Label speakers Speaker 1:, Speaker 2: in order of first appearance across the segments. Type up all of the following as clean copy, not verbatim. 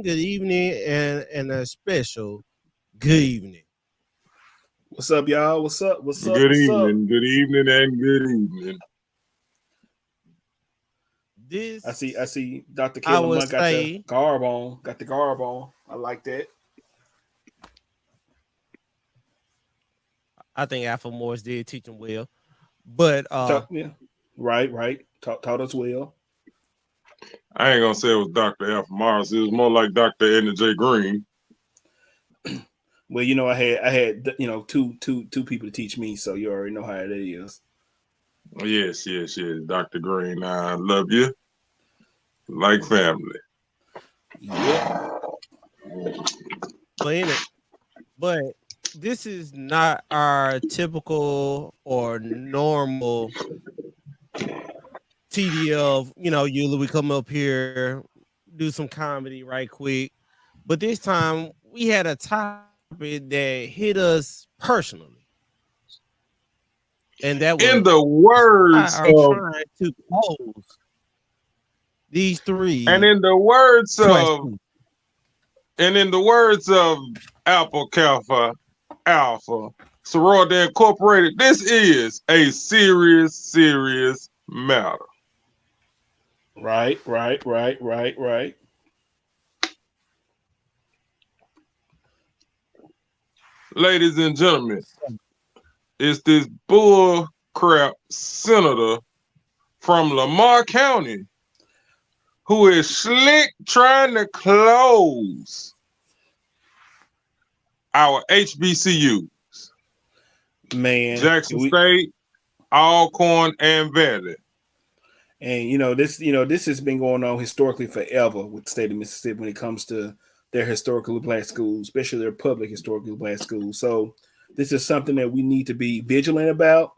Speaker 1: Good evening, and a special good evening.
Speaker 2: What's up, y'all? What's up?
Speaker 3: Good evening, and good evening.
Speaker 2: I see Dr. Helom got the garb on. I like that.
Speaker 1: I think Alpha Morris did teach him well. But
Speaker 2: right. Taught us well.
Speaker 3: I ain't gonna say it was Dr. Alpha Morris. It was more like Dr. Edna J. Green.
Speaker 2: Well, you know, I had two people to teach me, so you already know how it is.
Speaker 3: Yes, Dr. Green. I love you like family.
Speaker 2: Yeah.
Speaker 1: But this is not our typical or normal TDL. Usually we come up here, do some comedy right quick, but this time we had a topic that hit us personally, and that was
Speaker 3: in the words of
Speaker 1: trying to close these three.
Speaker 3: And in the words of Alpha Sorority Incorporated, this is a serious matter.
Speaker 2: Right.
Speaker 3: Ladies and gentlemen, it's this bull crap senator from Lamar County who is slick trying to close our HBCUs.
Speaker 2: Man,
Speaker 3: Jackson State, Alcorn, and Valley.
Speaker 2: And this has been going on historically forever with the state of Mississippi when it comes to their historically black schools, especially their public historically black schools. So this is something that we need to be vigilant about,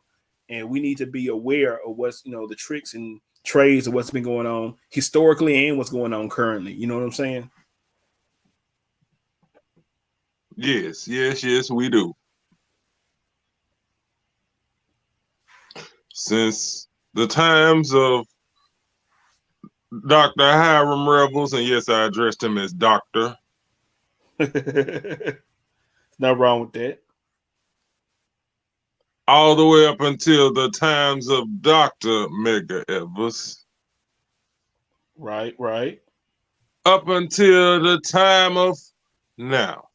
Speaker 2: and we need to be aware of what's, the tricks and trades of what's been going on historically and what's going on currently. You know what I'm saying?
Speaker 3: Yes, we do. Since the times of Dr. Hiram Rebels, and yes, I addressed him as Doctor.
Speaker 2: Not wrong with that.
Speaker 3: All the way up until the times of Dr. Medgar Evers.
Speaker 2: Right.
Speaker 3: Up until the time of now.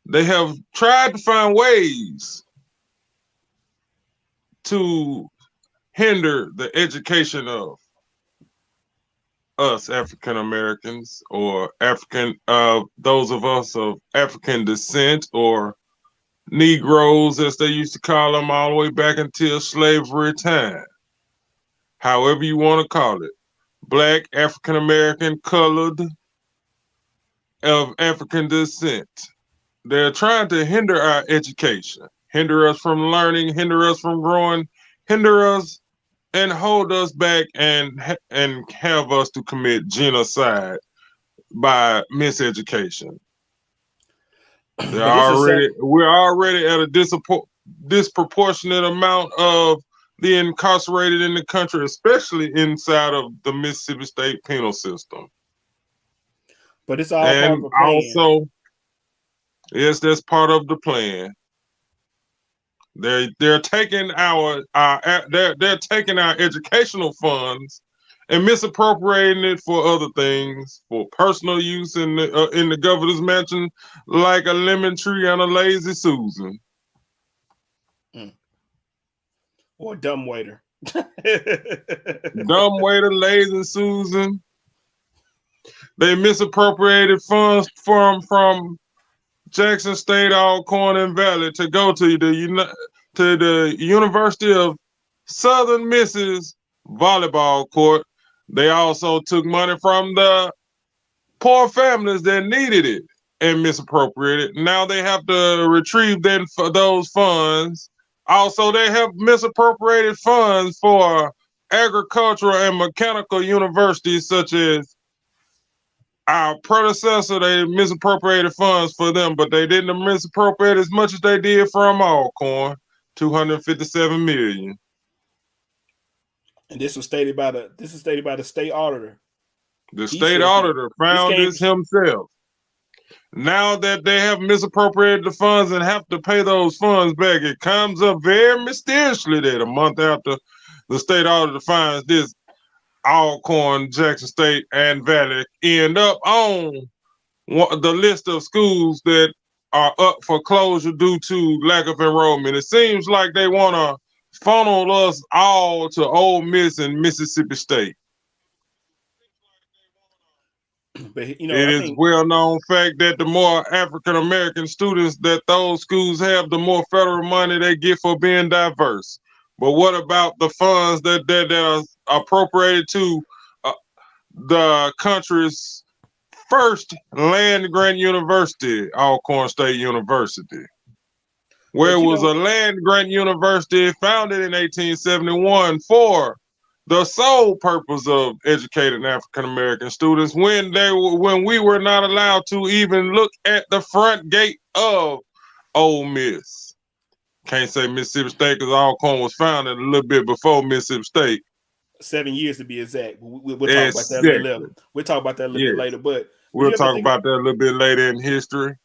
Speaker 3: They have tried to find ways to hinder the education of us African Americans, or those of us of African descent, or Negroes, as they used to call them, all the way back until slavery time. However you want to call it. Black, African American, colored, of African descent. They're trying to hinder our education, hinder us from learning, hinder us from growing, hinder us and hold us back and have us to commit genocide by miseducation. We're already at a disproportionate amount of the incarcerated in the country, especially inside of the Mississippi State penal system.
Speaker 2: But it's all part of the plan.
Speaker 3: Also, yes, that's part of the plan. They're taking our educational funds and misappropriating it for other things, for personal use in the governor's mansion, like a lemon tree and a lazy Susan.
Speaker 2: Or a dumb waiter.
Speaker 3: Dumb waiter, lazy Susan. They misappropriated funds from Jackson State, Alcorn, and Valley to go to the University of Southern Miss's volleyball court. They also took money from the poor families that needed it and misappropriated. Now they have to retrieve those funds. Also, they have misappropriated funds for agricultural and mechanical universities such as our predecessor. They misappropriated funds for them, but they didn't misappropriate as much as they did from Alcorn, $257 million.
Speaker 2: And this was stated by the state auditor.
Speaker 3: The state auditor found this himself. Now that they have misappropriated the funds and have to pay those funds back, it comes up very mysteriously that a month after the state auditor finds this, Alcorn, Jackson State, and Valley end up on the list of schools that are up for closure due to lack of enrollment. It seems like they want to funnel us all to Ole Miss and Mississippi State.
Speaker 2: But it
Speaker 3: is well-known fact that the more African-American students that those schools have, the more federal money they get for being diverse. But what about the funds that are appropriated to the country's first land-grant university, Alcorn State University, where it was a land-grant university founded in 1871 for the sole purpose of educating African-American students when we were not allowed to even look at the front gate of Ole Miss. Can't say Mississippi State because Alcorn was founded a little bit before Mississippi State.
Speaker 2: 7 years to be exact. We'll talk about that a little later. We'll talk about that a little bit later. But
Speaker 3: we'll talk about that a little bit later in history.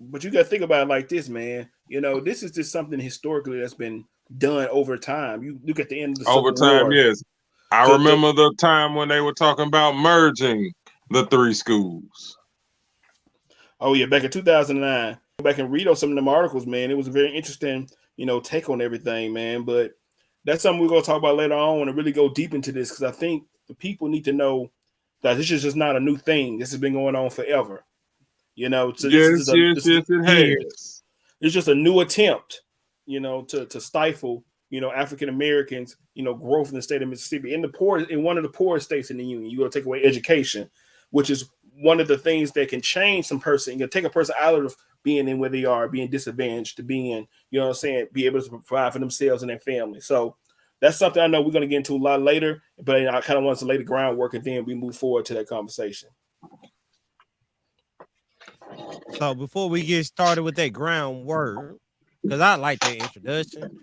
Speaker 2: But you got to think about it like this, man. This is just something historically that's been done over time. You look at the end of the Civil War.
Speaker 3: Yes. I remember the time when they were talking about merging the three schools.
Speaker 2: Oh, yeah. Back in 2009. Go back and read on some of them articles, man. It was a very interesting, take on everything, man. But that's something we're going to talk about later on and really go deep into this because I think the people need to know that this is just not a new thing. This has been going on forever. So
Speaker 3: yes, it has.
Speaker 2: It's just a new attempt, to stifle, African Americans, growth in the state of Mississippi, in one of the poorest states in the union. You're going to take away education, which is one of the things that can change some person. You can take a person out of being in where they are, being disadvantaged, to being, be able to provide for themselves and their family. So that's something I know we're going to get into a lot later, but I kind of want to lay the groundwork and then we move forward to that conversation.
Speaker 1: So before we get started with that groundwork, because I like that introduction,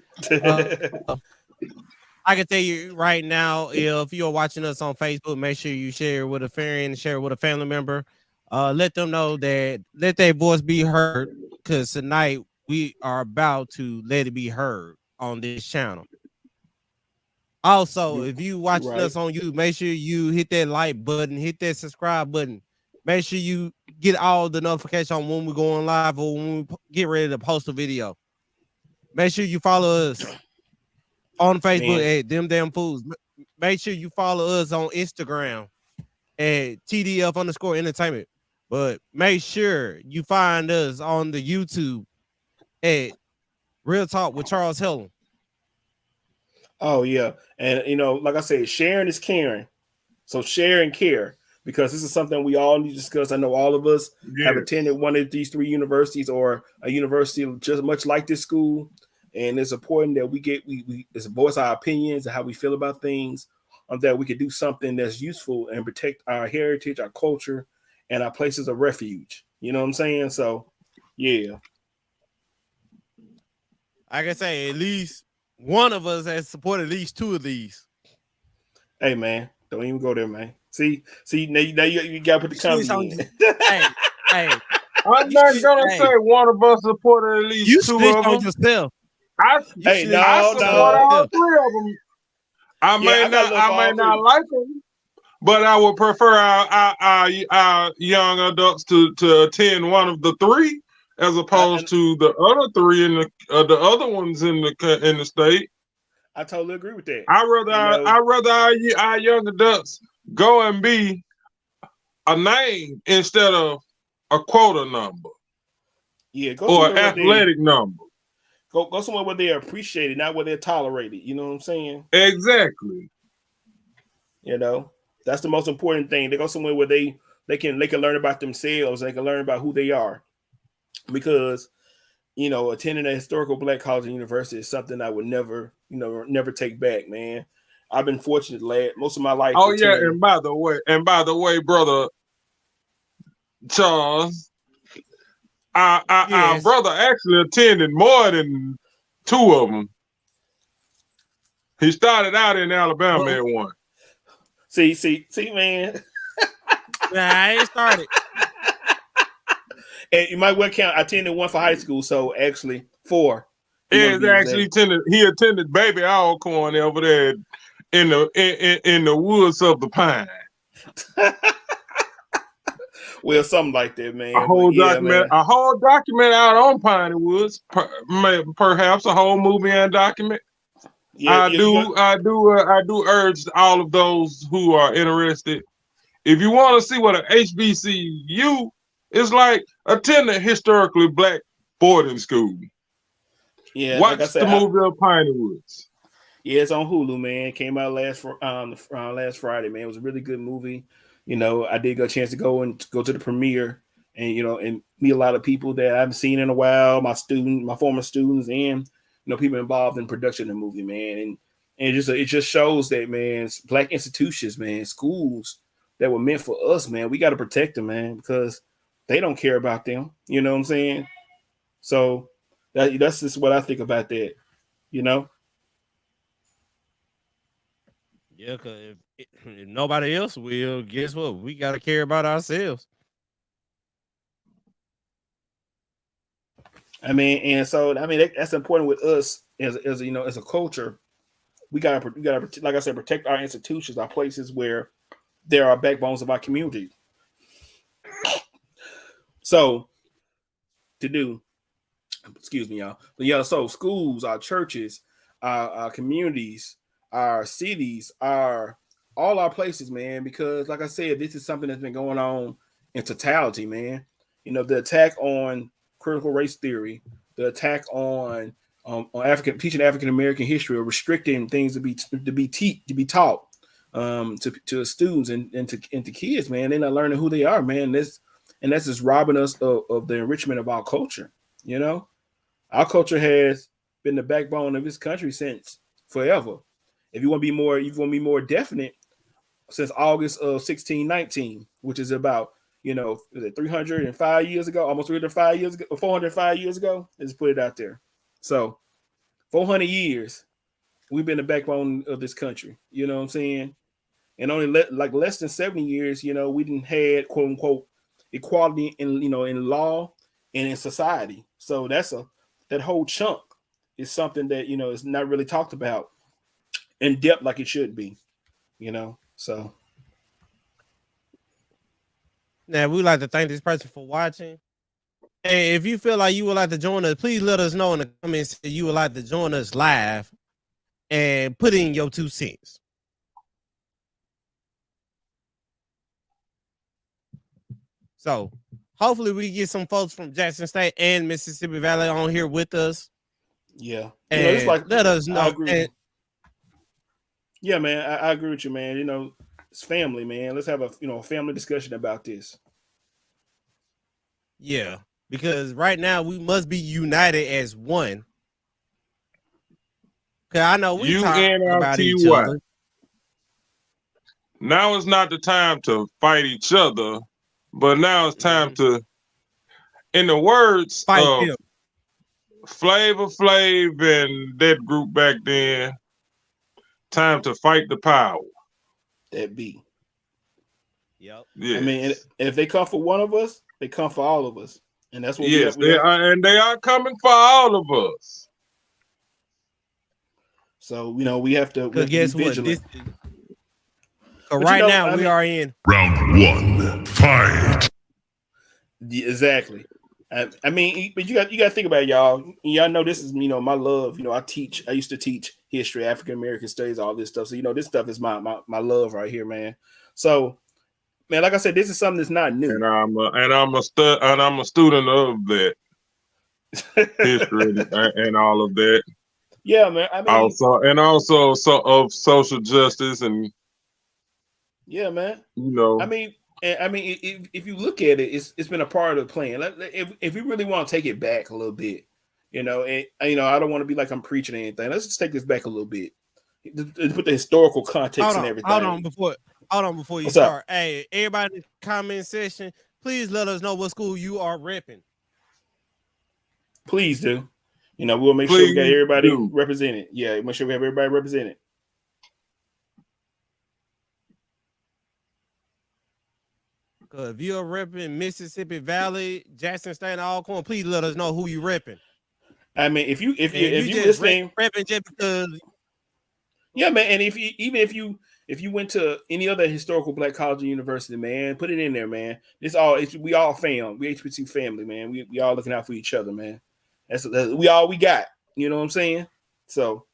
Speaker 1: I can tell you right now, if you're watching us on Facebook, make sure you share with a friend, share with a family member. Let them know that let their voice be heard, because tonight we are about to let it be heard on this channel. Also, if you watching us on YouTube, make sure you hit that like button, hit that subscribe button. Make sure you get all the notifications on when we're going live or when we get ready to post a video. Make sure you follow us on Facebook at Them Damn Fools. Make sure you follow us on Instagram at TDF_entertainment. But make sure you find us on the YouTube at Real Talk with Charles Helom.
Speaker 2: Oh, yeah. And, like I said, sharing is caring. So share and care, because this is something we all need to discuss. I know all of us have attended one of these three universities or a university just much like this school. And it's important that we voice our opinions and how we feel about things, that we could do something that's useful and protect our heritage, our culture, and our places of refuge. You know what I'm saying? So, yeah.
Speaker 1: I can say at least one of us has supported at least two of these.
Speaker 2: Hey, man, don't even go there, man. See, now you got to put the comments in.
Speaker 1: Hey,
Speaker 3: I'm not gonna say one of us supported at least two of them.
Speaker 1: Yourself.
Speaker 3: I support all three of them. I may not like them, but I would prefer our young adults to attend one of the three as opposed to the other three in the other ones in the state.
Speaker 2: I totally agree with that.
Speaker 3: I rather our young adults go and be a name instead of a quota number.
Speaker 2: Yeah, go
Speaker 3: or
Speaker 2: somewhere where
Speaker 3: athletic number.
Speaker 2: go somewhere where they're appreciated, not where they're tolerated. You know what I'm saying?
Speaker 3: Exactly.
Speaker 2: You know, that's the most important thing. They go somewhere where they can learn about themselves. They can learn about who they are, because attending a historical Black college and university is something I would never take back, man. I've been fortunate, lad, most of my life to
Speaker 3: Oh yeah,
Speaker 2: attend.
Speaker 3: and by the way, brother Charles, our
Speaker 1: Yes.
Speaker 3: brother actually attended more than 2 of them. He started out in Alabama at one.
Speaker 2: See, man.
Speaker 1: Nah, I ain't started.
Speaker 2: And you might well count. I attended one for high school, so actually 4.
Speaker 3: He attended Baby Alcorn over there in the woods of the pine.
Speaker 2: Well, something like that, man.
Speaker 3: A whole
Speaker 2: man.
Speaker 3: document out on Piney Woods, perhaps a whole movie and document.
Speaker 2: Yeah,
Speaker 3: I do urge all of those who are interested. If you want to see what an HBCU is like, attend a historically Black boarding school.
Speaker 2: Yeah,
Speaker 3: watch
Speaker 2: like I said,
Speaker 3: the movie of Piney Woods.
Speaker 2: Yeah, it's on Hulu, man. It came out last Friday, man. It was a really good movie. I did get a chance to go to the premiere and and meet a lot of people that I haven't seen in a while. My former students, and people involved in production of the movie, man. And it just shows that, man, Black institutions, man, schools that were meant for us, man. We got to protect them, man, because they don't care about them. You know what I'm saying? So that's just what I think about that.
Speaker 1: Yeah, because if nobody else will, guess what? We got to care about ourselves.
Speaker 2: I mean, and so that's important with us as a culture. We gotta like I said, protect our institutions, our places where there are backbones of our community. So excuse me, y'all. But yeah, so schools, our churches, our communities, our cities, all our places, man. Because like I said, this is something that's been going on in totality, man. The attack on critical race theory, the attack on teaching African American history, or restricting things to be taught to students and to kids, man. They're not learning who they are, man. That's just robbing us of the enrichment of our culture. Our culture has been the backbone of this country since forever. If you want to be more definite, since August of 1619, which is about 305 years ago, almost 305 years ago, 405 years ago. Let's put it out there. So 400 years, we've been the backbone of this country. You know what I'm saying? And only less than 70 years, we didn't had quote unquote equality in law and in society. So that whole chunk is something that is not really talked about in depth like it should be. So.
Speaker 1: Now, we would like to thank this person for watching. And if you feel like you would like to join us, please let us know in the comments that you would like to join us live and put in your 2 cents. So hopefully we get some folks from Jackson State and Mississippi Valley on here with us.
Speaker 2: Yeah.
Speaker 1: And it's like, let us know.
Speaker 2: Yeah, man, I agree with you, man. It's family, man. Let's have a family discussion about this.
Speaker 1: Yeah, because right now we must be united as one. Cause I know we talk about each other.
Speaker 3: Now is not the time to fight each other, but now it's time to, in the words of Flavor Flav and that group back then, time to fight the power.
Speaker 2: That be.
Speaker 1: Yep.
Speaker 3: Yes.
Speaker 2: I mean, if they come for one of us, they come for all of us, and that's what.
Speaker 3: Yes, they are coming for all of us.
Speaker 2: So we have to.
Speaker 1: Guess what? Right now we are in
Speaker 4: round 1. Fight.
Speaker 2: Yeah, exactly. I mean, but you got to think about it, y'all. Y'all know this is my love. I used to teach history, African American studies, all this stuff. So this stuff is my love right here, man. So, man, like I said, this is something that's not new.
Speaker 3: And I'm a student of that. history and all of that.
Speaker 2: Yeah, man. I mean,
Speaker 3: Also so of social justice and
Speaker 2: yeah, man.
Speaker 3: you know.
Speaker 2: I mean, if you look at it, it's been a part of the plan. If we really want to take it back a little bit, and I don't want to be like I'm preaching or anything. Let's just take this back a little bit. Put the historical context and everything.
Speaker 1: Hold on before you
Speaker 2: What's
Speaker 1: start.
Speaker 2: up?
Speaker 1: Hey, everybody in the comment section, please let us know what school you are repping.
Speaker 2: Please do. We'll make sure we got everybody represented. Yeah, make sure we have everybody represented.
Speaker 1: Because if you're repping Mississippi Valley, Jackson State, Alcorn, please let us know who you repping.
Speaker 2: I mean, if you
Speaker 1: just repping just because.
Speaker 2: Yeah, man, and if you went to any other historical Black college or university, man, put it in there, man. We all fam, we HBCU family, man. We all looking out for each other, man. That's all we got. You know what I'm saying? So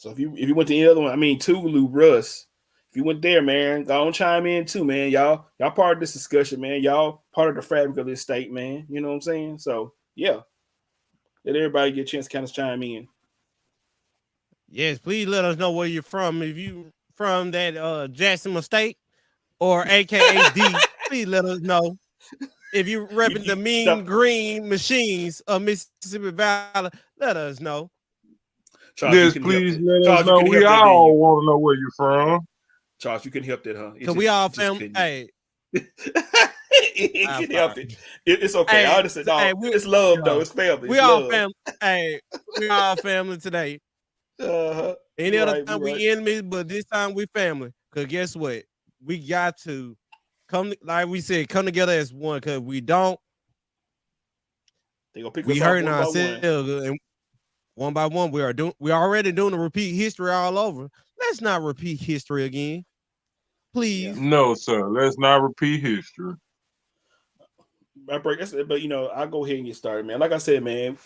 Speaker 2: if you went to any other one, I mean, Tougaloo, Russ, if you went there, man, go on chime in too, man. Y'all part of this discussion, man. Y'all part of the fabric of this state, man. You know what I'm saying? So yeah, let everybody get a chance to kind of chime in.
Speaker 1: Yes, please let us know where you're from. If you from that Jackson State or AKA D, please let us know. If you're repping the Mean Green Machines of Mississippi Valley, let us know.
Speaker 3: Charles, yes, please let us know. We all want to know where you're from.
Speaker 2: Charles, you can help that, huh?
Speaker 1: Because we all family. Hey.
Speaker 2: It can help it. It's okay. I understand. No, it's love, though. It's family.
Speaker 1: We all family. Hey, we all family today. Any other time we enemies, but this time we family. Because guess what? We got to come, like we said, come together as one. Because we don't,
Speaker 2: they gonna pick
Speaker 1: we
Speaker 2: us
Speaker 1: hurting
Speaker 2: off
Speaker 1: ourselves. And one by one, we're already doing the repeat history all over. Let's not repeat history again, please.
Speaker 3: No, sir. Let's not repeat history.
Speaker 2: But I'll go ahead and get started, man. Like I said, man,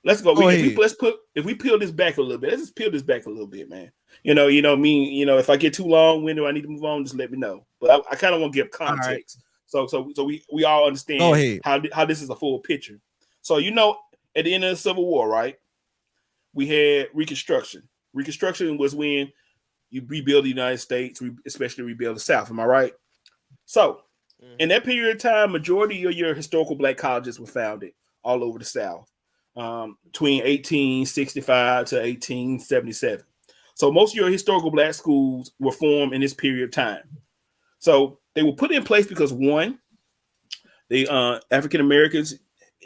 Speaker 2: let's go. If we peel this back a little bit, let's just peel this back a little bit, man. If I get too long winded, I need to move on. Just let me know. But I kind of want to give context, so we all understand how this is a full picture. So at the end of the Civil War, right? We had Reconstruction. Reconstruction was when you rebuild the United States, especially rebuild the South. Am I right? So in that period of time, majority of your historical Black colleges were founded all over the South. Between 1865 to 1877. So most of your historical Black schools were formed in this period of time. So they were put in place because one, the African Americans,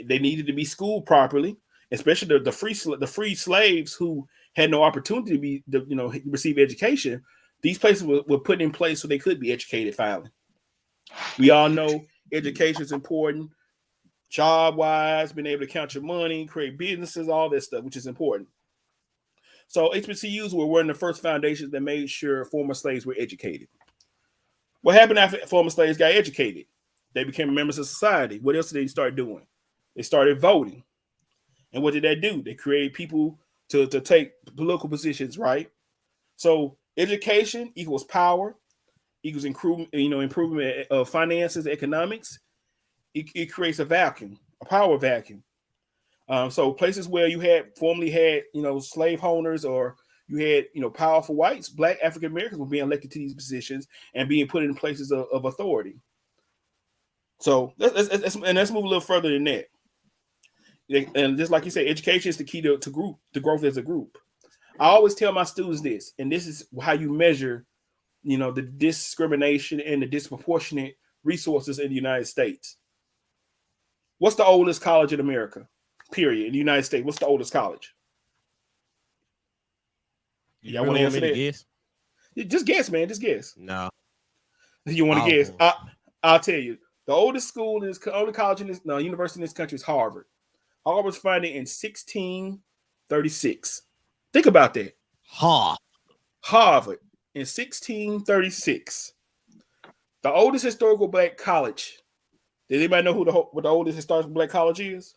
Speaker 2: they needed to be schooled properly, especially the free slaves who had no opportunity to receive education. These places were put in place so they could be educated finally. We all know education is important. Job-wise, being able to count your money, create businesses, all that stuff, which is important. So HBCUs were one of the first foundations that made sure former slaves were educated. What happened after former slaves got educated? They became members of society. What else did they start doing? They started voting. And what did that do? They created people to take political positions, right? So education equals power, equals improvement of finances, economics. It creates a vacuum, a power vacuum. So places where you formerly had slave owners, or you had powerful whites, Black African Americans were being elected to these positions and being put in places of authority. So let's move a little further than that. And just like you said, education is the key to growth as a group. I always tell my students this, and this is how you measure, the discrimination and the disproportionate resources in the United States. What's the oldest college in America? Period. In the United States, what's the oldest college?
Speaker 1: Y'all want to answer that? Guess?
Speaker 2: Just guess, man. Just guess.
Speaker 1: No.
Speaker 2: You want to guess? I'll tell you. The oldest only college university in this country is Harvard. Harvard was founded in 1636. Think about that. Harvard in 1636. The oldest historical Black college. Does anybody know what the oldest historical Black college is?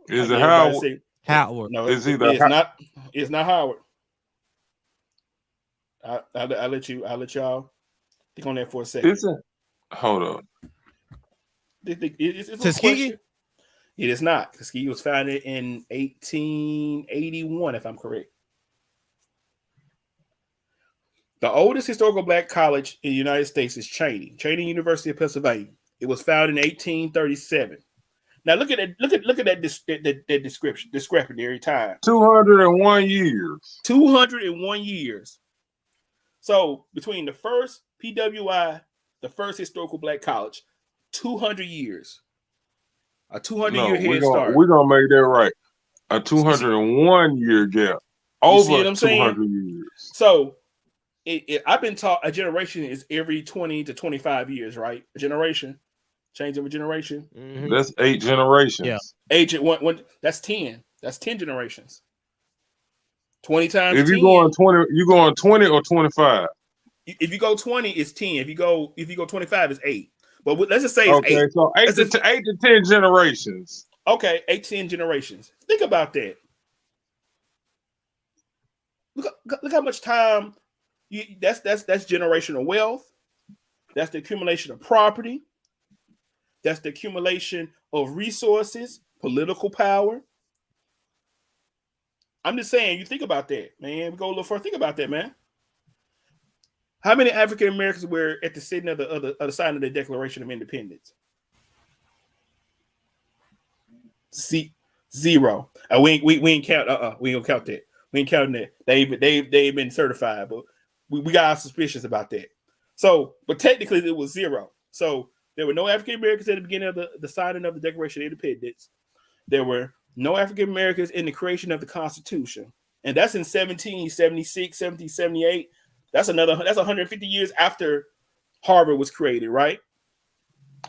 Speaker 3: Is it Howard?
Speaker 1: Howard.
Speaker 2: No, it's not. It's not Howard. I'll let y'all think on that for a second.
Speaker 3: Hold on.
Speaker 2: It's
Speaker 1: Tuskegee?
Speaker 2: It is not. Tuskegee was founded in 1881, if I'm correct. The oldest historical black college in the United States is Cheyney University of Pennsylvania. It was founded in 1837. Now look at that. Look at that description. Discrepancy every time.
Speaker 3: 201 years.
Speaker 2: 201 years. So between the first PWI, the first historical black college, 200 years. A 200-year head start.
Speaker 3: We're gonna make that right. A 201 year gap. Over 200 years.
Speaker 2: So I've been taught a generation is every 20 to 25 years, right? A generation. Change of a generation.
Speaker 3: Mm-hmm. That's 8 generations.
Speaker 2: Yeah. One, that's 10. That's 10 generations. 20 times.
Speaker 3: If
Speaker 2: 10,
Speaker 3: you going 20 or 25.
Speaker 2: If you go 20, it's 10. If you go 25, it's 8. But let's just say it's 8.
Speaker 3: So 8 to 10 generations.
Speaker 2: Okay, 8 to 10 generations. Think about that. Look how much time. That's generational wealth. That's the accumulation of property. That's the accumulation of resources, political power. I'm just saying, you think about that, man. We go a little further. Think about that, man. How many African Americans were at the sitting of the other side of the Declaration of Independence? Zero. We ain't count. We ain't gonna count that. We ain't counting that. They've been certified, but we got our suspicions about that. So, but technically it was 0. So there were no African Americans at the beginning of the signing of the Declaration of Independence. There were no African Americans in the creation of the Constitution, and that's in 1776, 1778. That's 150 years after Harvard was created, right?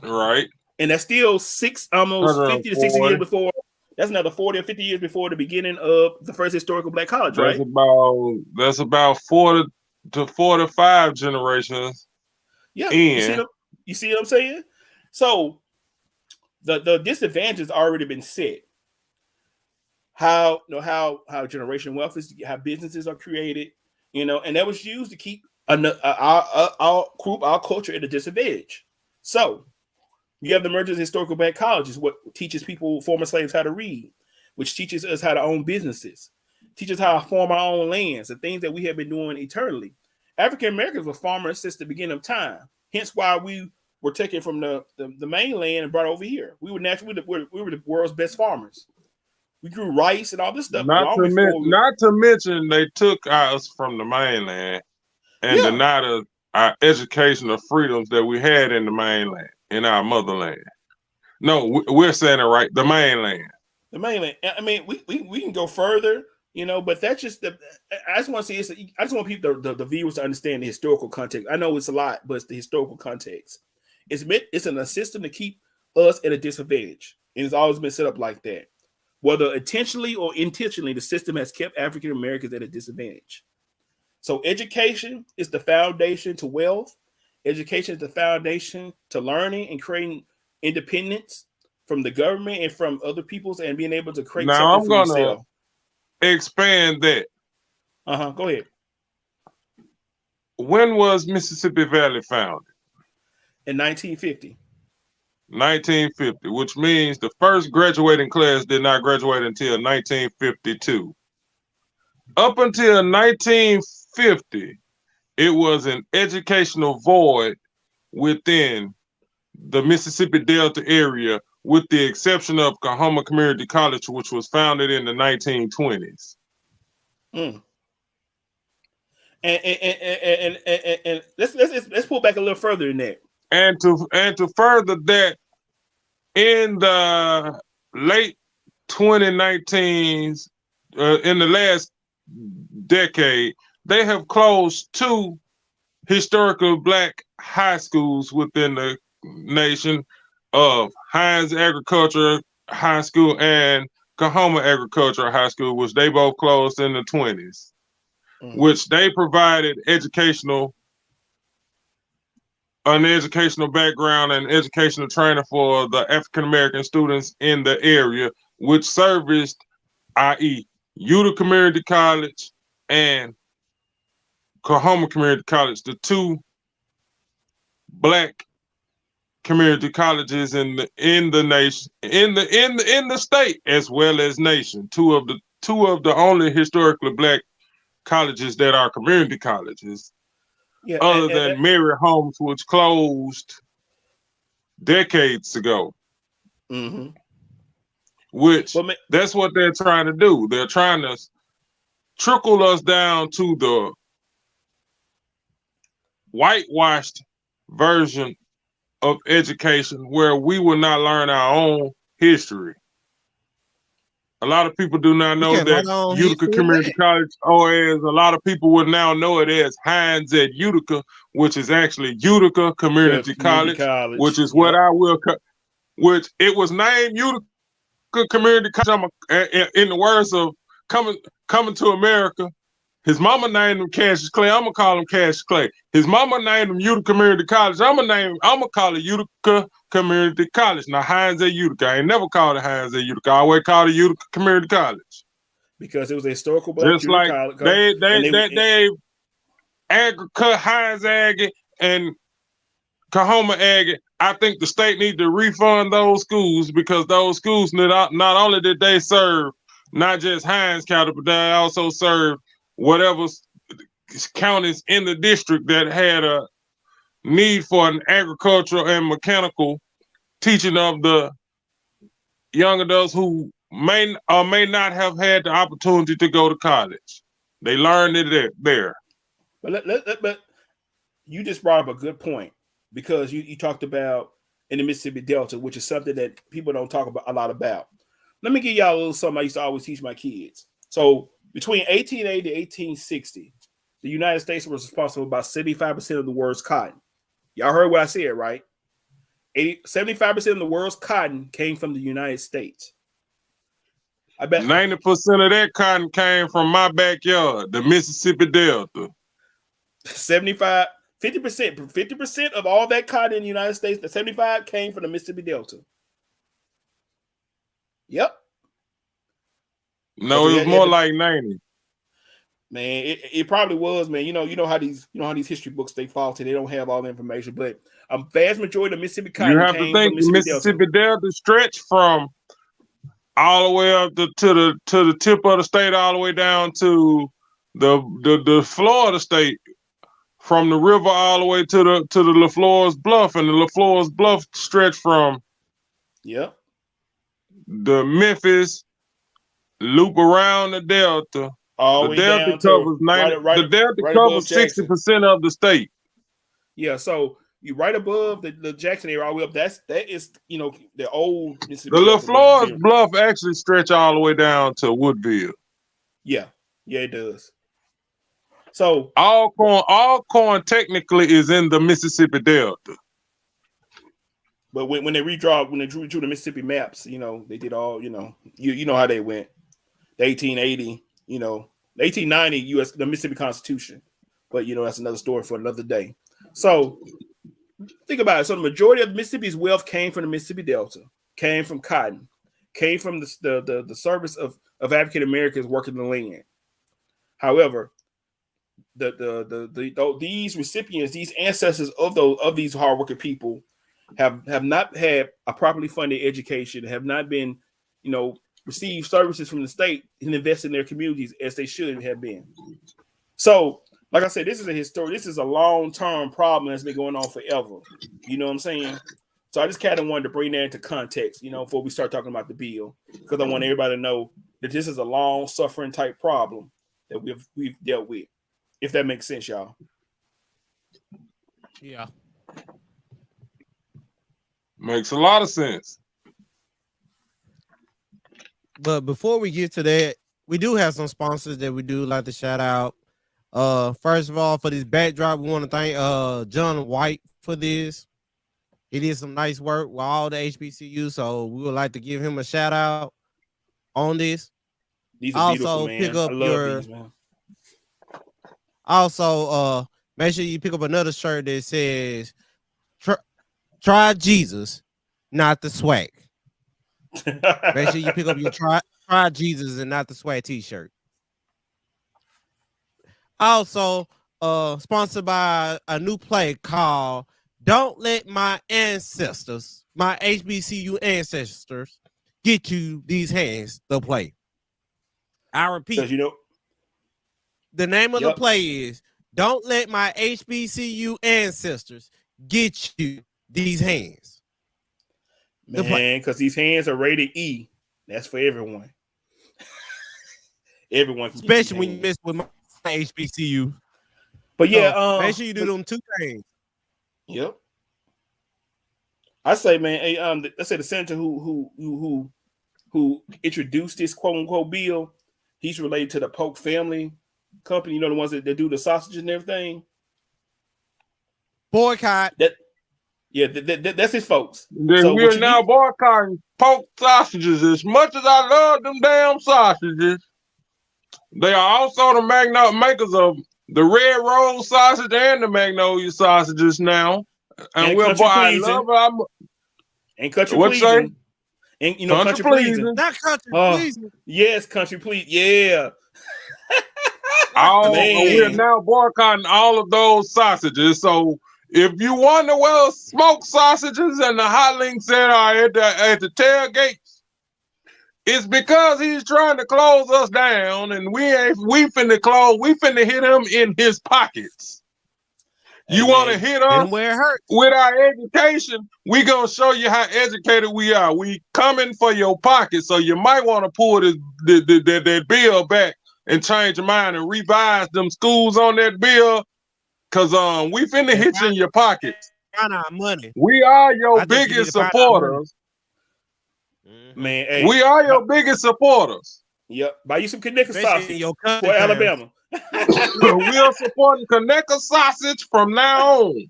Speaker 3: Right.
Speaker 2: And that's still almost 50 to 60 years before. That's another 40 or 50 years before the beginning of the first historical black college, right?
Speaker 3: That's about 4 to 45 generations.
Speaker 2: Yeah. You see what I'm saying? So the disadvantage has already been set. How generation wealth is, how businesses are created, and that was used to keep our culture at a disadvantage. So you have the emergence of historical black colleges, what teaches people, former slaves, how to read, which teaches us how to own businesses, teaches how to farm our own lands, the things that we have been doing eternally. African Americans were farmers since the beginning of time. Hence why we were taken from the mainland and brought over here. We were the world's best farmers. We grew rice and all this stuff.
Speaker 3: Not to mention they took us from the mainland and denied us our educational freedoms that we had in the mainland, in our motherland. No, we're saying it right. The mainland.
Speaker 2: The mainland. I mean, we can go further, but that's just I just want to see. I just want people, the viewers, to understand the historical context. I know it's a lot, but it's the historical context. It's in a system to keep us at a disadvantage, and it's always been set up like that. Whether intentionally or intentionally, the system has kept African Americans at a disadvantage. So education is the foundation to wealth. Education is the foundation to learning and creating independence from the government and from other peoples, and being able to create something for yourself.
Speaker 3: Expand that.
Speaker 2: Go ahead.
Speaker 3: When was Mississippi Valley founded?
Speaker 2: In 1950.
Speaker 3: 1950, which means the first graduating class did not graduate until 1952. Up until 1950, it was an educational void within the Mississippi Delta area, with the exception of Coahoma Community College, which was founded in the 1920s.
Speaker 2: And let's pull back a little further than that.
Speaker 3: And to further that, in the late 2019s, in the last decade, they have closed 2 historical black high schools within the nation of Hines Agriculture High School and Coahoma Agricultural High School, which they both closed in the 20s, which they provided an educational background and educational training for the African-American students in the area, which serviced, i.e., Utah Community College and Coahoma Community College, the 2 black community colleges in the nation, in the state as well as nation. Two of the only historically black colleges that are community colleges, other than Mary Holmes, which closed decades ago.
Speaker 2: Mm-hmm.
Speaker 3: Which that's what they're trying to do. They're trying to trickle us down to the whitewashed version of education where we will not learn our own history. A lot of people do not know that Utica Community College, or as a lot of people would now know it as Hines at Utica, which is actually Utica Community College, which is what I will, which it was named Utica Community College. In the words of coming to America, his mama named him Cassius Clay. I'm gonna call him Cassius Clay. His mama named him Utica Community College. I'm gonna call it Utica Community College. Now Hines at Utica. I ain't never called it Hines at Utica. I always called it Utica Community College
Speaker 2: because it was a historical black
Speaker 3: just like college. They Hines Aggie and Kahoma Aggie. I think the state need to refund those schools because those schools not only did they serve not just Hines County, but they also served whatever counties in the district that had a need for an agricultural and mechanical teaching of the young adults who may or may not have had the opportunity to go to college. They learned it there.
Speaker 2: But you just brought up a good point because you talked about in the Mississippi Delta, which is something that people don't talk about a lot about. Let me give y'all a little something I used to always teach my kids. So between 1880 and 1860, the United States was responsible for about 75% of the world's cotton. Y'all heard what I said, right? 75% of the world's cotton came from the United States. I bet
Speaker 3: 90% of that cotton came from my backyard, the Mississippi Delta.
Speaker 2: 50% of all that cotton in the United States, the 75 came from the Mississippi Delta. Yep.
Speaker 3: No, it was more like 90.
Speaker 2: Man, it probably was, man. You know how these history books they faulty. They don't have all the information, but a vast majority of Mississippi cotton
Speaker 3: you have to think the Mississippi Delta stretch from all the way up to the tip of the state, all the way down to the Florida state, from the river all the way to the LaFleur's Bluff, and the LaFleur's Bluff stretch from the Memphis loop around the Delta. The Delta covers 90. The Delta covers 60% of the state.
Speaker 2: Yeah, so you right above the Jackson area, all the way up. That is the old Mississippi.
Speaker 3: The LaFleur's Bluff actually stretch all the way down to Woodville.
Speaker 2: Yeah, it does. So
Speaker 3: all corn technically is in the Mississippi Delta.
Speaker 2: But when they drew the Mississippi maps, they did all, you know how they went. The 1880, the 1890 the Mississippi Constitution. But that's another story for another day. So think about it. So the majority of Mississippi's wealth came from the Mississippi Delta, came from cotton, came from the service of African Americans working the land. However, these recipients, these ancestors of these hardworking people have not had a properly funded education, have not been, received services from the state and invest in their communities as they should have been. So, like I said, this is a long-term problem that's been going on forever. You know what I'm saying? So I just kind of wanted to bring that into context, before we start talking about the bill, because I want everybody to know that this is a long-suffering type problem that we've dealt with. If that makes sense, y'all.
Speaker 1: Yeah.
Speaker 3: Makes a lot of sense.
Speaker 1: But before we get to that, we do have some sponsors that we do like to shout out. First of all, for this backdrop, we want to thank John White for this. He did some nice work with all the HBCU, so we would like to give him a shout out on this.
Speaker 2: These are beautiful, man.
Speaker 1: Pick up
Speaker 2: I love these, man.
Speaker 1: Also, make sure you pick up another shirt that says "Try Jesus, not the Swac." Make sure you pick up your try Jesus and not the Swac t-shirt. Also, sponsored by a new play called Don't let my ancestors, my HBCU ancestors, get you these hands to play. I repeat,
Speaker 2: Because you know,
Speaker 1: the name of the
Speaker 2: yep,
Speaker 1: play is don't let my HBCU ancestors get you these hands.
Speaker 2: man, because these hands are rated E. That's for everyone. Everyone can get these
Speaker 1: Especially when you
Speaker 2: hands.
Speaker 1: mess with my HBCU.
Speaker 2: But yeah,
Speaker 1: So make sure you do them two things.
Speaker 2: Yep. I say, man, hey, let's say the senator who introduced this quote unquote bill, he's related to the Polk family company. You know, the ones that do the sausages and everything.
Speaker 1: Boycott.
Speaker 2: That's his folks.
Speaker 3: Then
Speaker 2: So
Speaker 3: we
Speaker 2: what
Speaker 3: are
Speaker 2: you
Speaker 3: now
Speaker 2: need?
Speaker 3: boycotting Polk sausages. As much as I love them damn sausages, they are also the makers of the Red Rose sausage and the Magnolia sausages now. And
Speaker 2: And
Speaker 3: we're
Speaker 2: country
Speaker 3: I
Speaker 2: pleasing.
Speaker 3: love
Speaker 2: And country
Speaker 3: what you say?
Speaker 2: pleasing. And you know, country pleasing.
Speaker 1: Not country
Speaker 2: Oh,
Speaker 1: pleasing.
Speaker 2: yes, country please. Yeah.
Speaker 3: We're
Speaker 2: Man.
Speaker 3: now boycotting all of those sausages. So if you wonder where smoked sausages and the hot links that are at the tailgates, it's because he's trying to close us down, and we finna hit him in his pockets. You want to hit us
Speaker 1: where it hurts.
Speaker 3: with our education? We gonna show you how educated we are. We coming for your pocket, so you might want to pull that bill back and change your mind and revise them schools on that bill, cause we finna hit you in your pockets.
Speaker 1: Find our money.
Speaker 3: We are your biggest supporters.
Speaker 2: Man, hey,
Speaker 3: we are your biggest supporters.
Speaker 2: Yep, buy you some Connecticut
Speaker 1: Especially
Speaker 2: sausage for Alabama.
Speaker 3: We are supporting Connecticut sausage from now on.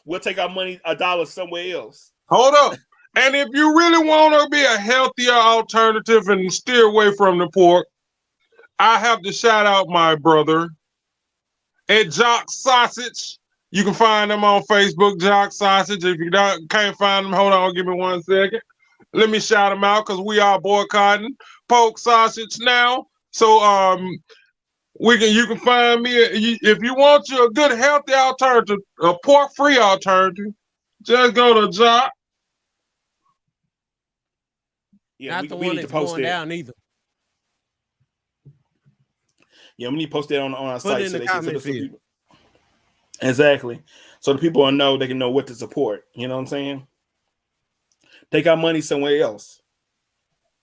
Speaker 2: We'll take our money $1 somewhere else.
Speaker 3: Hold up. And if you really want to be a healthier alternative and steer away from the pork, I have to shout out my brother at Jock Sausage. You can find them on Facebook, Jock Sausage. If you can't find them, hold on, give me 1 second. Let me shout them out because we are boycotting Polk sausage now. So you can find me if you want you a good healthy alternative, a pork-free alternative. Just go to Jock.
Speaker 2: Yeah,
Speaker 1: Not
Speaker 2: we need to post
Speaker 1: going
Speaker 2: that.
Speaker 1: down either.
Speaker 2: Yeah, we need to post that on our
Speaker 1: Put
Speaker 2: site
Speaker 1: it in
Speaker 2: so
Speaker 1: the
Speaker 2: they can
Speaker 1: comment field.
Speaker 2: people. Exactly. So the people will know, they can know what to support. You know what I'm saying? Take our money somewhere else.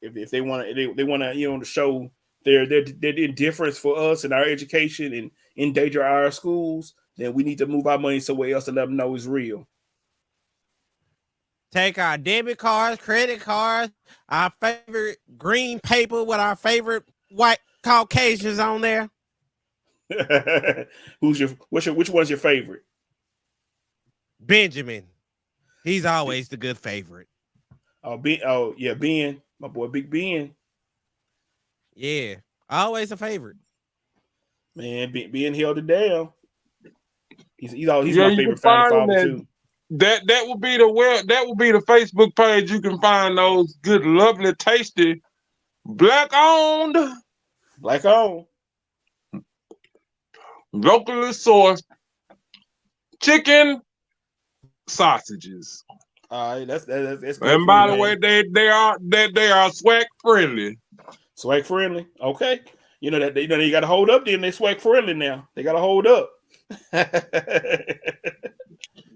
Speaker 2: If they want to, they want to, to show their indifference for us and our education and endanger our schools, then we need to move our money somewhere else and let them know it's real.
Speaker 1: Take our debit cards, credit cards, our favorite green paper with our favorite white Caucasians on there.
Speaker 2: Which one's your favorite?
Speaker 1: Benjamin. He's always the good favorite.
Speaker 2: Ben, my boy Big Ben.
Speaker 1: Yeah, always a favorite.
Speaker 2: Man, Ben held it down. He's my favorite founding father too.
Speaker 3: That will be the Facebook page. You can find those good, lovely, tasty, black owned, locally sourced chicken sausages.
Speaker 2: All right, that's
Speaker 3: and by the way, they are Swac friendly.
Speaker 2: Swac friendly. Okay. You know that you got to hold up. Then they Swac friendly now. They got to hold up.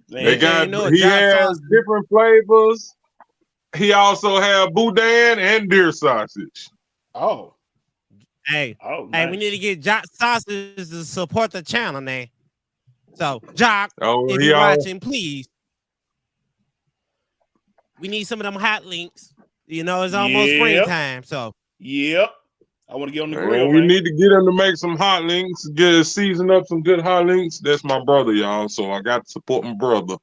Speaker 3: He has different flavors. He also have boudin and deer sausage.
Speaker 2: Oh.
Speaker 1: Hey,
Speaker 2: nice.
Speaker 1: we need to get Jock Sausage to support the channel now. So, Jock, if you're watching, please. We need some of them hot links. You know, it's almost springtime. So,
Speaker 2: yep. I want to get on the grill.
Speaker 3: We need to get him to make some hot links, season up some good hot links. That's my brother, y'all. So I got to support my brother.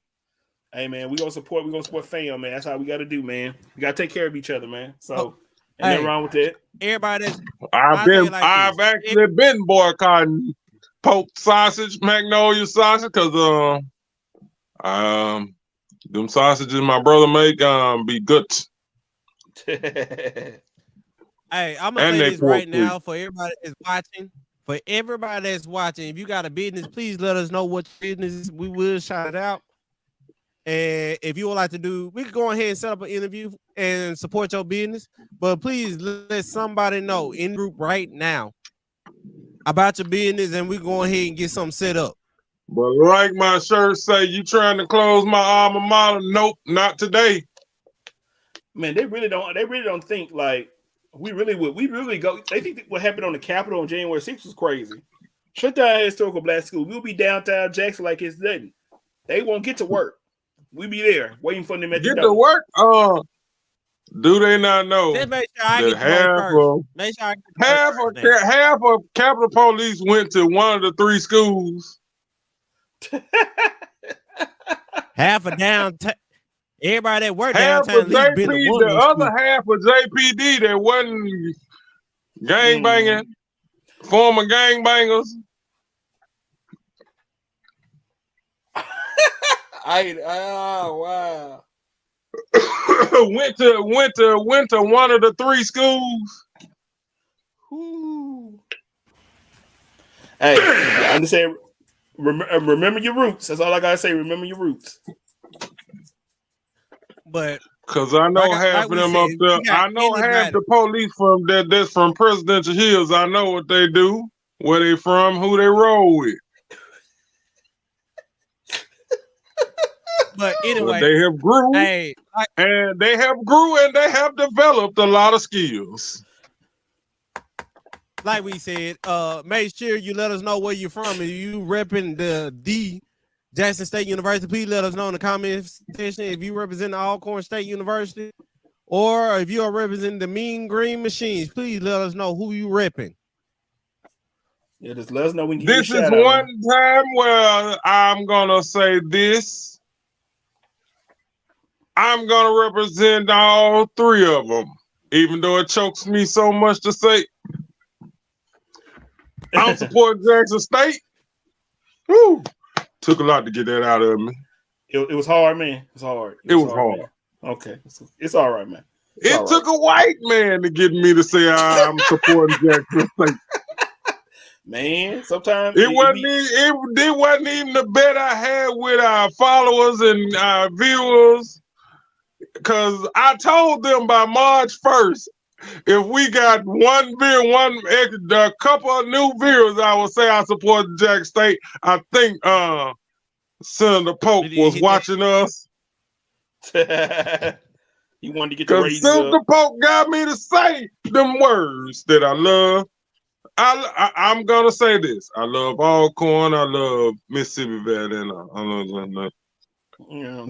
Speaker 2: Hey man, we're gonna support fam, man. That's how we gotta do, man. We gotta take care of each other, man. So ain't nothing wrong with that.
Speaker 1: Everybody,
Speaker 3: I've actually been boycotting Polk sausage, Magnolia sausage, because them sausages my brother make be good.
Speaker 1: Hey, I'm gonna say this right now for everybody that's watching, for everybody that's watching, if you got a business, please let us know what your business is. We will shout it out. And if you would like to do, we can go ahead and set up an interview and support your business. But please let somebody know in the group right now about your business, and we go ahead and get something set up.
Speaker 3: But like my shirt say, you trying to close my alma mater? Nope, not today.
Speaker 2: Man, they really don't think like we really would. We really go. They think that what happened on the Capitol on January 6th was crazy. Shut down historical black school. We'll be downtown Jackson like it's nothing. They won't get to work. We be there waiting for them at the
Speaker 3: Get
Speaker 2: door.
Speaker 3: to work. Do they not know
Speaker 1: Just make sure I
Speaker 3: that
Speaker 1: get first. Make sure I get
Speaker 3: half of Capitol Police went to one of the 3 schools?
Speaker 1: half of downtown. Everybody that worked
Speaker 3: Half
Speaker 1: downtown
Speaker 3: of JP, the other
Speaker 1: school.
Speaker 3: half of JPD that wasn't gang banging, former gang bangers.
Speaker 2: Wow.
Speaker 3: went to one of the 3 schools.
Speaker 2: Ooh. Hey, I'm just saying, remember your roots. That's all I gotta say. Remember your roots.
Speaker 1: But
Speaker 3: because I know half of them up there. I know half the police from that's from Presidential Hills. I know what they do, where they from, who they roll with.
Speaker 1: But anyway,
Speaker 3: they have grew, and they have developed a lot of skills.
Speaker 1: Like we said, make sure you let us know where you're from. If you repping the Jackson State University, please let us know in the comments section. If you represent the Alcorn State University, or if you are representing the Mean Green Machines, please let us know who you repping.
Speaker 2: Yeah, just let us know when you
Speaker 3: this is one time where I'm gonna say this. I'm gonna represent all 3 of them, even though it chokes me so much to say. I'm supporting Jackson State. Woo! Took a lot to get that out of me.
Speaker 2: It was hard, man. It was hard.
Speaker 3: It was hard.
Speaker 2: Man. Okay, it's all right, man.
Speaker 3: It took a white man to get me to say I'm supporting Jackson State.
Speaker 2: Man, sometimes
Speaker 3: it wasn't even the bet I had with our followers and our viewers, because I told them by March 1st, if we got a couple of new viewers, I would say I support Jack State. I think Senator Polk was watching us.
Speaker 2: He wanted to get the raises
Speaker 3: Senator
Speaker 2: up.
Speaker 3: Polk got me to say them words that I love. I'm gonna say this. I love Alcorn. I love Mississippi Valley, and I love that.
Speaker 2: Yeah,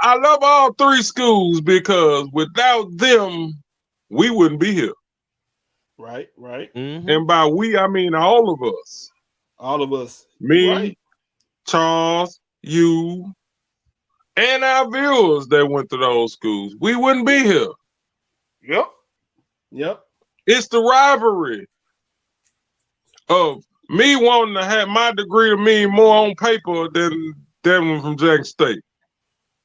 Speaker 3: I love all 3 schools, because without them, we wouldn't be here.
Speaker 2: Right.
Speaker 1: Mm-hmm.
Speaker 3: And by we, I mean all of us.
Speaker 2: All of us.
Speaker 3: Me, Charles, you, and our viewers that went to those schools. We wouldn't be here.
Speaker 2: Yep.
Speaker 3: It's the rivalry of me wanting to have my degree to mean more on paper than that one from Jackson State.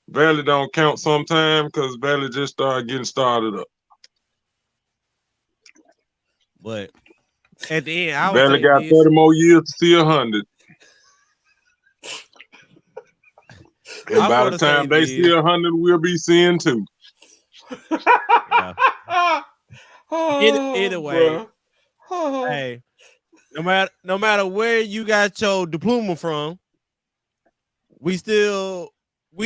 Speaker 3: Valley don't count sometime because Valley just started getting started up.
Speaker 1: But at the end,
Speaker 3: Valley got 30 more years to see 100. And by the time they see 100, we'll be seeing 2.
Speaker 1: Anyway, hey, no matter where you got your diploma from, we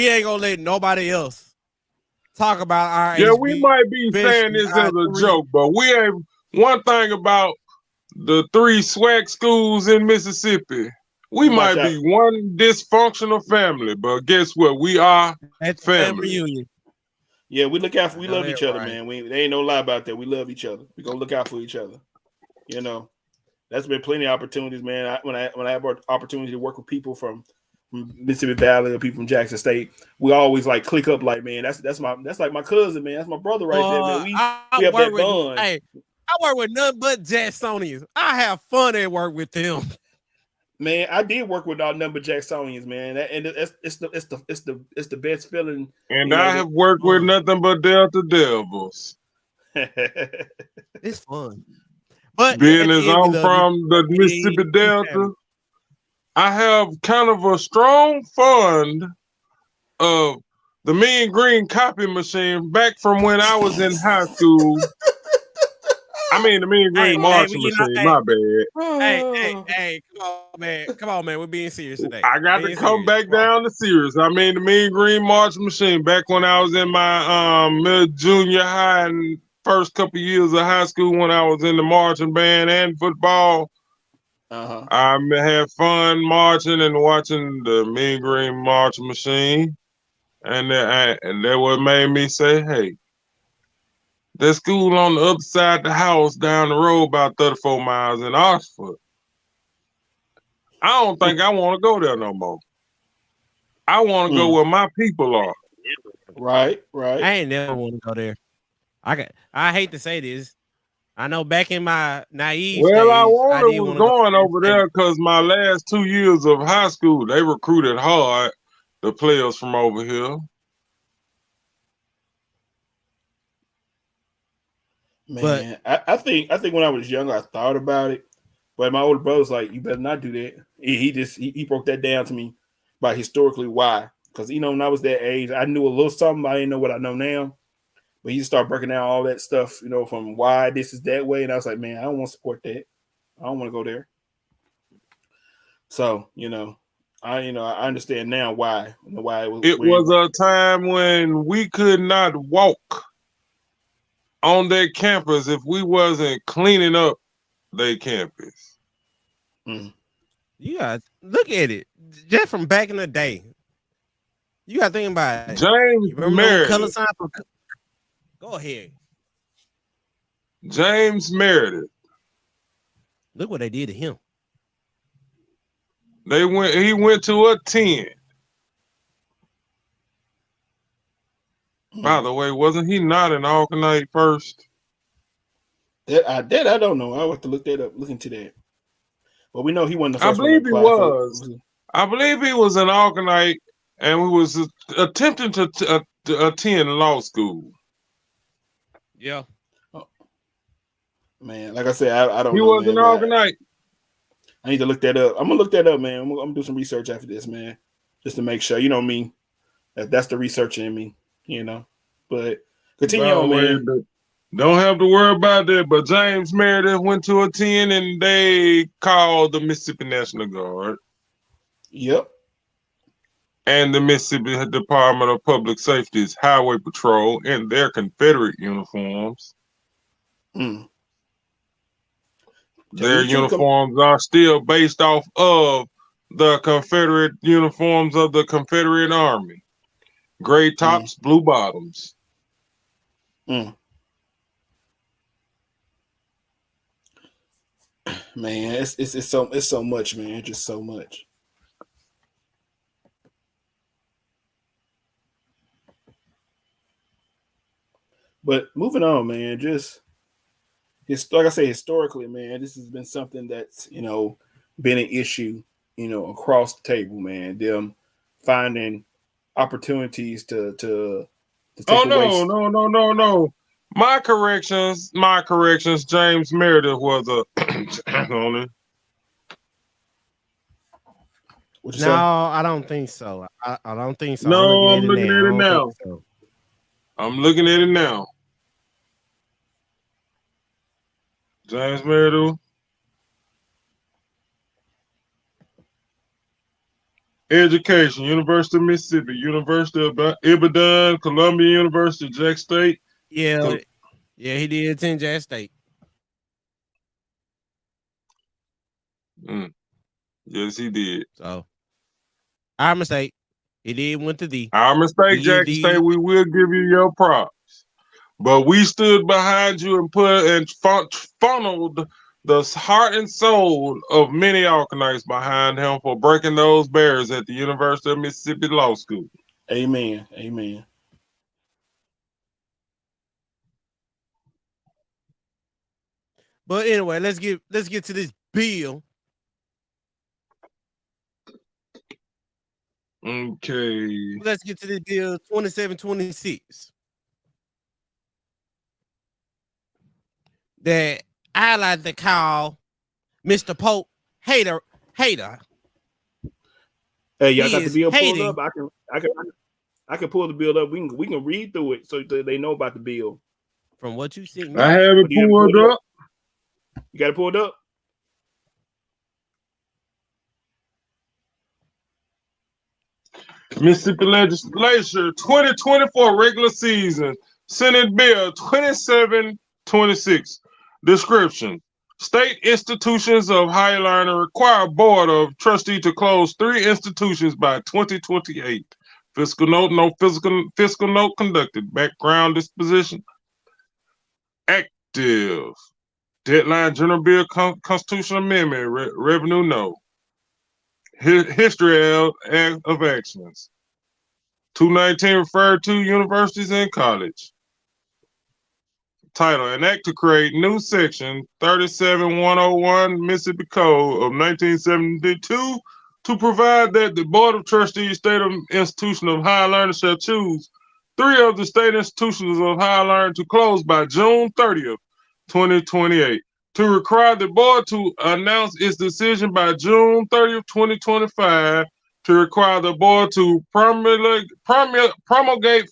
Speaker 1: ain't gonna let nobody else talk about our
Speaker 3: HB. We might be saying this as a joke, but we ain't. One thing about the 3 Swac schools in Mississippi, we might be one dysfunctional family, but guess what? We are family.
Speaker 1: Reunion.
Speaker 2: Yeah, we look out for. We love each other, man. There ain't no lie about that. We love each other. We gonna look out for each other. You know, that's been plenty of opportunities, man. When I have an opportunity to work with people from Mississippi Valley or people from Jackson State, we always like click up. Like, man, that's like my cousin, man. That's my brother right there, man. We have that bond.
Speaker 1: Hey, I work with none but Jacksonians. I have fun at work with them.
Speaker 2: Man, I did work with all number Jacksonians, man. It's the best feeling.
Speaker 3: And I have worked with nothing but Delta Devils.
Speaker 1: It's fun. But
Speaker 3: being as I'm from the Mississippi Delta, I have kind of a strong fund of the Mean Green copy machine back from when I was in high school. I mean, the Mean Green marching machine. My bad.
Speaker 1: Hey, come on, man. We're being serious today.
Speaker 3: I got to come back down to serious. I mean, the Mean Green marching machine back when I was in my mid junior high and first couple years of high school when I was in the marching band and football. I had fun marching and watching the Mean Green marching machine, and that what made me say, "Hey, that school on the other side of the house down the road about 34 miles in Oxford. I don't think I want to go there no more. I want to go where my people are."
Speaker 2: Right.
Speaker 1: I ain't never want to go there. I hate to say this. I know back in my naive days,
Speaker 3: I was going over there because my last 2 years of high school, they recruited hard the players from over here.
Speaker 2: Man, I think when I was younger, I thought about it, but my older brother was like, "You better not do that." He broke that down to me about historically why, because when I was that age, I knew a little something. I didn't know what I know now. But he just started breaking down all that stuff, from why this is that way. And I was like, man, I don't want to support that. I don't want to go there. So, I understand now why. Why it was.
Speaker 3: It was a time when we could not walk on their campus if we wasn't cleaning up their campus.
Speaker 1: You got look at it. Just from back in the day. You got to think about it.
Speaker 3: James Meredith.
Speaker 1: Color sign for... Go ahead.
Speaker 3: James Meredith.
Speaker 1: Look what they did to him.
Speaker 3: He went to a 10. By the way, wasn't he not an Alkanite first?
Speaker 2: That I don't know. I'll have to look into that. But we know he wasn't the first.
Speaker 3: I believe he was. I believe he was an Alkanite, and he was attempting to attend law school.
Speaker 1: Yeah.
Speaker 2: Oh. Man, like I said, I don't know.
Speaker 3: He was an Alkanite.
Speaker 2: I need to look that up. I'm gonna look that up, man. I'm gonna do some research after this, man, just to make sure. You know me. That's the research in me. But continue on, man.
Speaker 3: Don't have to worry about that. But James Meredith went to a 10, and they called the Mississippi National Guard.
Speaker 2: Yep.
Speaker 3: And the Mississippi Department of Public Safety's Highway Patrol in their Confederate uniforms. Their uniforms are still based off of the Confederate uniforms of the Confederate Army. Gray tops, blue bottoms.
Speaker 2: Man, it's so much, man. Just so much. But moving on, man, just like I say, historically, man, this has been something that's been an issue, across the table, man. Them finding opportunities to take away.
Speaker 3: No. My corrections. James Meredith was a
Speaker 1: No, I don't think so. I don't think so.
Speaker 3: No, I'm looking at it now. I'm looking at it now. James Meredith. Education, University of Mississippi, University of Ibadan, Columbia University, Jack State.
Speaker 1: Yeah, he did attend Jack State.
Speaker 3: Yes, he did.
Speaker 1: So, our mistake. He did went to D.
Speaker 3: Our mistake, Jack State. We will give you your props. But we stood behind you and funneled the heart and soul of many Alkanites behind him for breaking those barriers at the University of Mississippi Law School.
Speaker 2: Amen.
Speaker 1: But anyway, let's get to this bill.
Speaker 3: Okay.
Speaker 1: Let's get to this bill 2726. That I like to call Mr. Polk hater.
Speaker 2: Hey, y'all got the
Speaker 1: Is
Speaker 2: bill pulled
Speaker 1: hating.
Speaker 2: up. I can pull the bill up. We can read through it so they know about the bill.
Speaker 1: From what you sent me.
Speaker 3: I have it pulled up.
Speaker 2: You got it pulled up?
Speaker 3: Mississippi Legislature 2024 regular season, Senate Bill 2726. Description. State institutions of higher learning require Board of Trustees to close 3 institutions by 2028. Fiscal note, no fiscal note conducted. Background disposition. Active. Deadline, General Bill, Constitutional Amendment, revenue, no. History of actions. 219 referred to universities and college. Title, an act to create new section 37101 Mississippi Code of 1972 to provide that the Board of Trustees State Institution of Higher Learning shall choose 3 of the state institutions of higher learning to close by June 30th, 2028. To require the board to announce its decision by June 30th, 2025, to require the board to promulgate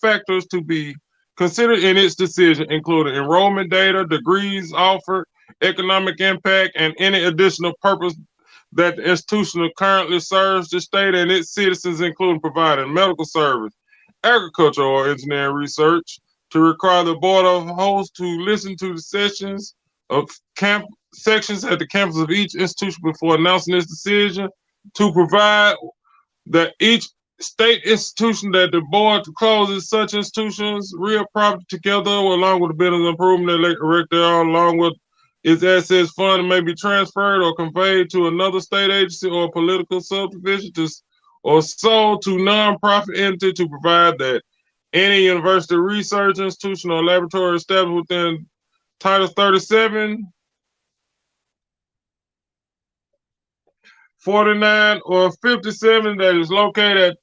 Speaker 3: factors to be considered in its decision, including enrollment data, degrees offered, economic impact, and any additional purpose that the institution currently serves the state and its citizens, including providing medical service, agriculture, or engineering research. To require the board of hosts to listen to the sessions of sections at the campus of each institution before announcing its decision. To provide that each state institution that the board closes such institutions real property together along with the business improvement erect there along with its assets fund may be transferred or conveyed to another state agency or political subdivision or sold to nonprofit entity. To provide that any university, research institution, or laboratory established within Title 37, 49, or 57 that is located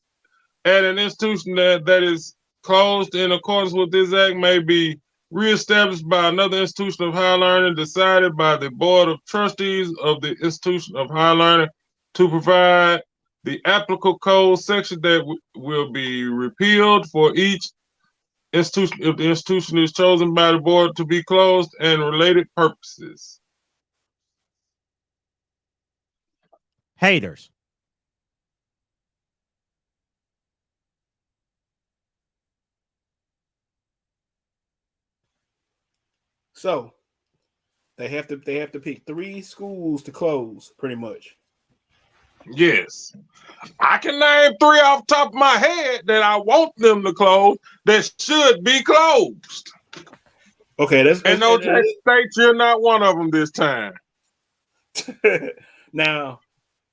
Speaker 3: at an institution that is closed in accordance with this act may be reestablished by another institution of higher learning decided by the Board of Trustees of the institution of higher learning. To provide the applicable code section that will be repealed for each institution if the institution is chosen by the board to be closed and related purposes.
Speaker 1: Haters.
Speaker 2: So they have to pick 3 schools to close, pretty much.
Speaker 3: Yes. I can name 3 off the top of my head that I want them to close that should be closed.
Speaker 2: Okay,
Speaker 3: and no Texas State, you're not one of them this time.
Speaker 2: Now,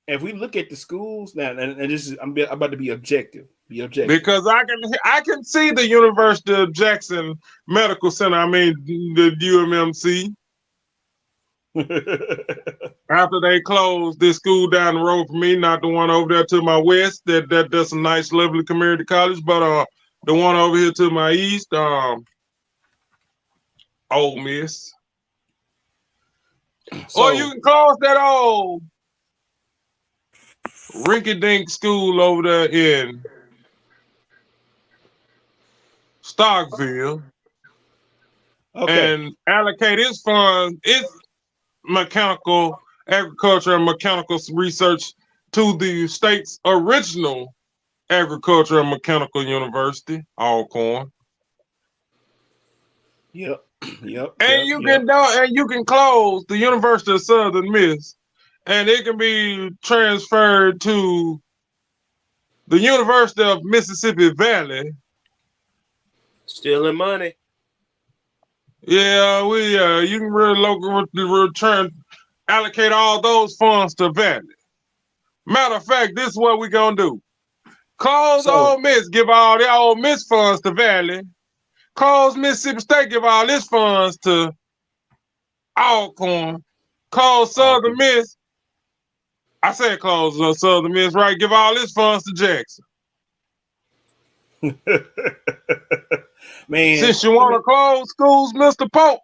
Speaker 2: if we look at the schools now, and this is I'm about to be objective.
Speaker 3: Because I can see the University of Jackson Medical Center. I mean the UMMC. After they closed this school down the road from me, not the one over there to my west, that's a nice, lovely community college, but the one over here to my east, Ole Miss. So, or you can close that old rinky-dink school over there in Starkville, and allocate its funds, its mechanical agriculture and mechanical research to the state's original agriculture and mechanical university, Alcorn.
Speaker 2: Yep.
Speaker 3: And you can close the University of Southern Miss, and it can be transferred to the University of Mississippi Valley.
Speaker 5: Stealing money.
Speaker 3: Yeah, you can really allocate all those funds to Valley. Matter of fact, this is what we're gonna do. Close Ole Miss, give all the Ole Miss funds to Valley. Close Mississippi State, give all its funds to Alcorn. Close Southern Miss. I said close Southern Miss, right? Give all its funds to Jackson.
Speaker 2: Man,
Speaker 3: Since you want to close schools, Mr. Polk,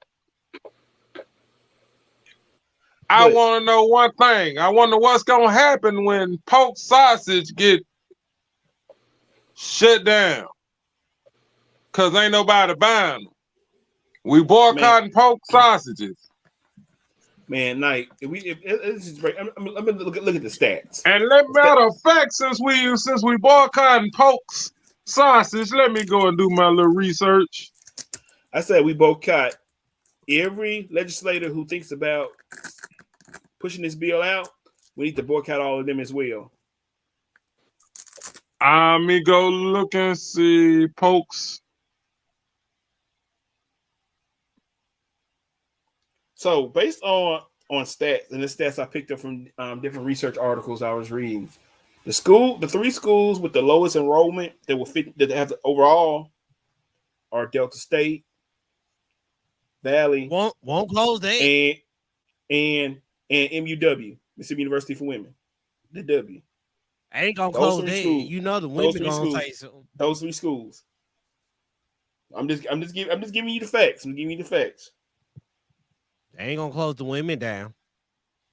Speaker 3: I
Speaker 2: But-
Speaker 3: want to know one thing. I wonder what's gonna happen when Polk sausage get shut down, cause ain't nobody buying them. We boycotting Polk sausages.
Speaker 2: Man, like it's just break. Let me look at the stats.
Speaker 3: And matter of fact, since we boycotting Polk's sausage, let me go and do my little research.
Speaker 2: I said we boycott every legislator who thinks about pushing this bill out. We need to boycott all of them as well.
Speaker 3: Let me go look and see Polk's.
Speaker 2: So based on stats, and the stats I picked up from different research articles I was reading, the 3 schools with the lowest enrollment that have the overall are Delta State, Valley,
Speaker 1: won't close that,
Speaker 2: and MUW, Mississippi University for Women, the W.
Speaker 1: I ain't gonna close that. You know the women gonna say something.
Speaker 2: Those 3 schools. I'm just giving you the facts. I'm giving you the facts.
Speaker 1: They ain't gonna close the women down,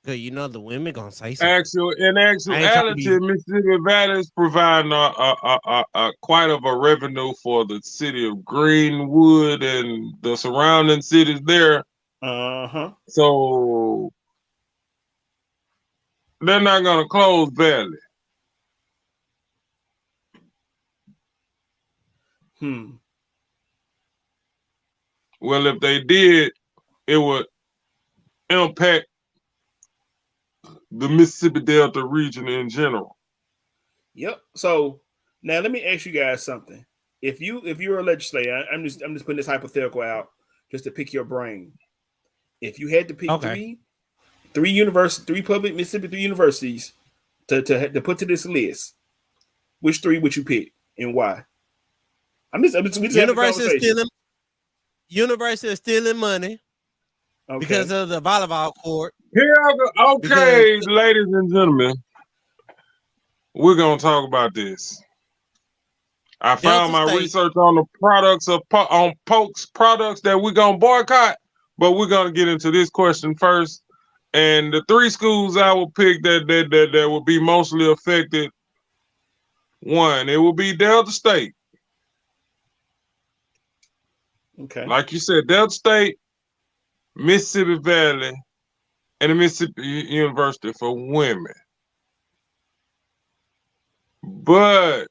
Speaker 1: cause you know the women gonna say something.
Speaker 3: In actuality, Mississippi Valley is providing quite of a revenue for the city of Greenwood and the surrounding cities there. So they're not gonna close Valley. Well, if they did, it would impact the Mississippi Delta region in general.
Speaker 2: Yep. So now let me ask you guys something. If you're a legislator, I'm just putting this hypothetical out just to pick your brain. If you had to pick three public Mississippi 3 universities to put to this list, which 3 would you pick and why?
Speaker 1: University is stealing money because of the volleyball court.
Speaker 3: Ladies and gentlemen, we're gonna talk about this. I found my research on the products on Polk's products that we're gonna boycott, but we're gonna get into this question first. And the 3 schools I will pick that will be mostly affected. 1, it will be Delta State.
Speaker 2: Okay.
Speaker 3: Like you said, Delta State, Mississippi Valley, and the Mississippi University for Women. But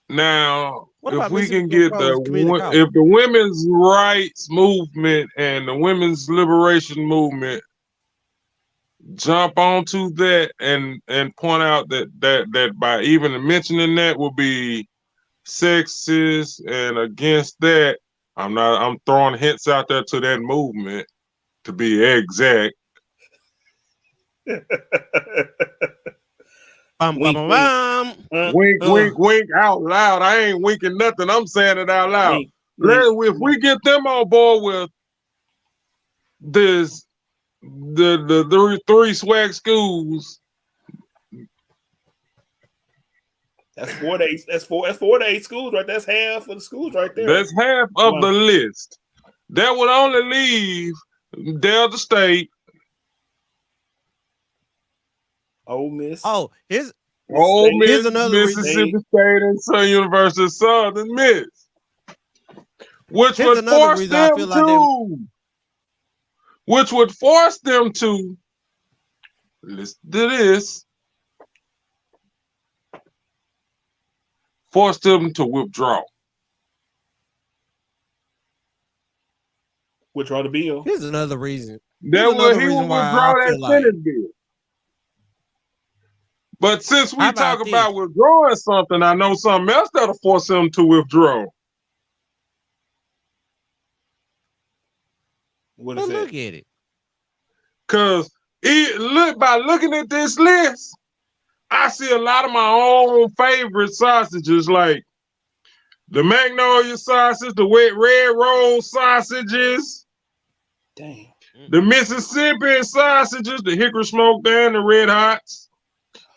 Speaker 3: now, if we can get if the women's rights movement and the women's liberation movement jump onto that and point out that by even mentioning that will be sexist and against that, I'm throwing hints out there to that movement to be exact. Wink, wink out loud. I ain't winking nothing. I'm saying it out loud. If we get them on board with this, the 3 Swac schools.
Speaker 2: That's 4 to 8. That's 4 to 8 schools, right? That's half of the schools right there.
Speaker 3: That's half of the list. That would only leave Delta State,
Speaker 2: Ole Miss.
Speaker 1: Here's
Speaker 3: another Mississippi State and Southern University of Southern Miss, which would force them to listen to this. Force them to withdraw.
Speaker 2: Withdraw the bill.
Speaker 1: Here's another reason.
Speaker 3: He will withdraw that Senate bill. But since we talk about withdrawing something, I know something else that'll force him to withdraw.
Speaker 2: What is that?
Speaker 1: Look at it.
Speaker 3: Because by looking at this list, I see a lot of my own favorite sausages, like the Magnolia sausage, the wet red roll sausages, the Mississippi sausages, the hickory smoked and the red hots,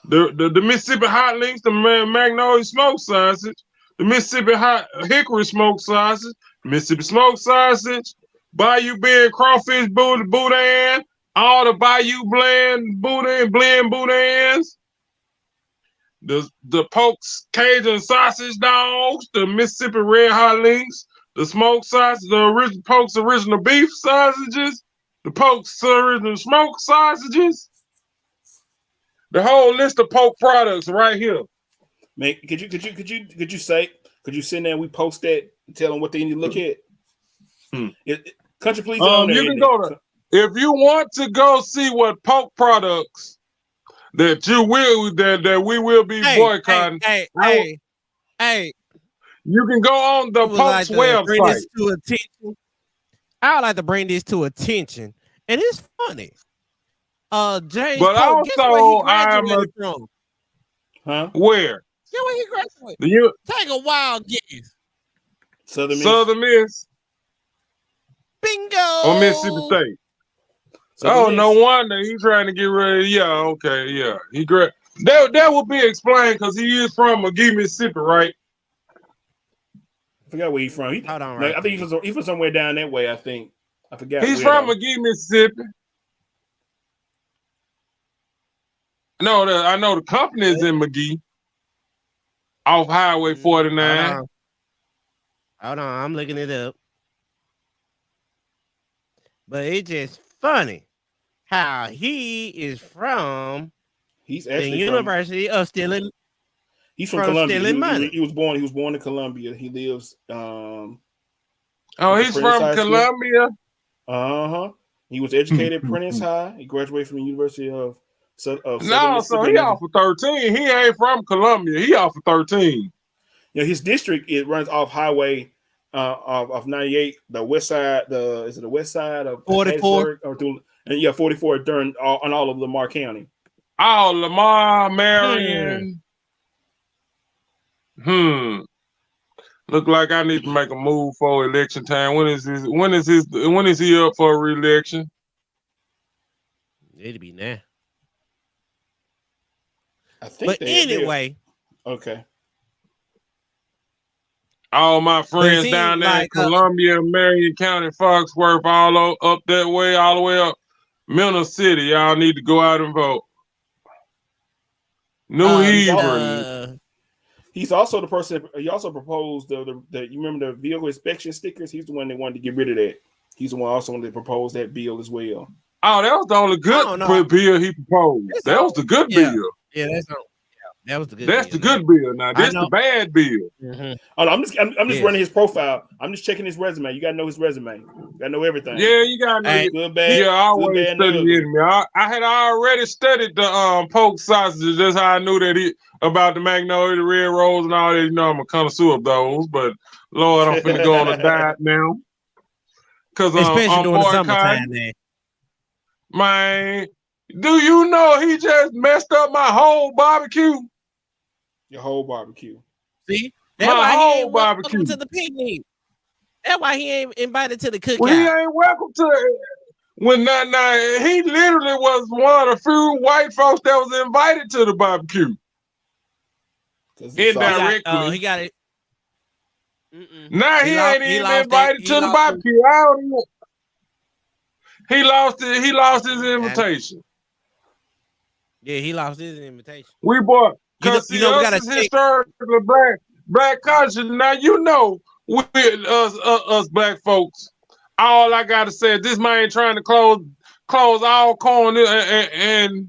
Speaker 3: the Mississippi hot links, the Magnolia smoked sausage, the Mississippi hot hickory smoked sausage, Mississippi smoked sausage, Bayou Bend crawfish boudin, all the Bayou blend boudins, the Polk's Cajun sausage dogs, the Mississippi red hot links, the smoked sausage, the original Polk's original beef sausages, the Polk's original smoked sausages, the whole list of Polk products right here.
Speaker 2: Man, could you send there and we post that and tell them what they need to look at? Country Please.
Speaker 3: You can go to, if you want to go see what Polk products that we will be boycotting.
Speaker 1: Hey,
Speaker 3: you can go on the Polk's website.
Speaker 1: I would like to bring this to attention, and it's funny. James
Speaker 3: but
Speaker 1: Polk,
Speaker 3: also
Speaker 1: I'm from.
Speaker 2: Huh?
Speaker 3: Where?
Speaker 1: Guess where he graduated? Take a wild guess.
Speaker 3: Southern Miss.
Speaker 1: Bingo.
Speaker 3: Or Mississippi State. No wonder he's trying to get ready. Yeah, okay, yeah. That will be explained because he is from McGee, Mississippi, right?
Speaker 2: I forgot where he's from.
Speaker 1: Hold on, right?
Speaker 2: I think he's from somewhere down that way. I think I forgot.
Speaker 3: He's from McGee, Mississippi. No, I know the company is in McGee, off Highway 49.
Speaker 1: Hold on, I'm looking it up. But it's just funny how he is from
Speaker 2: the
Speaker 1: University of Stealing.
Speaker 2: He's from Columbia. He was born in Columbia. He lives.
Speaker 3: He's from Columbia.
Speaker 2: He was educated at Prentice High. He graduated from the University of
Speaker 3: so he off of 13. He ain't from Columbia. He off of 13.
Speaker 2: His district runs off Highway of 98, the west side. Is it the west side of
Speaker 1: 44?
Speaker 2: 44 during on all of Lamar County.
Speaker 3: Oh, Lamar, Marion. Look like I need to make a move for election time. When is he up for a re-election?
Speaker 1: It'll be now.
Speaker 2: I think.
Speaker 1: But anyway,
Speaker 2: okay.
Speaker 3: All my friends down there in Columbia, Marion County, Foxworth, all up that way, all the way up Middle City. Y'all need to go out and vote. New Hebron.
Speaker 2: He's also the person. He also proposed the you remember the vehicle inspection stickers. He's the one that wanted to get rid of that. He's the one also that proposed that bill as well.
Speaker 3: Oh, that was the only good bill he proposed. That was the good bill.
Speaker 1: Yeah, that was the good.
Speaker 3: That's the good bill. Now this the bad bill.
Speaker 2: I'm just running his profile. I'm just checking his resume. You gotta know his resume. You gotta know everything.
Speaker 3: Yeah, you gotta know
Speaker 2: good, bad.
Speaker 3: Yeah, I always studied me. I had already studied the Polk sausages. That's how I knew that about the Magnolia, the Red Rose, and all that. You know, I'm a connoisseur of those. But Lord, I'm finna go on a diet now. Cause
Speaker 1: especially during the summertime,
Speaker 3: man. Do you know he just messed up my whole barbecue?
Speaker 2: Your whole barbecue.
Speaker 1: See? That's
Speaker 3: my
Speaker 1: why
Speaker 3: whole
Speaker 1: he ain't
Speaker 3: barbecue.
Speaker 1: welcome to the picnic. That's why he ain't invited to the cookout.
Speaker 3: Well, he ain't welcome to it. He literally was one of the few white folks that was invited to the barbecue. Indirectly.
Speaker 1: He got it.
Speaker 3: Now he ain't even invited to the barbecue. I don't know. He lost his invitation.
Speaker 1: Yeah, he lost his invitation.
Speaker 3: We bought because
Speaker 1: we got
Speaker 3: is historically black culture. Now you know with us black folks. All I gotta say is this man trying to close all corn and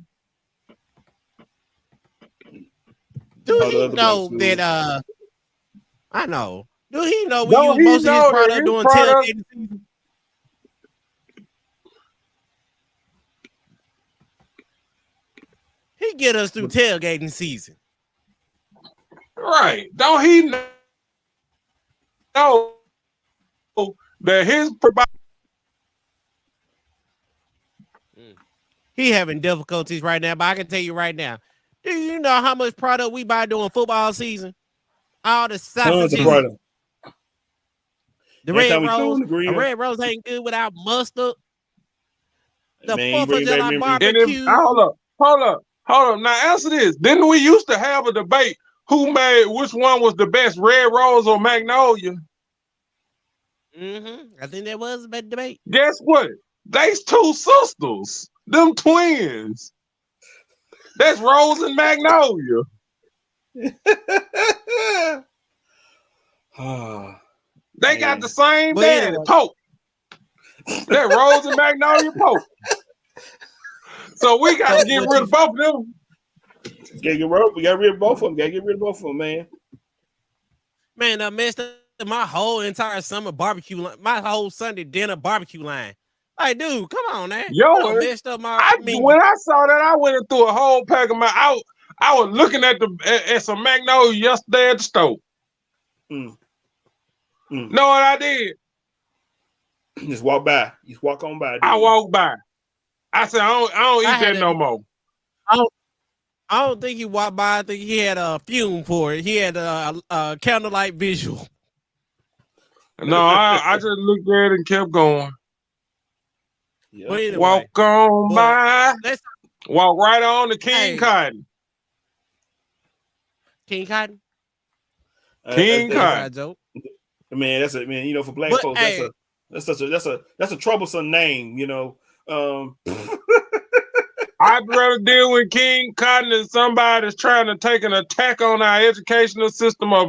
Speaker 1: do he know that I know. Do he know we use most of his product during tailgating season? He get us through tailgating season.
Speaker 3: Right. Don't he know that his
Speaker 1: he having difficulties right now, but I can tell you right now. Do you know how much product we buy during football season? All the sausages. The red rose ain't good without mustard. The 4th of July barbecue.
Speaker 3: Hold up. Now answer this. Didn't we used to have a debate who made which one was the best, Red Rose or Magnolia?
Speaker 1: I think that was a bad debate.
Speaker 3: Guess what? They's two sisters. Them twins. That's Rose and Magnolia. They got the same daddy,
Speaker 1: anyway.
Speaker 3: Polk. That Rose and Magnolia Polk. So we got to get rid of both of them.
Speaker 2: We got rid of both of them. Man.
Speaker 1: Man, I messed up my whole entire summer barbecue line, my whole Sunday dinner barbecue line. Like, dude, come on, man.
Speaker 3: Yo,
Speaker 1: messed up my
Speaker 3: when I saw that, I went through a whole pack of I was looking at some Magnolia yesterday at the store. Know what I did?
Speaker 2: Just walk by. Just walk on by.
Speaker 3: I walked by. I said, I don't eat that no more.
Speaker 1: I don't think he walked by. I think he had a fume for it. He had a candlelight visual.
Speaker 3: No, I just looked at it and kept going.
Speaker 2: Yep.
Speaker 1: Well, anyway,
Speaker 3: walk on by. Walk right on to King Cotton.
Speaker 1: King Cotton?
Speaker 3: King Cotton.
Speaker 1: Joke.
Speaker 2: Man, that's it, man. You know, for black folks, that's a troublesome name, you know.
Speaker 3: I'd rather deal with King Cotton than somebody that's trying to take an attack on our educational system of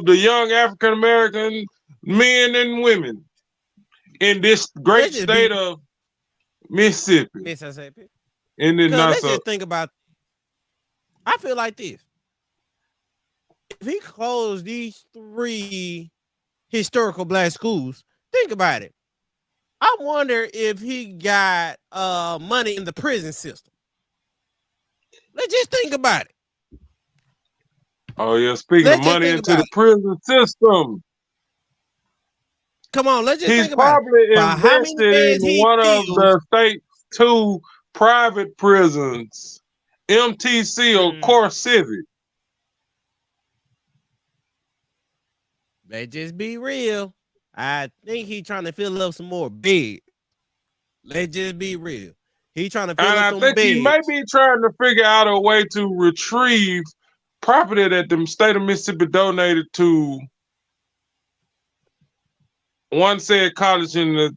Speaker 3: the young African American men and women in this great state of Mississippi. And then
Speaker 1: let's just think about. I feel like this: if he closed these 3 historical black schools, think about it. I wonder if he got money in the prison system. Let's just think about it.
Speaker 3: Oh yeah, speaking of money into the prison system.
Speaker 1: Come on, let's just think
Speaker 3: about it. He probably invested in one of the state's 2 private prisons, MTC or Core Civic.
Speaker 1: Let's just be real. I think he's trying to fill up some more beds. Let's just be real. He's trying to fill up some beds. And I think
Speaker 3: he may be trying to figure out a way to retrieve property that the state of Mississippi donated to one said college in the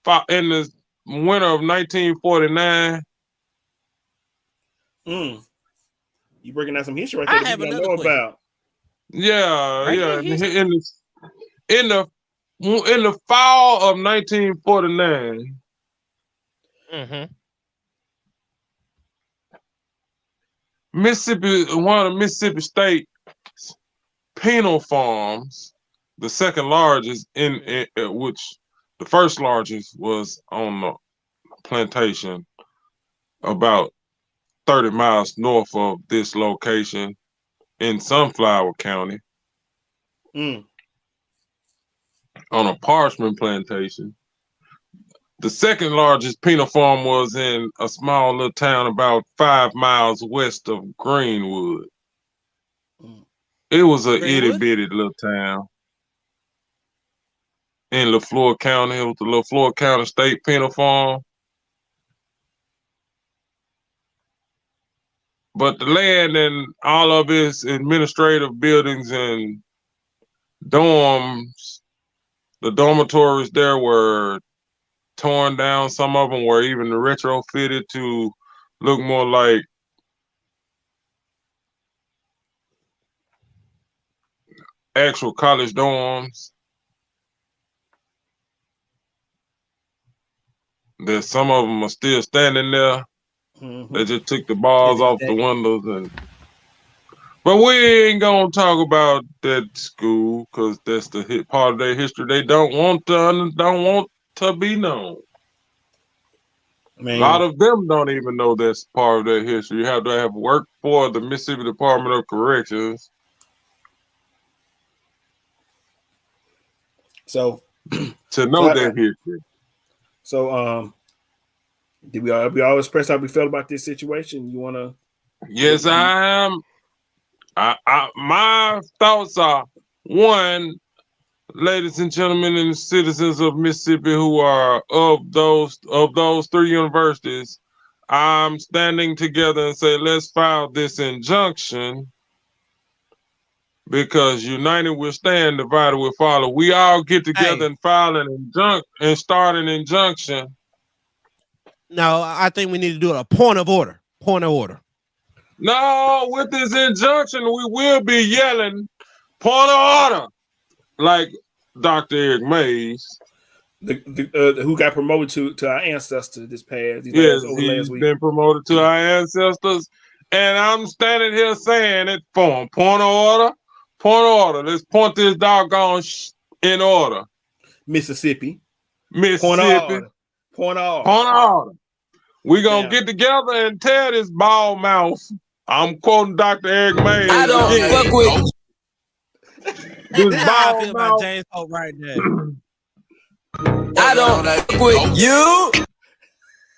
Speaker 3: winter of 1949.
Speaker 2: You breaking out some history right there that you don't know about.
Speaker 3: Yeah, yeah. In the fall of 1949, Mississippi, one of the Mississippi State penal farms, the second largest in which the first largest was on the plantation about 30 miles north of this location in Sunflower County. On a parchment plantation. The second largest penal farm was in a small little town about 5 miles west of Greenwood. It was a itty bitty little town in LaFleur County. It was the LaFleur County State Penal Farm. But the land and all of its administrative buildings and dorms, the dormitories there were torn down. Some of them were even retrofitted to look more like actual college dorms. There's some of them are still standing there. They just took the bars off the windows but we ain't gonna talk about that school because that's the part of their history they don't want to be known. Man. A lot of them don't even know that's part of their history. You have to have worked for the Mississippi Department of Corrections.
Speaker 2: So
Speaker 3: to know that history.
Speaker 2: So did we all express how we felt about this situation? You wanna?
Speaker 3: Yes, I am. My thoughts are, one, ladies and gentlemen and citizens of Mississippi who are of those 3 universities, I'm standing together and say, let's file this injunction because united we'll stand, divided we'll follow. We all get together and file and start an injunction.
Speaker 1: No, I think we need to do a point of order. Point of order.
Speaker 3: No, with this injunction, we will be yelling point of order, like Dr. Eric Mays.
Speaker 2: Who got promoted to our ancestor this past
Speaker 3: he's been promoted to our ancestors, and I'm standing here saying it for him. Point of order. Let's point this doggone in order.
Speaker 2: Mississippi.
Speaker 3: Point of order. We gonna get together and tear this bald mouth. I'm quoting Dr. Eric Mays.
Speaker 5: I don't fuck with
Speaker 1: this how I feel about James Polk right there.
Speaker 5: I don't fuck with you.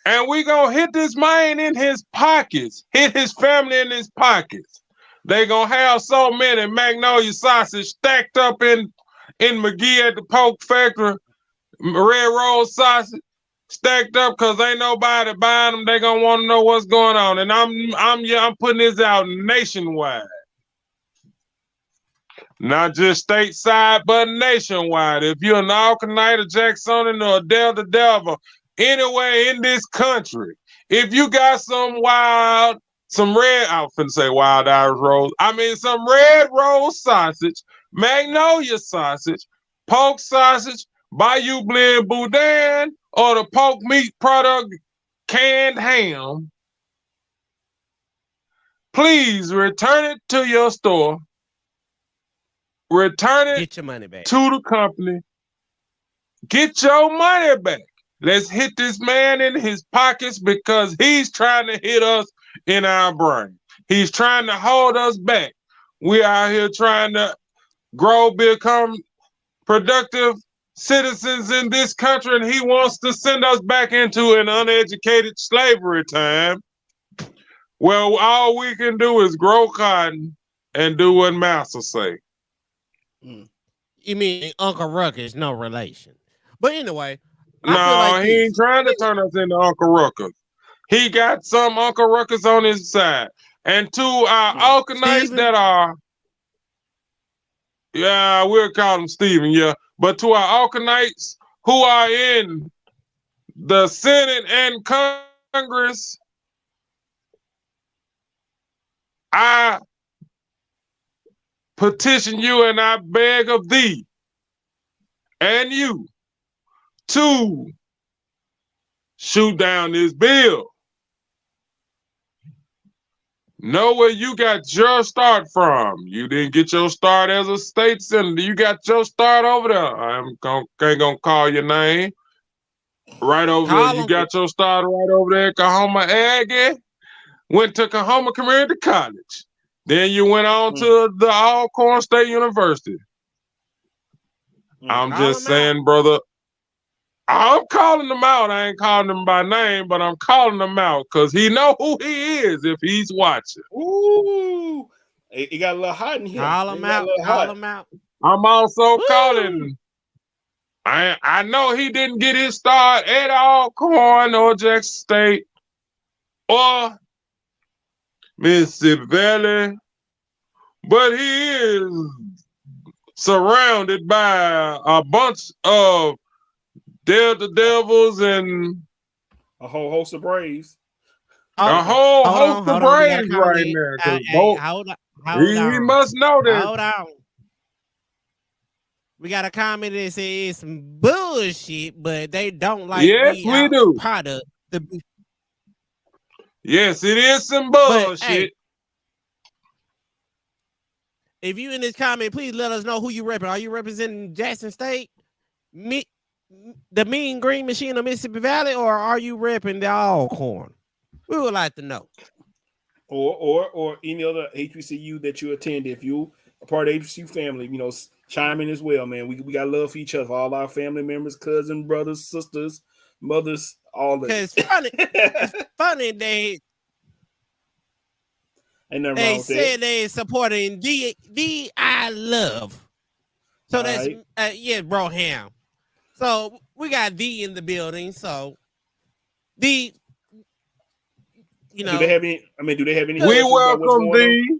Speaker 3: And we gonna hit this man in his pockets, hit his family in his pockets. They gonna have so many Magnolia sausage stacked up in McGee at the Polk factory, red roll sausage stacked up because ain't nobody buying them. They gonna want to know what's going on, and I'm putting this out nationwide, not just stateside, but nationwide. If you're an Alkanite, a Jacksonian, or a Delta Devil, anywhere in this country, if you got some red, I was finna say wild Irish rolls. I mean some red roll sausage, Magnolia sausage, Polk sausage, Bayou Blend Boudin, or the Polk meat product canned ham, please return it to your store. Return it.
Speaker 1: Get your money back
Speaker 3: to the company. Get your money back. Let's hit this man in his pockets because he's trying to hit us in our brain. He's trying to hold us back. We out here trying to grow, become productive citizens in this country, and he wants to send us back into an uneducated slavery time. Well, all we can do is grow cotton and do what Master say.
Speaker 1: You mean Uncle Ruckus, no relation. But anyway,
Speaker 3: no, he ain't trying to turn us into Uncle Ruckus. He got some Uncle Ruckus on his side. And to our Alkanites that are, we'll call him Stephen, but to our Alkanites who are in the Senate and Congress, I petition you and I beg of thee and you to shoot down this bill. Know where you got your start from. You didn't get your start as a state senator. You got your start over there. Ain't gonna call your name. Right over there. You got your start right over there at Kahoma Aggie. Went to Kahoma Community College. Then you went on to the Alcorn State University. I'm just saying, brother, I'm calling them out. I ain't calling them by name, but I'm calling them out because he know who he is if he's watching.
Speaker 2: Ooh, he got a little hot in here.
Speaker 1: Call him out. Call him out.
Speaker 3: I'm also calling. I know he didn't get his start at Alcorn or Jackson State or Mississippi Valley, but he is surrounded by a bunch of Delta Devils and
Speaker 2: a whole host of Braves.
Speaker 3: A whole host of Braves right there.
Speaker 1: Hold
Speaker 3: He must know that.
Speaker 1: Hold on. We got a comment that says it's some bullshit, but they don't like
Speaker 3: we do.
Speaker 1: Product.
Speaker 3: Yes, it is some bullshit.
Speaker 1: But, hey, if you in this comment, please let us know who you repping. Are you representing Jackson State, the Mean Green Machine of Mississippi Valley, or are you repping the Alcorn? We would like to know.
Speaker 2: Or any other HBCU that you attend. If you are part of the HBCU family, chime in as well, man. We got love for each other, all our family members, cousins, brothers, sisters, mothers, all that.
Speaker 1: It's funny. It's funny they said they supporting D I love. So that's right. Bro Ham. So we got D in the building. So D,
Speaker 2: do they have any? Do they have any?
Speaker 3: We welcome D.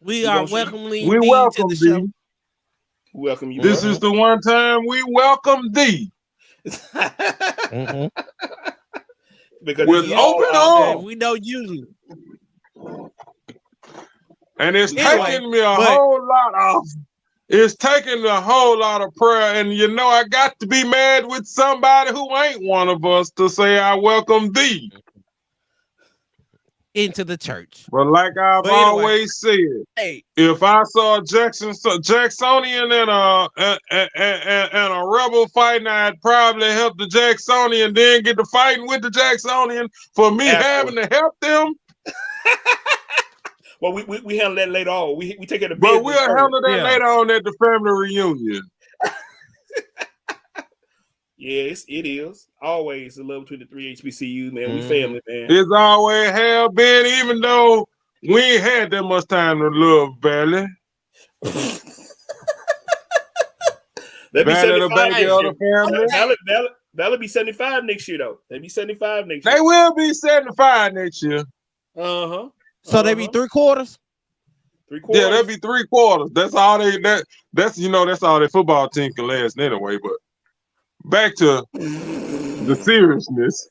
Speaker 1: We are welcoming
Speaker 3: We
Speaker 1: thee to
Speaker 3: welcome
Speaker 1: the show.
Speaker 3: thee.
Speaker 2: Welcome you.
Speaker 3: This
Speaker 2: brother.
Speaker 3: is the one time we welcome thee
Speaker 1: Mhm.
Speaker 2: Because
Speaker 3: with
Speaker 2: this is all
Speaker 3: open
Speaker 2: our-
Speaker 1: And
Speaker 3: arms.
Speaker 1: we know you.
Speaker 3: And it's
Speaker 1: Anyway,
Speaker 3: taking me a
Speaker 1: but-
Speaker 3: whole lot of it's taking a whole lot of prayer. And you know, I got to be mad with somebody who ain't one of us to say I welcome thee.
Speaker 1: Into the church.
Speaker 3: But like I've
Speaker 1: But anyway,
Speaker 3: always said,
Speaker 1: hey,
Speaker 3: if I saw Jacksonian and a rebel fighting, I'd probably help the Jacksonian, then get to fighting with the Jacksonian for me having to help them.
Speaker 2: Well, we handle that later on. We take it to
Speaker 3: But
Speaker 2: business
Speaker 3: we'll
Speaker 2: first.
Speaker 3: handle that
Speaker 1: Yeah.
Speaker 3: later on at the family reunion.
Speaker 2: Yes, it is. Always the love between the three HBCUs, man. We
Speaker 1: Mhm.
Speaker 2: family, man.
Speaker 3: It's always have been, even though we ain't had that much time to love Valley.
Speaker 2: They'll be
Speaker 3: Valley, the
Speaker 2: 75
Speaker 3: baby
Speaker 2: next
Speaker 3: of
Speaker 2: year.
Speaker 3: the family.
Speaker 2: That'll be 75 next year, though. They'll be 75 next year.
Speaker 3: They will be 75 next year.
Speaker 2: Uh-huh.
Speaker 1: so they be 3/4.
Speaker 2: 3/4.
Speaker 3: Yeah, that'd be 3/4. That's all that's that's all their football team can last anyway. But back to the seriousness.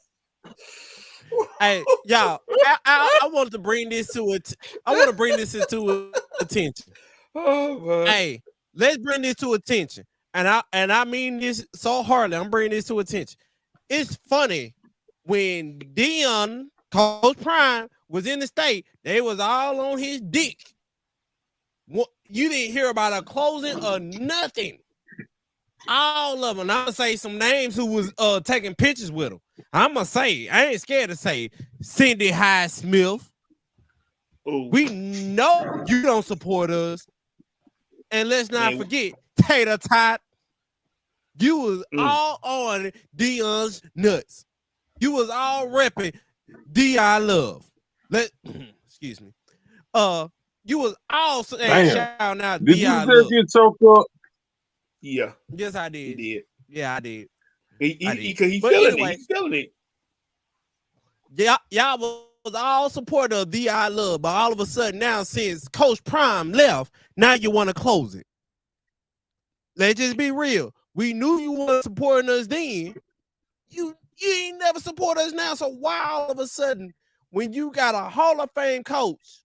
Speaker 1: Hey, y'all, I want to bring this to it. I want to bring this into attention.
Speaker 2: Oh, man.
Speaker 1: Hey, let's bring this to attention. And I mean this so hardly. I'm bringing this to attention. It's funny when Dion, Coach Prime, was in the state, they was all on his dick. You didn't hear about a closing or nothing. All of them. I'm gonna say some names who was taking pictures with him. I'm gonna say, I ain't scared to say Cindy Hyde Smith.
Speaker 2: Ooh.
Speaker 1: We know you don't support us. And let's not
Speaker 2: Man.
Speaker 1: forget Tater Tot. You was all on Dion's nuts. You was all repping D.I. Love. Excuse me. You was all saying shouting out
Speaker 3: Did you
Speaker 1: D.I.
Speaker 3: just
Speaker 1: Love.
Speaker 3: get choked up?
Speaker 2: Yeah,
Speaker 1: Yes, I did.
Speaker 2: he did.
Speaker 1: Yeah, I did.
Speaker 2: He
Speaker 1: But
Speaker 2: feeling
Speaker 1: anyway,
Speaker 2: it. He's feeling it.
Speaker 1: Y'all was all supporter of D.I. Love, but all of a sudden now, since Coach Prime left, now you want to close it. Let's just be real. We knew you weren't supporting us then. You ain't never support us now. So why all of a sudden, when you got a Hall of Fame coach,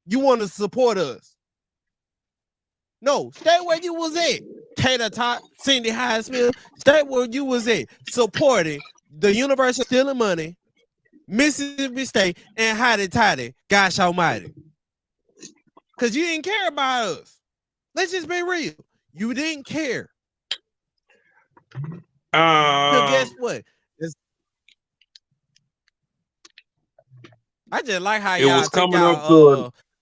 Speaker 1: you want to support us? No, stay where you was at. Tater Tot, Cindy Hyde Smith, stay where you was at, supporting the University of Stealing Money, Mississippi State, and Hotty Toddy, gosh almighty. Because you didn't care about us. Let's just be real. You didn't care. So guess what? I just like how y'all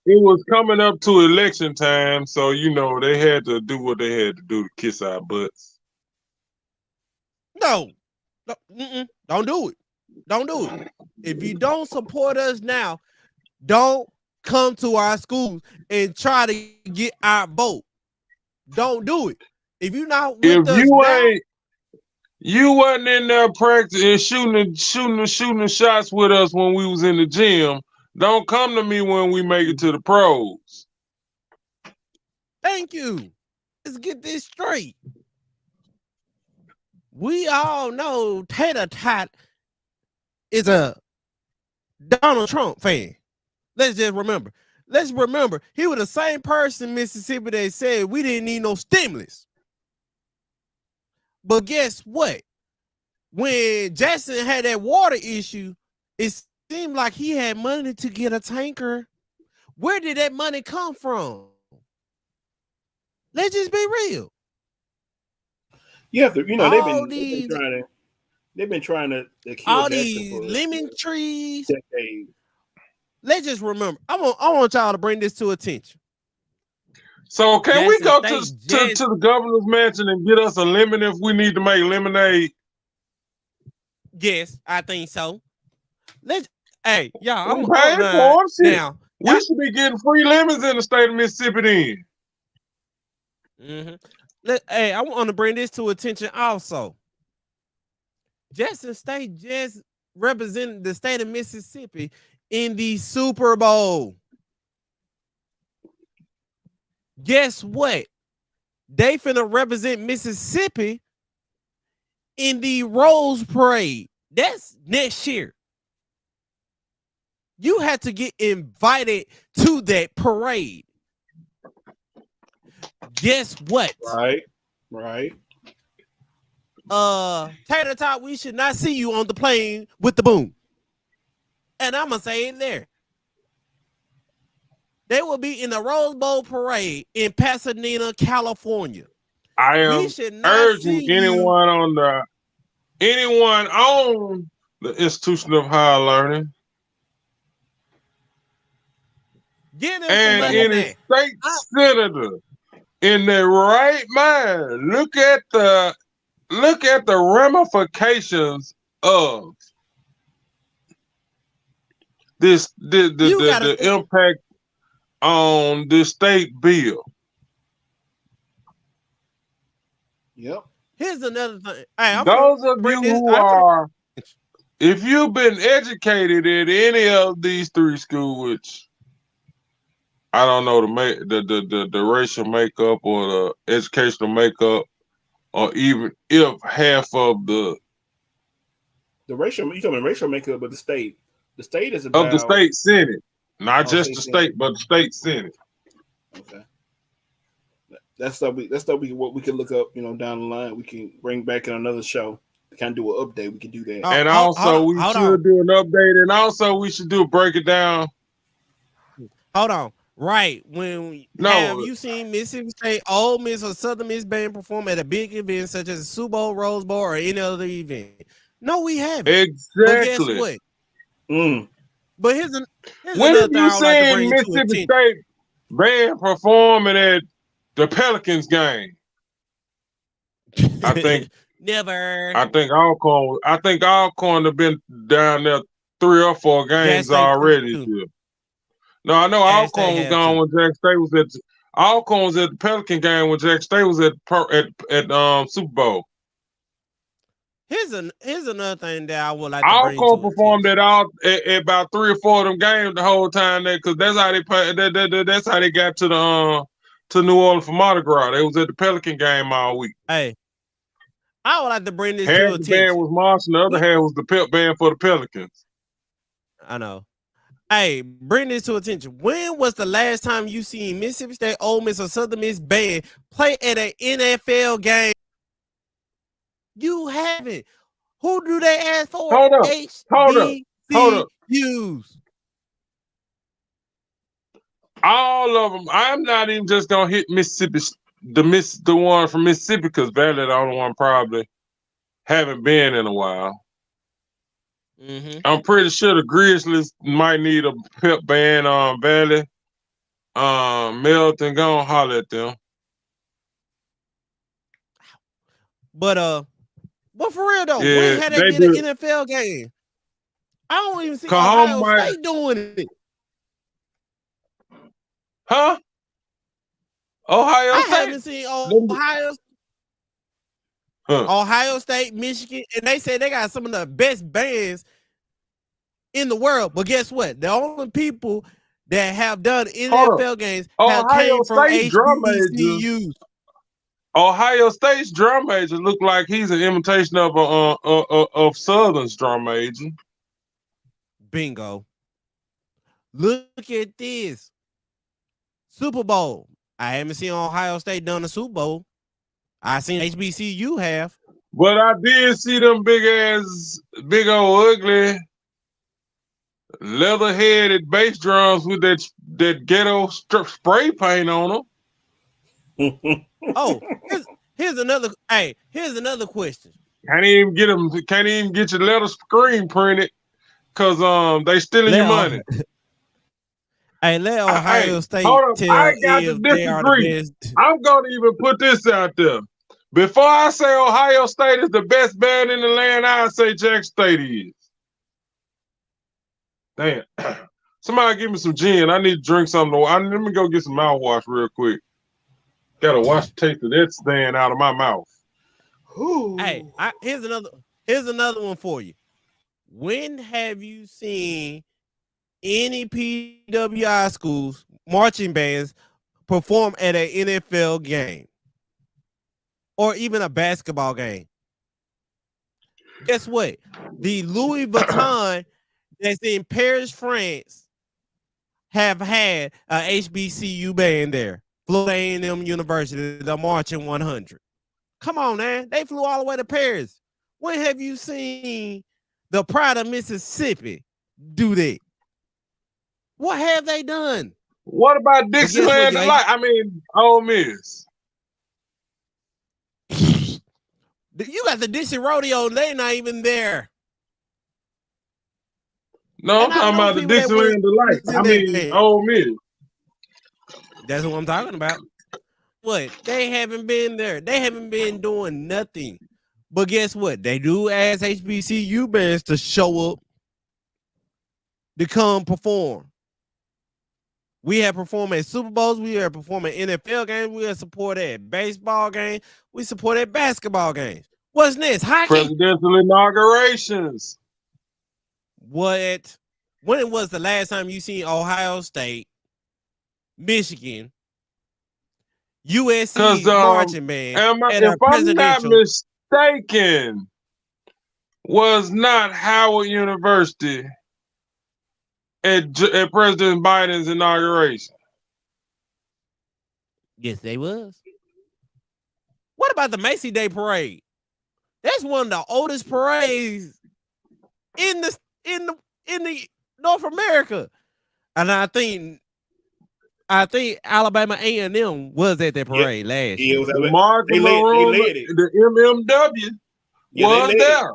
Speaker 3: it was coming up to election time, so they had to do what they had to do to kiss our butts.
Speaker 1: No, don't do it. Don't do it. If you don't support us now, don't come to our schools and try to get our vote. Don't do it. If you're not with us now,
Speaker 3: you wasn't in there practicing shooting shots with us when we was in the gym. Don't come to me when we make it to the pros.
Speaker 1: Thank you. Let's get this straight. We all know Tater Tot is a Donald Trump fan. Let's just remember. Let's remember, he was the same person in Mississippi that said we didn't need no stimulus. But guess what? When Jackson had that water issue, it seemed like he had money to get a tanker. Where did that money come from? Let's just be real.
Speaker 2: You have to, they've been trying to kill
Speaker 1: all
Speaker 2: Jackson
Speaker 1: these
Speaker 2: for
Speaker 1: lemon trees.
Speaker 2: decades.
Speaker 1: Let's just remember. I want y'all to bring this to attention.
Speaker 3: So can we go to
Speaker 1: Jackson
Speaker 3: the governor's mansion and get us a lemon if we need to make lemonade?
Speaker 1: Yes, I think so. Hey, y'all, I'm
Speaker 3: paying for them.
Speaker 1: Now.
Speaker 3: We should be getting free lemons in the state of Mississippi then.
Speaker 1: Hey, I want to bring this to attention also. Jackson State just represented the state of Mississippi in the Super Bowl. Guess what? They finna represent Mississippi in the Rose Parade. That's next year. You had to get invited to that parade. Guess what?
Speaker 2: Right.
Speaker 1: Tater Tot, we should not see you on the plane with the boom. And I'm gonna say it there. They will be in the Rose Bowl parade in Pasadena, California.
Speaker 3: I
Speaker 1: We
Speaker 3: am
Speaker 1: should not
Speaker 3: urging
Speaker 1: see you.
Speaker 3: anyone on the institution of higher learning
Speaker 1: Get them some
Speaker 3: and
Speaker 1: money
Speaker 3: any
Speaker 1: now.
Speaker 3: state senator in their right mind. Look at the ramifications of this the impact on the state bill.
Speaker 2: Yep.
Speaker 1: Here's another thing. Hey,
Speaker 3: Those of you who are, if you've been educated in any of these three schools, which I don't know the racial makeup or the educational makeup, or even if half of the
Speaker 2: racial, you talking racial makeup of the state. The state is
Speaker 3: of the state senate, not just the
Speaker 2: senate.
Speaker 3: state, but the state senate.
Speaker 2: Okay. That's stuff what we can look up, down the line. We can bring back in another show. We can do an update. We can do that.
Speaker 3: And also we should do an update, and also we should do a break it down.
Speaker 1: Hold on. Right. Have you seen Mississippi State, Ole Miss, or Southern Miss band perform at a big event such as the Super Bowl, Rose Bowl, or any other event? No, we haven't.
Speaker 3: Exactly.
Speaker 1: But guess what? But here's
Speaker 3: when
Speaker 1: another
Speaker 3: have you seen Mississippi State band performing at the Pelicans game? I think
Speaker 1: never.
Speaker 3: I think Alcorn have been down there 3 or 4 games already this year. No, I know Alcorn was gone when Jack State was at Alcorn was at the Pelican game when Jack State was at Super Bowl.
Speaker 1: Here's another thing that I would like to bring
Speaker 3: Alcorn performed at about 3 or 4 of them games the whole time there, because that's how they that's how they got to the to New Orleans for Mardi Gras. They was at the Pelican game all week.
Speaker 1: Hey, I would like to bring this
Speaker 3: half
Speaker 1: to
Speaker 3: the
Speaker 1: attention.
Speaker 3: band was marching, the other half was the pep band for the Pelicans.
Speaker 1: I know. Hey, bring this to attention. When was the last time you seen Mississippi State, Ole Miss, or Southern Miss band play at an NFL game? You haven't. Who do they ask for?
Speaker 3: Hold up. All of them. I'm not even just gonna hit Mississippi, the one from Mississippi, because Valley the only one probably haven't been in a while.
Speaker 1: Mm-hmm.
Speaker 3: I'm pretty sure the Grizzlies might need a pep band. Valley, Melton, go and holler at them.
Speaker 1: But for real though,
Speaker 3: yeah,
Speaker 1: when had they did an NFL game? I don't even see Ohio State doing it.
Speaker 3: Huh? Ohio State?
Speaker 1: I haven't seen Ohio State, Michigan, and they say they got some of the best bands in the world. But guess what? The only people that have done NFL games have came from HBCUs.
Speaker 3: Ohio State's drum major look like he's an imitation of Southern's drum major.
Speaker 1: Bingo. Look at this. Super Bowl. I haven't seen Ohio State done a Super Bowl. I seen HBCU have.
Speaker 3: But I did see them big old ugly, leather-headed bass drums with that ghetto spray paint on them.
Speaker 1: Oh, here's another. Hey, here's another question.
Speaker 3: Can't even get your letter screen printed because they stealing your money.
Speaker 1: Hey, let Ohio State tell
Speaker 3: I got
Speaker 1: if
Speaker 3: to
Speaker 1: they are the
Speaker 3: disagree.
Speaker 1: best.
Speaker 3: I'm gonna even put this out there. Before I say Ohio State is the best band in the land, I say Jack State is. Damn. Somebody give me some gin. I need to drink something. Let me go get some mouthwash real quick. Gotta wash the taste of that stand out of my mouth.
Speaker 2: Ooh.
Speaker 1: Hey, here's another one for you. When have you seen any PWI schools, marching bands, perform at an NFL game or even a basketball game. Guess what? The Louis Vuitton that's in Paris, France, have had a HBCU band there. Florida A&M University, the Marching 100. Come on, man. They flew all the way to Paris. When have you seen the Pride of Mississippi do that? What have they done?
Speaker 3: What about Dixieland
Speaker 1: what,
Speaker 3: Delight? I mean, Ole Miss.
Speaker 1: You got the Dixie Rodeo, they're not even there.
Speaker 3: No, I'm talking about the Dixieland Delight. I mean, Ole Miss.
Speaker 1: That's what I'm talking about. What? They haven't been there. They haven't been doing nothing. But guess what? They do ask HBCU bands to show up, to come perform. We have performed at Super Bowls. We have performed at NFL games. We have supported at baseball games. We support at basketball games. What's next? Hockey?
Speaker 3: Presidential inaugurations.
Speaker 1: What? When was the last time you seen Ohio State, Michigan, USC marching band?
Speaker 3: If I'm not mistaken, was not Howard University at President Biden's inauguration?
Speaker 1: Yes, they was. What about the Macy Day Parade? That's one of the oldest parades in the North America, and I think Alabama A&M was at that parade last year.
Speaker 3: The MMW was there.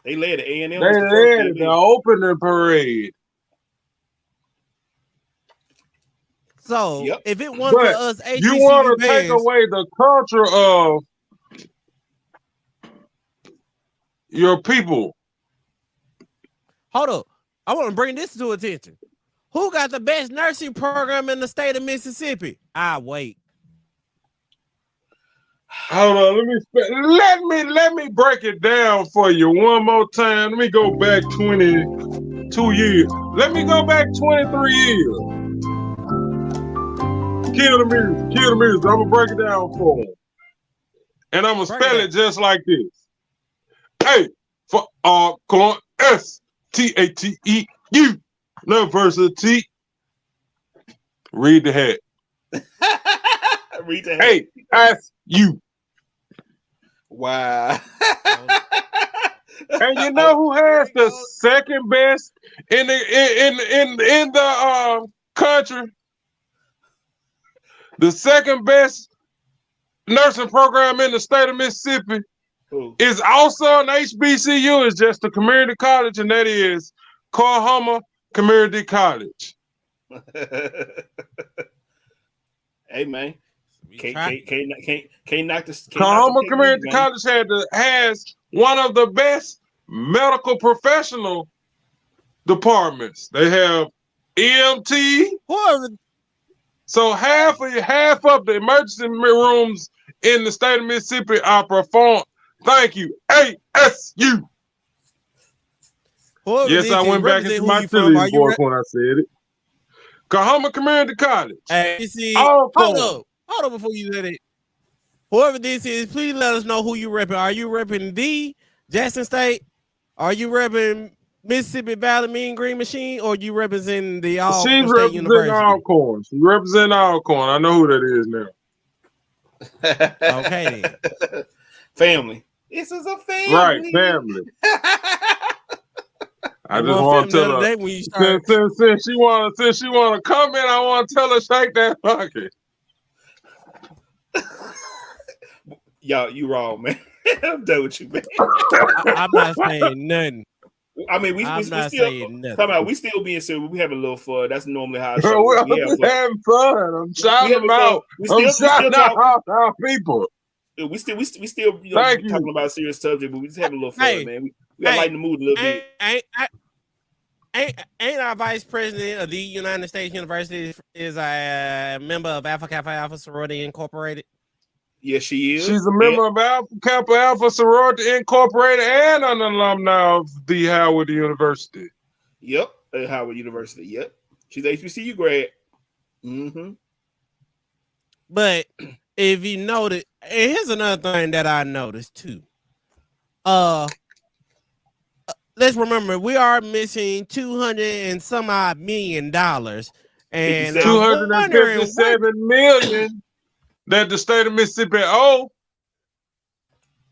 Speaker 2: They led the A&M.
Speaker 3: They led the opening parade.
Speaker 1: So if it wasn't for us,
Speaker 3: you want to take away the culture of your people.
Speaker 1: Hold up. I want to bring this to attention. Who got the best nursing program in the state of Mississippi? Wait.
Speaker 3: Hold on, let me break it down for you one more time. Let me go back 22 years. Let me go back 23 years. Kill the music. I'm gonna break it down for them. And I'm gonna spell it just like this. A for STATEU University. Read the head.
Speaker 2: Read the head.
Speaker 3: ASU.
Speaker 2: Wow.
Speaker 3: And you know who has the second best in the country? The second best nursing program in the state of Mississippi is also an HBCU. It's just a community college, and that is Coahoma Community College.
Speaker 2: Hey man, can't knock this.
Speaker 3: Coahoma Community College has one of the best medical professional departments. They have EMT. So half of the emergency rooms in the state of Mississippi are performed. Thank you, ASU. Yes, I went back into my Phillies voice when I said it. Coahoma Community College.
Speaker 1: Hold up before you let it. Whoever this is, please let us know who you repping. Are you repping the Jackson State? Are you repping Mississippi Valley Mean Green Machine, or you representing the Alcorn State University?
Speaker 3: Alcorn. She representing Alcorn. I know who that is now.
Speaker 1: Okay, then.
Speaker 2: Family. This is a family.
Speaker 3: Right, family. I just want to tell her. Since she want to come in, I want to tell her shake that bucket.
Speaker 2: Y'all, you wrong, man. I'm done with you, man.
Speaker 1: I'm not saying nothing.
Speaker 2: I mean, we still being serious. We having a little fun. That's normally how
Speaker 3: we're having fun. I'm shouting out our people.
Speaker 2: We still talking about a serious subject, but we just having a little fun, man. We got to lighten the mood a little bit.
Speaker 1: Ain't our vice president of the United States University is a member of Alpha Kappa Alpha Sorority Incorporated?
Speaker 2: Yes, she is.
Speaker 3: She's a member of Alpha Kappa Alpha Sorority Incorporated and an alumni of the Howard University.
Speaker 2: Yep, Howard University. Yep, she's HBCU grad. Mm-hmm.
Speaker 1: But if you notice, and here's another thing that I noticed too. Let's remember we are missing $200 and some odd $1 million, and
Speaker 2: 57.
Speaker 1: I'm wondering what.
Speaker 3: 257 million that the state of Mississippi owe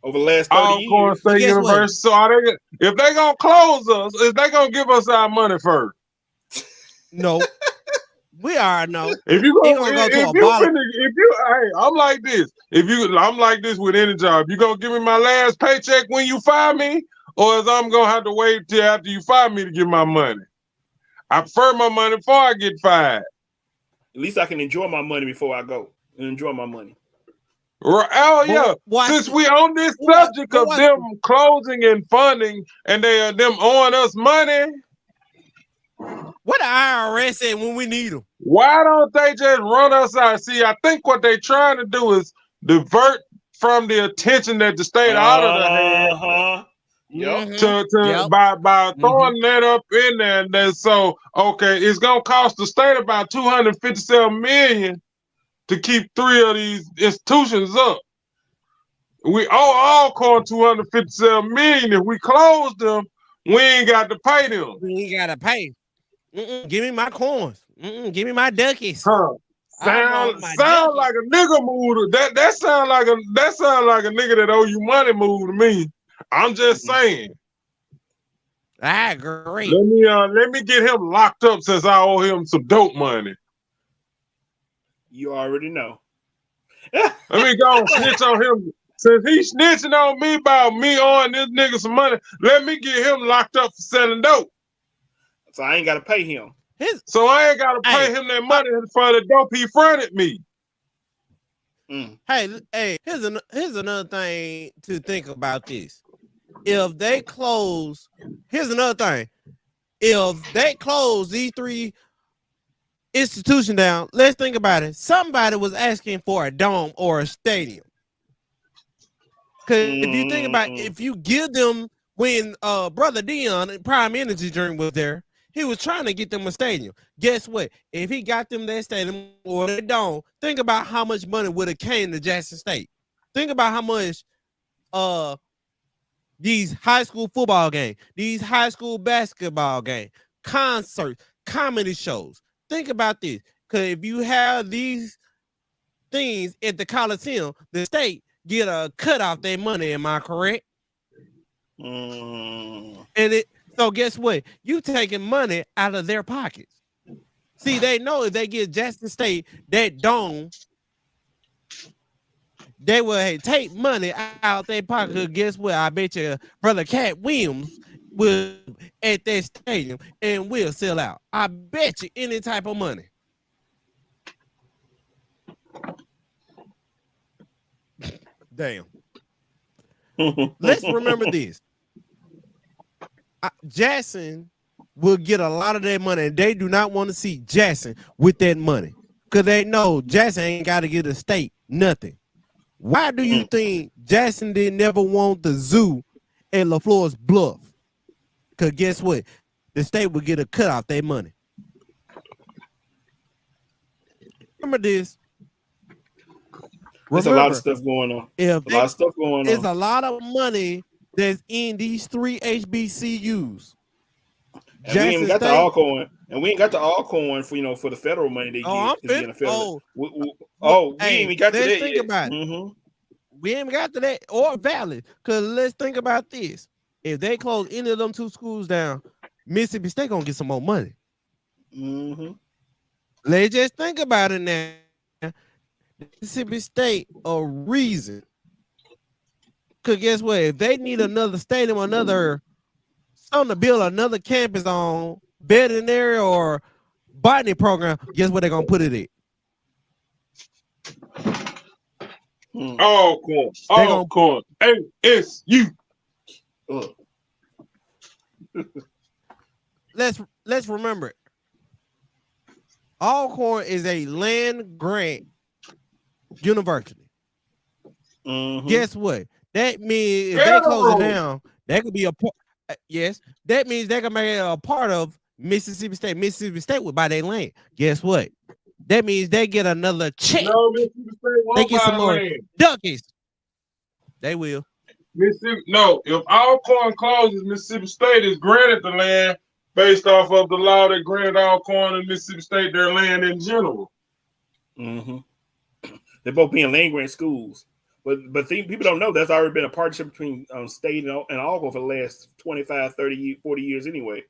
Speaker 2: Over the last 30
Speaker 3: Alcorn
Speaker 2: years.
Speaker 3: State
Speaker 1: Guess what?
Speaker 3: University. So are they, if they gonna close us, is they gonna give us our money first?
Speaker 1: No, we are no.
Speaker 3: If you
Speaker 1: He
Speaker 3: go,
Speaker 1: gonna go to
Speaker 3: if
Speaker 1: a
Speaker 3: you
Speaker 1: bottom.
Speaker 3: finna, if you, hey, I'm like this. I'm like this with any job. You gonna give me my last paycheck when you fire me, or is I'm gonna have to wait till after you fire me to get my money? I prefer my money before I get fired.
Speaker 2: At least I can enjoy my money before I go and enjoy my money.
Speaker 3: Right, oh yeah.
Speaker 1: Watch
Speaker 3: Since
Speaker 1: it.
Speaker 3: we on this subject of them closing and funding, and they are them owing us money,
Speaker 1: What the IRS said when we need them?
Speaker 3: why don't they just run us out? See, I think what they trying to do is divert from the attention that the state auditor had
Speaker 2: Uh-huh. Yep.
Speaker 3: to by throwing that up in there. And then so okay, it's gonna cost the state about $257 million to keep 3 of these institutions up. We owe Alcorn $257 million. If we close them, we ain't got to pay them.
Speaker 1: We ain't gotta pay. Give me my coins. Give me my duckies.
Speaker 3: Huh. Sound like a nigga move. That sound like a nigga that owe you money move to me. I'm just saying.
Speaker 1: I agree.
Speaker 3: Let me get him locked up since I owe him some dope money.
Speaker 2: You already know.
Speaker 3: Let me go and snitch on him. Since he's snitching on me about me owing this nigga some money, let me get him locked up for selling dope.
Speaker 2: So I ain't got to pay him.
Speaker 3: So I ain't got to pay him that money for the dope he fronted me.
Speaker 1: Hey, here's another thing to think about this. If they close, here's another thing. If they close these 3 institutions down, let's think about it. Somebody was asking for a dome or a stadium. Because if you think about it, if you give them, when Brother Dion, Prime Energy Drink was there, he was trying to get them a stadium. Guess what? If he got them that stadium or they don't, think about how much money would have came to Jackson State. Think about how much these high school football games, these high school basketball games, concerts, comedy shows. Think about this. Because if you have these things at the Coliseum, the state get a cut off their money. Am I correct? So guess what? You taking money out of their pockets. See, they know if they get Jackson State that dome, they will take money out their pocket. Guess what? I bet you Brother Cat Williams will at that stadium and will sell out. I bet you any type of money. Damn. Let's remember this. Jackson will get a lot of that money, and they do not want to see Jackson with that money because they know Jackson ain't got to get a state nothing. Why do you think Jackson didn't never want the zoo at LaFleur's Bluff? Because guess what? The state will get a cut off their money. Remember this.
Speaker 2: There's a lot of stuff going on.
Speaker 1: There's a lot of money that's in these 3 HBCUs.
Speaker 2: And we ain't got the Alcorn, and we ain't got the Alcorn for for the federal money they get. We ain't even got to that
Speaker 1: think
Speaker 2: yet.
Speaker 1: About it. We ain't got to that or valid. Because let's think about this. If they close any of them 2 schools down, Mississippi State gonna get some more money. Let's just think about it now. Mississippi State a reason. Because guess what? If they need another stadium, something to build another campus on, veterinary or botany program, guess what they're going to put it in?
Speaker 3: Alcorn. ASU.
Speaker 1: Let's remember it. Alcorn is a land grant university. Guess what? That means if they close it down, that could be that means they can make it a part of Mississippi State. Mississippi State would buy their land. Guess what? That means they get another check.
Speaker 3: No, Mississippi State
Speaker 1: They
Speaker 3: won't
Speaker 1: get
Speaker 3: buy
Speaker 1: some
Speaker 3: the
Speaker 1: more
Speaker 3: land.
Speaker 1: duckies. They will.
Speaker 3: Mississippi, no, if Alcorn closes, Mississippi State is granted the land based off of the law that granted Alcorn and Mississippi State their land in general.
Speaker 2: Mm-hmm. They're both being land grant schools. But people don't know that's already been a partnership between state and Alcorn for the last 25, 30, 40 years anyway.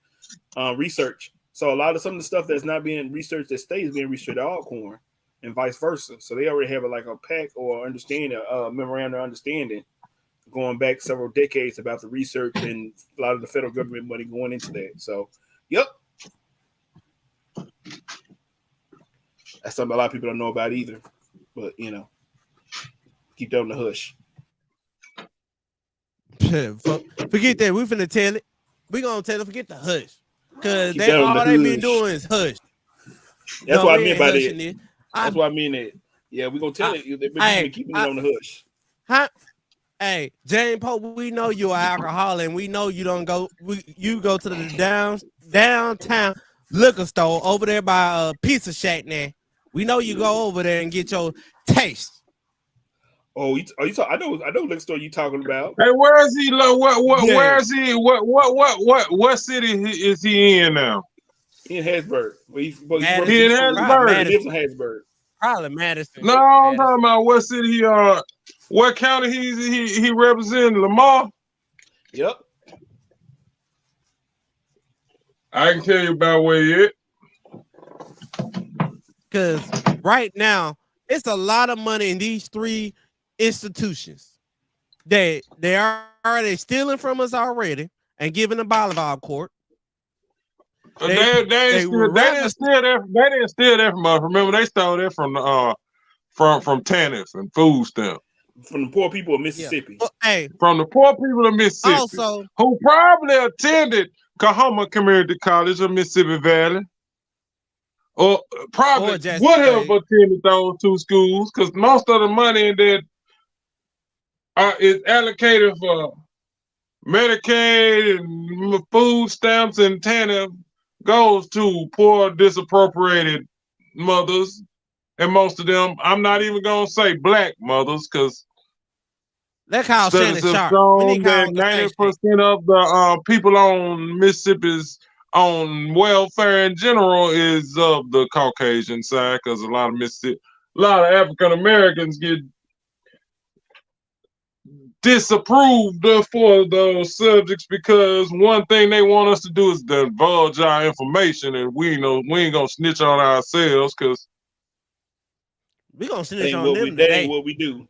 Speaker 2: Research. So a lot of some of the stuff that's not being researched at state is being researched at Alcorn and vice versa. So they already have a pact or understanding, memorandum of understanding going back several decades about the research and a lot of the federal government money going into that. So, yep. That's something a lot of people don't know about either. But, keep that on the hush.
Speaker 1: Forget that. We finna tell it. We gonna tell it. Forget the hush. Because
Speaker 2: Keep that on
Speaker 1: all
Speaker 2: the
Speaker 1: they been
Speaker 2: hush.
Speaker 1: doing is hush.
Speaker 2: That's what I mean by that.
Speaker 1: it.
Speaker 2: That's what I mean that. Yeah, we're going to tell it. They've been keeping it on the hush.
Speaker 1: Hey, Jane Pope, we know you're an alcoholic, and we know you don't go. You go to the downtown liquor store over there by Pizza Shack. Now we know you go over there and get your taste.
Speaker 2: Oh, I know liquor store you talking about.
Speaker 3: Hey, where is he?
Speaker 1: Yeah.
Speaker 3: Where is he? What city is he in now?
Speaker 2: In Hattiesburg.
Speaker 3: He in Hattiesburg.
Speaker 2: He lives in Hattiesburg.
Speaker 1: Probably Madison.
Speaker 3: No, I'm talking about what city he what county he representing? Lamar.
Speaker 2: Yep.
Speaker 3: I can tell you about where he at.
Speaker 1: Because right now it's a lot of money in these three institutions. They are already stealing from us already and giving the volleyball court.
Speaker 3: They didn't steal that from us. Remember, they stole that from TANF and food stamp.
Speaker 2: From the poor people of Mississippi.
Speaker 1: Yeah. Well,
Speaker 3: from the poor people of Mississippi.
Speaker 1: Also,
Speaker 3: who probably attended Kahoma Community College of Mississippi Valley. Or probably would have attended those two schools, because most of the money that is allocated for Medicaid and food stamps and TANF goes to poor, disappropriated mothers, and most of them, I'm not even gonna say black mothers, because
Speaker 1: let's call Shannon Sharp.
Speaker 3: 90% of the people on Mississippi's on welfare in general is of the Caucasian side, because a lot of African Americans get disapproved for those subjects, because one thing they want us to do is divulge our information, and we ain't gonna snitch on ourselves, because
Speaker 1: we gonna snitch on them.
Speaker 2: That ain't what we do.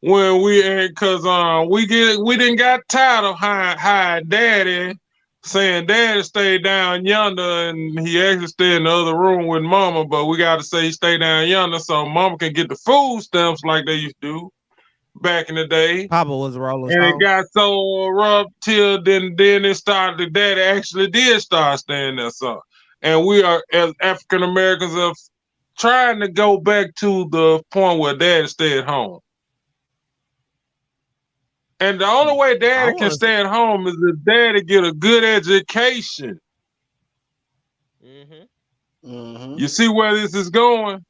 Speaker 3: When we ain't, because we didn't got tired of hiding daddy, saying daddy stayed down yonder, and he actually stayed in the other room with mama, but we got to say he stayed down yonder so mama can get the food stamps like they used to do back in the day.
Speaker 1: Papa was rolling,
Speaker 3: and it got so rough till then it started. The daddy actually did start staying there, so, and we are, as African Americans, of trying to go back to the point where daddy stayed home. And the only way daddy can stay at home is if daddy get a good education. You see where this is going?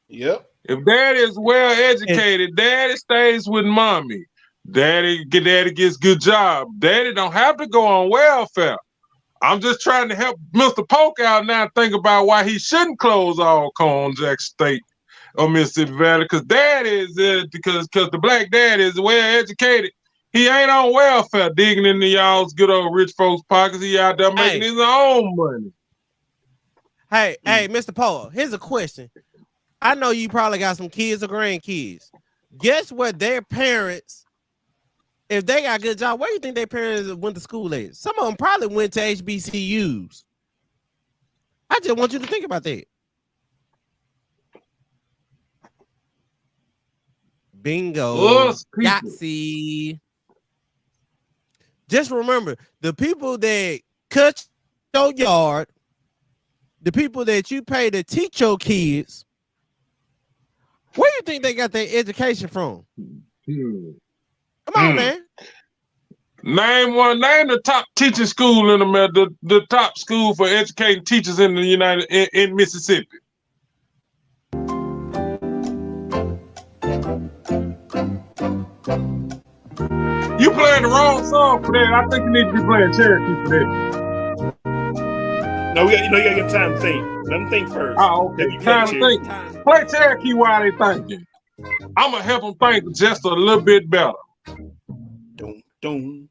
Speaker 2: Yep.
Speaker 3: If daddy is well educated, daddy stays with mommy. Daddy gets good job. Daddy don't have to go on welfare. I'm just trying to help Mr. Polk out now think about why he shouldn't close Alcorn, Jackson State or Mississippi Valley, because daddy is because the black daddy is well educated. He ain't on welfare digging into y'all's good old rich folks' pockets. He out there making his own money.
Speaker 1: Hey, Mr. Polk, here's a question. I know you probably got some kids or grandkids. Guess what their parents, if they got a good job, where do you think their parents went to school at? Some of them probably went to HBCUs. I just want you to think about that. Bingo. Yahtzee. Just remember, the people that cut your yard, the people that you pay to teach your kids, where do you think they got their education from? Come on, man.
Speaker 3: Name the top teaching school in America, the top school for educating teachers in the in Mississippi. You playing the wrong song for that. I think you need to be playing Cherokee for that.
Speaker 2: No, you gotta give time to think. Let them think first.
Speaker 3: Oh, okay. Time to think. Play Cherokee while they thinking. I'm gonna help them think just a little bit better.
Speaker 2: Dum.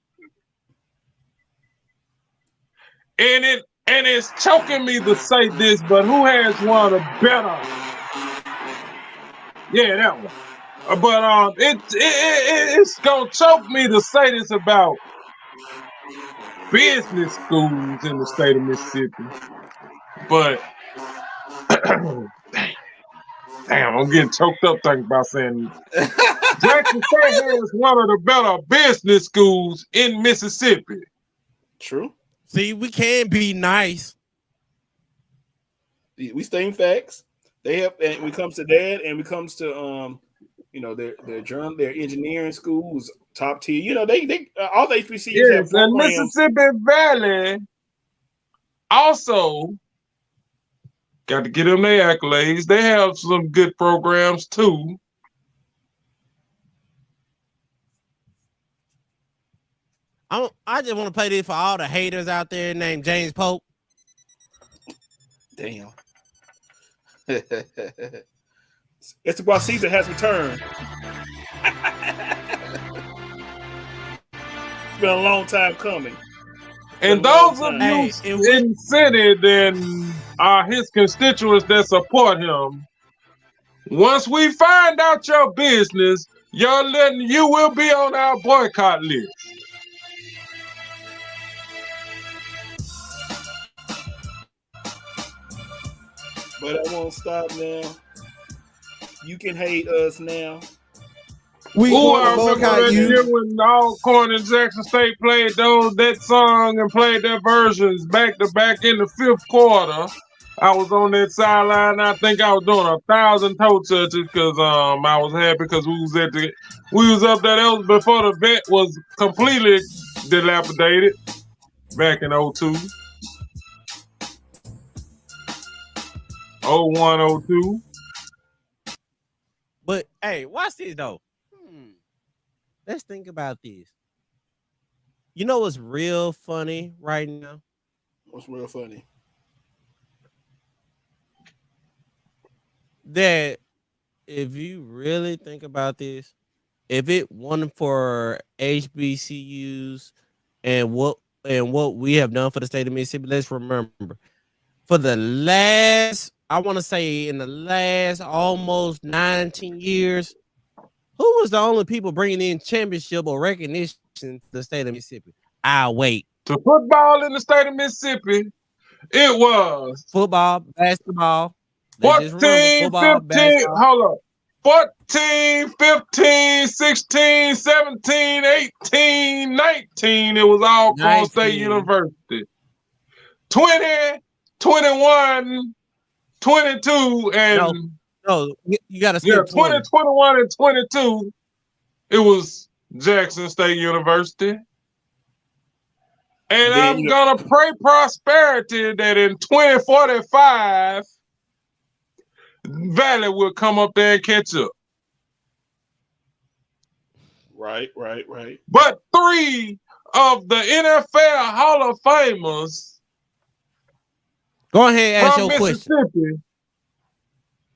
Speaker 3: And it's choking me to say this, but who has one of the better? Yeah, that one. But it's gonna choke me to say this about business schools in the state of Mississippi. But damn, I'm getting choked up thinking about saying Jackson State has one of the better business schools in Mississippi.
Speaker 2: True.
Speaker 1: See, we can be nice.
Speaker 2: We stay in facts. They have, and when it comes to that, and when it comes to their engineering schools, top tier. You know, they all the HBCUs have programs.
Speaker 3: And Mississippi Valley also got to get them their accolades. They have some good programs too.
Speaker 1: I just want to play this for all the haters out there named James Polk.
Speaker 2: Damn. It's the while Caesar has returned. It's been a long time coming.
Speaker 3: And those of you in Senate and his constituents that support him, once we find out your business, you will be on our boycott list.
Speaker 2: But I won't stop now. You can hate us now.
Speaker 1: We
Speaker 3: I remember that year when Alcorn and Jackson State played that song and played their versions back to back in the fifth quarter. I was on that sideline. I think I was doing 1,000 toe touches because I was happy because we was up there. That was before the vet was completely dilapidated back in 02. 01, 02.
Speaker 1: But hey, watch this though. Let's think about this. You know what's real funny right now?
Speaker 2: What's real funny?
Speaker 1: That if you really think about this, if it wasn't for HBCUs and what we have done for the state of Mississippi, let's remember for the last, I want to say in the last almost 19 years, who was the only people bringing in championship or recognition to the state of Mississippi? I'll wait.
Speaker 3: To football in the state of Mississippi, it was
Speaker 1: football, basketball.
Speaker 3: 14, 15, hold up. 14, 15, 16, 17, 18, 19. It was Alcorn State University. 20, 21, 22, and
Speaker 1: no, you got to skip
Speaker 3: 20, 21, and 22. It was Jackson State University. And I'm going to pray prosperity that in 2045, Valley will come up there and catch up.
Speaker 2: Right.
Speaker 3: But 3 of the NFL Hall of Famers.
Speaker 1: Go ahead, ask your question.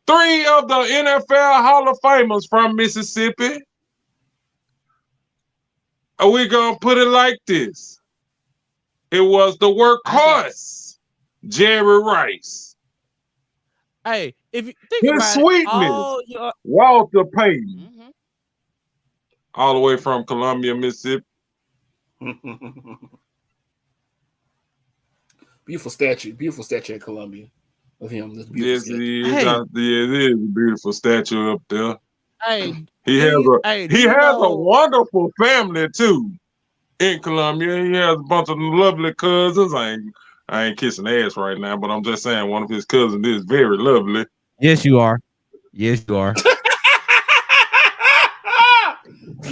Speaker 3: 3 of the NFL Hall of Famers from Mississippi. Are we going to put it like this? It was the workhorse, Jerry Rice.
Speaker 1: Hey, if you think
Speaker 3: His
Speaker 1: about
Speaker 3: sweetness, Walter Payton, all the way from Columbia, Mississippi.
Speaker 2: Beautiful statue in Columbia of him.
Speaker 3: Yes, it is. It is a beautiful statue up there.
Speaker 1: Hey,
Speaker 3: he has a wonderful family too in Columbia. He has a bunch of lovely cousins. I ain't kissing ass right now, but I'm just saying one of his cousins is very lovely.
Speaker 1: Yes, you are. Yes, you are.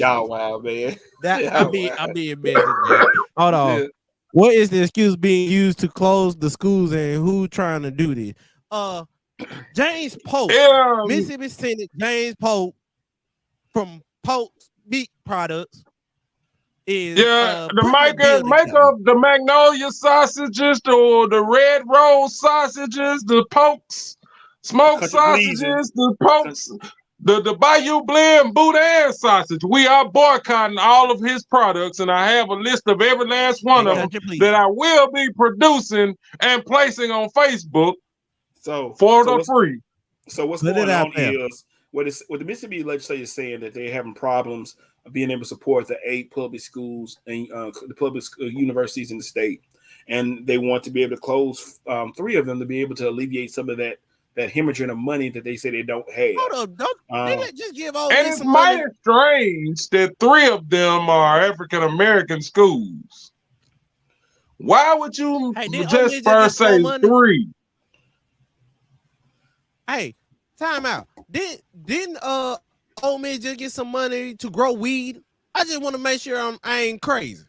Speaker 2: Y'all wild, man.
Speaker 1: That
Speaker 2: Y'all
Speaker 1: I'm being messy, man. Hold on.
Speaker 2: Yeah.
Speaker 1: What is the excuse being used to close the schools, and who trying to do this? James Polk,
Speaker 3: Yeah,
Speaker 1: Mississippi Senate James Polk from Polk's Meat Products is
Speaker 3: yeah. The
Speaker 1: putting a deal
Speaker 3: make
Speaker 1: together.
Speaker 3: up the Magnolia sausages, or the Red Rose sausages, the Pokes smoked
Speaker 2: Country pleasing.
Speaker 3: sausages, the Pokes, the Bayou Blend Boudin sausage. We are boycotting all of his products, and I have a list of every last one
Speaker 1: And
Speaker 3: of them
Speaker 1: country pleasing.
Speaker 3: that I will be producing and placing on Facebook
Speaker 2: So
Speaker 3: for
Speaker 2: so
Speaker 3: the
Speaker 2: what's,
Speaker 3: free.
Speaker 2: so what's
Speaker 1: Put it
Speaker 2: going
Speaker 1: out
Speaker 2: on
Speaker 1: there.
Speaker 2: is what the Mississippi legislature is saying that they're having problems of being able to support the 8 public schools and the public universities in the state, and they want to be able to close 3 of them to be able to alleviate some of that hemorrhaging of money that they say they don't have.
Speaker 1: Hold up, don't they just give Ole
Speaker 3: And
Speaker 1: Miss
Speaker 3: it's
Speaker 1: some money?
Speaker 3: mighty strange that 3 of them are African American schools. Why would you
Speaker 1: Hey, did Ole
Speaker 3: just
Speaker 1: Miss just get
Speaker 3: first
Speaker 1: some more
Speaker 3: say
Speaker 1: money?
Speaker 3: 3?
Speaker 1: Hey, time out. Didn't Ole Miss just get some money to grow weed? I just want to make sure I ain't crazy.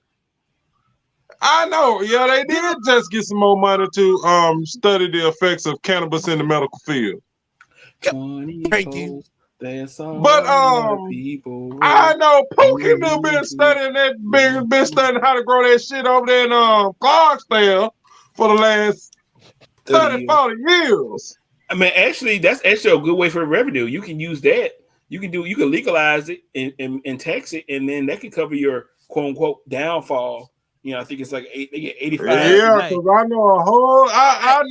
Speaker 3: I know, yeah, they did just get some more money to study the effects of cannabis in the medical field.
Speaker 1: Thank you.
Speaker 2: That's
Speaker 3: But
Speaker 2: people.
Speaker 3: I know Pookie done been studying been studying how to grow that shit over there in Clarksdale for the last 30, 40 years.
Speaker 2: I mean, actually, that's actually a good way for revenue. You can use that. You can legalize it and tax it, and then that can cover your quote unquote downfall. You know, I think it's like they get 85.
Speaker 3: Yeah, because I know a whole I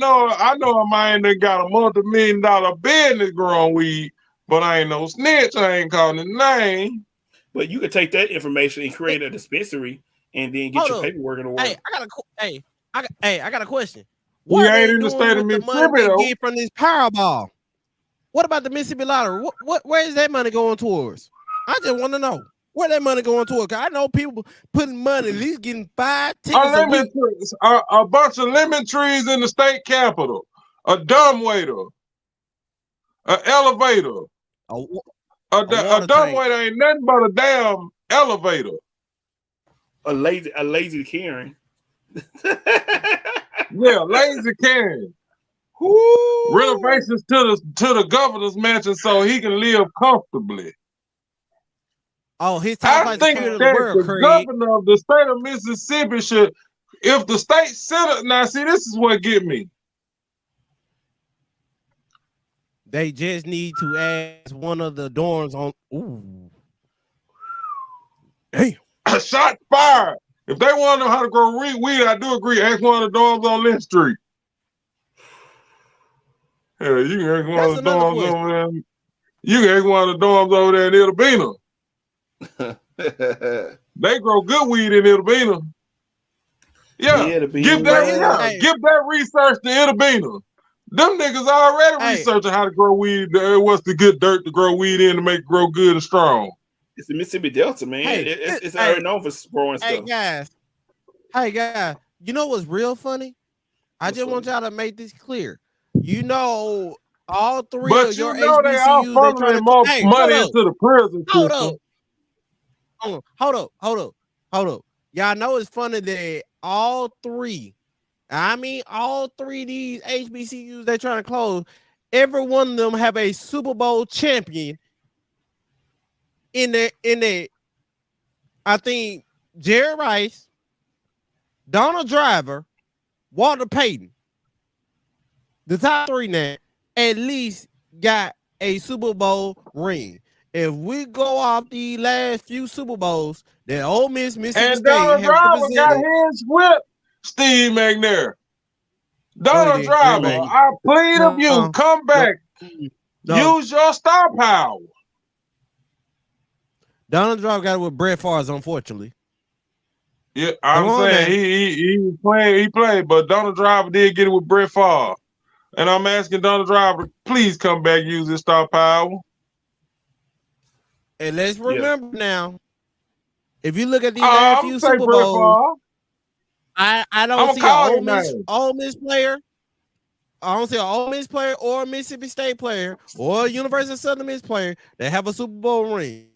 Speaker 3: know a man that got a multi-million-dollar business growing weed, but I ain't no snitch. I ain't calling his name.
Speaker 2: But you could take that information and create a dispensary and then get your paperwork in order.
Speaker 1: Hey, I got a question.
Speaker 3: He
Speaker 1: What are
Speaker 3: ain't
Speaker 1: they
Speaker 3: in the
Speaker 1: doing
Speaker 3: state of
Speaker 1: with the money
Speaker 3: Mississippi,
Speaker 1: they
Speaker 3: though.
Speaker 1: get from this Powerball? What about the Mississippi Lottery? Where is that money going towards? I just want to know where that money going towards. Cause I know people putting money, at least getting 5 tickets a week.
Speaker 3: A bunch of lemon trees in the state capitol, a dumbwaiter, an elevator. A dumbwaiter ain't nothing but a damn elevator.
Speaker 2: A lazy Karen.
Speaker 3: Yeah, lazy Karen. Renovations to the governor's mansion so he can live comfortably.
Speaker 1: Oh, his top
Speaker 3: I
Speaker 1: flight
Speaker 3: think
Speaker 1: security
Speaker 3: that
Speaker 1: in the world,
Speaker 3: the
Speaker 1: Craig.
Speaker 3: governor of the state of Mississippi should, if the state senate, now see, this is what get me.
Speaker 1: They just need to ask one of the dorms on. Ooh, damn!
Speaker 3: A shot fired. If they want to know how to grow weed, I do agree. Ask one of the dorms on Lynch Street. Yeah, you can ask one of the dorms over there. You can ask one of the dorms over there in Itabena. They grow good weed in Itabena. Yeah, give that research to Itabena. Them niggas already researching how to grow weed. What's the good dirt to grow weed in to make it grow good and strong?
Speaker 2: It's the Mississippi Delta, man. It's already known for growing stuff.
Speaker 1: Hey guys, you know what's real funny? I just want y'all to make this clear. You know, all 3 of your HBCUs,
Speaker 3: they all funneling more money into the prison system.
Speaker 1: Hold up. Y'all know it's funny that all 3 of these HBCUs they're trying to close, every one of them have a Super Bowl champion in there. I think Jerry Rice, Donald Driver, Walter Payton, the top 3 now, at least got a Super Bowl ring. If we go off the last few Super Bowls, that Ole Miss, Mississippi State,
Speaker 3: Donald Driver got his with Steve McNair. Donald Driver, I plead of you, come back. Use your star power.
Speaker 1: Donald Driver got it with Brett Favre, unfortunately.
Speaker 3: Yeah, I'm saying he played, but Donald Driver did get it with Brett Favre. And I'm asking Donald Driver, please come back, use his star power.
Speaker 1: And let's remember now, if you look at these last few Super Bowls, I don't see an Ole Miss player. I don't see an Ole Miss player or a Mississippi State player or a University of Southern Miss player that have a Super Bowl ring.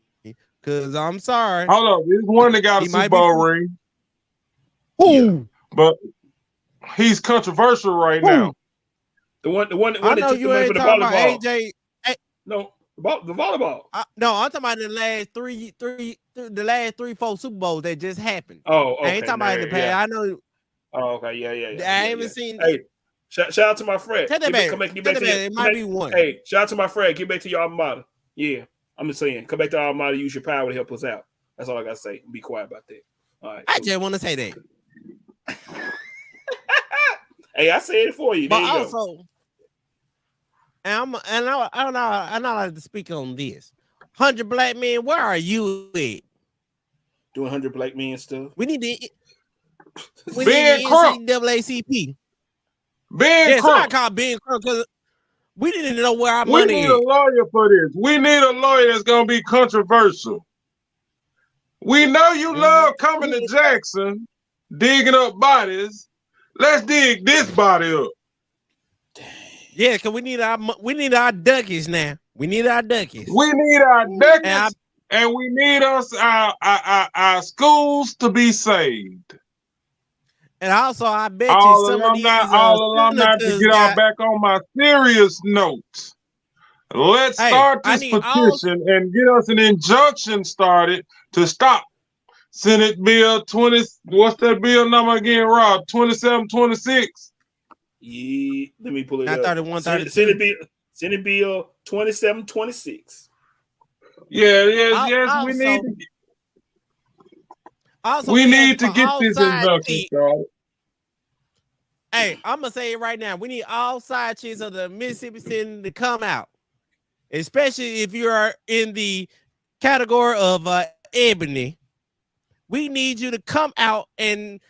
Speaker 1: Cause I'm sorry.
Speaker 3: Hold up, there's one that got a
Speaker 1: He
Speaker 3: Super
Speaker 1: might be
Speaker 3: Bowl
Speaker 1: from-
Speaker 3: ring,
Speaker 1: Who?
Speaker 3: but he's controversial right now.
Speaker 2: The one
Speaker 1: I
Speaker 2: that
Speaker 1: know
Speaker 2: took the
Speaker 1: you
Speaker 2: money for
Speaker 1: ain't
Speaker 2: the
Speaker 1: talking about
Speaker 2: volleyball.
Speaker 1: AJ.
Speaker 2: No, the volleyball.
Speaker 1: No, I'm talking about the last three, 4 Super Bowls that just happened.
Speaker 2: Oh, okay.
Speaker 1: I ain't talking about in the past.
Speaker 2: Yeah.
Speaker 1: I know.
Speaker 2: Oh, okay. Yeah.
Speaker 1: I haven't seen.
Speaker 2: Hey, shout out to my friend.
Speaker 1: Take that back. Take that back. It might be one.
Speaker 2: Hey, shout out to my friend. Get back to your alma mater. Yeah, I'm just saying. Come back to our alma mater. Use your power to help us out. That's all I gotta say. Be quiet about that. All right.
Speaker 1: I just want to say that.
Speaker 2: Hey, I said it for you.
Speaker 1: But
Speaker 2: there you
Speaker 1: also,
Speaker 2: go.
Speaker 1: I like to speak on this. 100 Black Men, where are you at?
Speaker 2: Doing 100 Black Men stuff.
Speaker 1: We need the
Speaker 3: Ben Crump.
Speaker 1: NCAACP.
Speaker 3: Ben
Speaker 1: Somebody
Speaker 3: Crump.
Speaker 1: call Ben Crump because we didn't know where our
Speaker 3: We
Speaker 1: money
Speaker 3: need
Speaker 1: is.
Speaker 3: a lawyer for this. We need a lawyer that's gonna be controversial. We know you love coming to Jackson, digging up bodies. Let's dig this body up.
Speaker 1: Yeah, because we need our duckies now. We need our duckies.
Speaker 3: We need our decades, and we need our schools to be saved.
Speaker 1: And also, I bet
Speaker 3: All
Speaker 1: you some
Speaker 3: alumni,
Speaker 1: of these
Speaker 3: alumni to get out back on my serious note. Let's start this petition and get us an injunction started to stop Senate Bill 20. What's that bill number again, Rob? 2726.
Speaker 2: Yeah, let me pull it
Speaker 1: Not
Speaker 2: up.
Speaker 1: 3132.
Speaker 2: Senate Bill 2726.
Speaker 3: Yes. We need to.
Speaker 1: Also,
Speaker 3: we need to get this injunction started.
Speaker 1: Hey, I'm gonna say it right now. We need all side chicks of the Mississippi Synod to come out, especially if you are in the category of ebony. We need you to come out and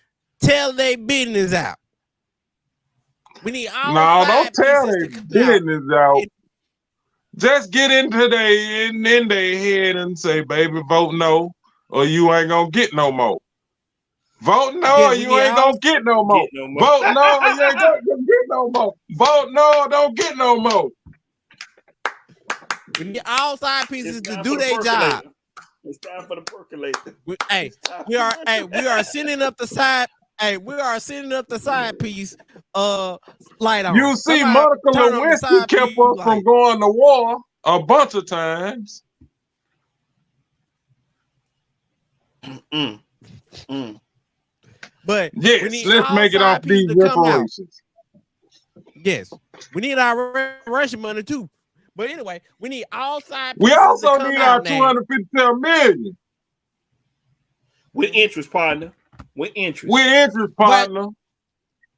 Speaker 1: tell their business out. We need all.
Speaker 3: No, don't tell their business out. Just get into their head and say, "Baby, vote no, or you ain't gonna get no more. Vote no, or you ain't gonna get no more. Vote no, or you ain't gonna get no more. Vote no, or don't get no more."
Speaker 1: We need all side pieces to do their job.
Speaker 2: It's time for the percolator.
Speaker 1: We are sending up the side. Hey, we are sending up the side piece. Light on.
Speaker 3: You see, Monica Lewinsky kept us from going to war a bunch of times.
Speaker 1: But
Speaker 3: yes, let's make it off these reparations.
Speaker 1: Yes, we need our reparation money too. But anyway, we need all side.
Speaker 3: We also need our 257 million
Speaker 2: with interest, partner. With interest,
Speaker 3: partner.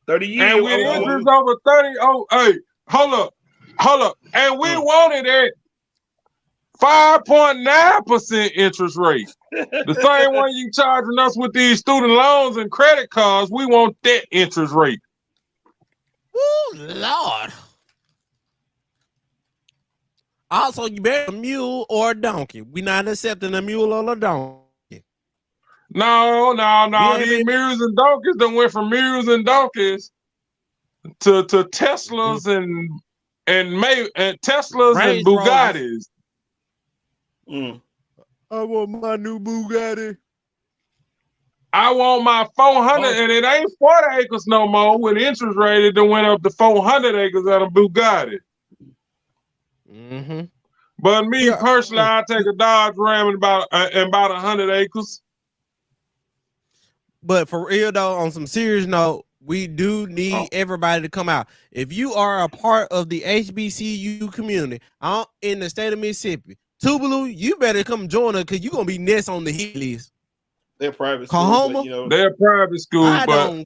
Speaker 2: 30 years,
Speaker 3: and with interest over 30. Oh, hey, hold up, and we wanted at 5.9% interest rate. The same one you charging us with these student loans and credit cards. We want that interest rate.
Speaker 1: Oh Lord. Also, you better a mule or a donkey. We're not accepting a mule or a donkey.
Speaker 3: No. These mules and donkeys done went from mules and donkeys to Teslas and Teslas
Speaker 1: Range
Speaker 3: and Bugattis.
Speaker 1: I want my new Bugatti.
Speaker 3: I want my 400, and it ain't 40 acres no more. With interest rate, it done went up to 400 acres at a Bugatti. But me personally, I take a Dodge Ram in about 100 acres.
Speaker 1: But for real though, on some serious note, we do need everybody to come out. If you are a part of the HBCU community in the state of Mississippi, Tuvalu, you better come join us because you're gonna be next on the hit list.
Speaker 2: They're private school, but,
Speaker 3: they're private school, but knowing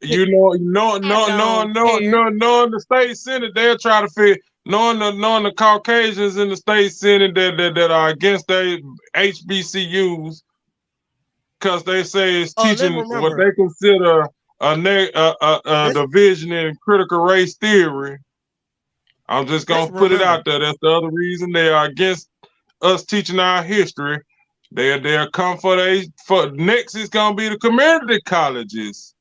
Speaker 3: the state senate, they'll try to fit. Knowing the Caucasians in the state senate that are against the HBCUs, because they say it's teaching what they consider a division in critical race theory. I'm just gonna put it out there. That's the other reason they are against us teaching our history. They'll come for next is gonna be the community colleges.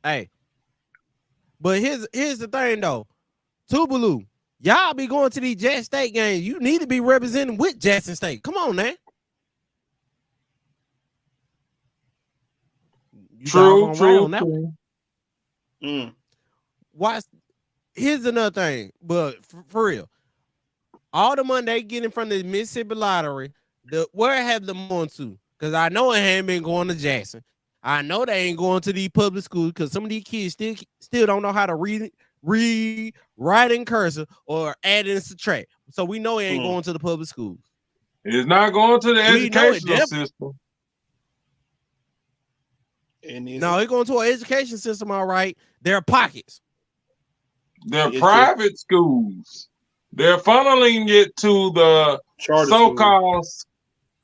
Speaker 1: Hey, but here's the thing though, Tuvalu, Y'all be going to these Jackson State games. You need to be representing with Jackson State. Come on, man. You
Speaker 3: True,
Speaker 1: doggone right
Speaker 3: true,
Speaker 1: on that one.
Speaker 3: true.
Speaker 1: Watch. Here's another thing, but for real, all the money they getting from the Mississippi Lottery, where have them going to? Because I know it ain't been going to Jackson. I know they ain't going to these public schools because some of these kids still don't know how to read, write in cursive, or add and subtract. So we know it ain't going to the public schools.
Speaker 3: It's not going to the educational system.
Speaker 1: No, it's going to our education system, all right. Their pockets.
Speaker 3: They're private schools. They're funneling it to the so-called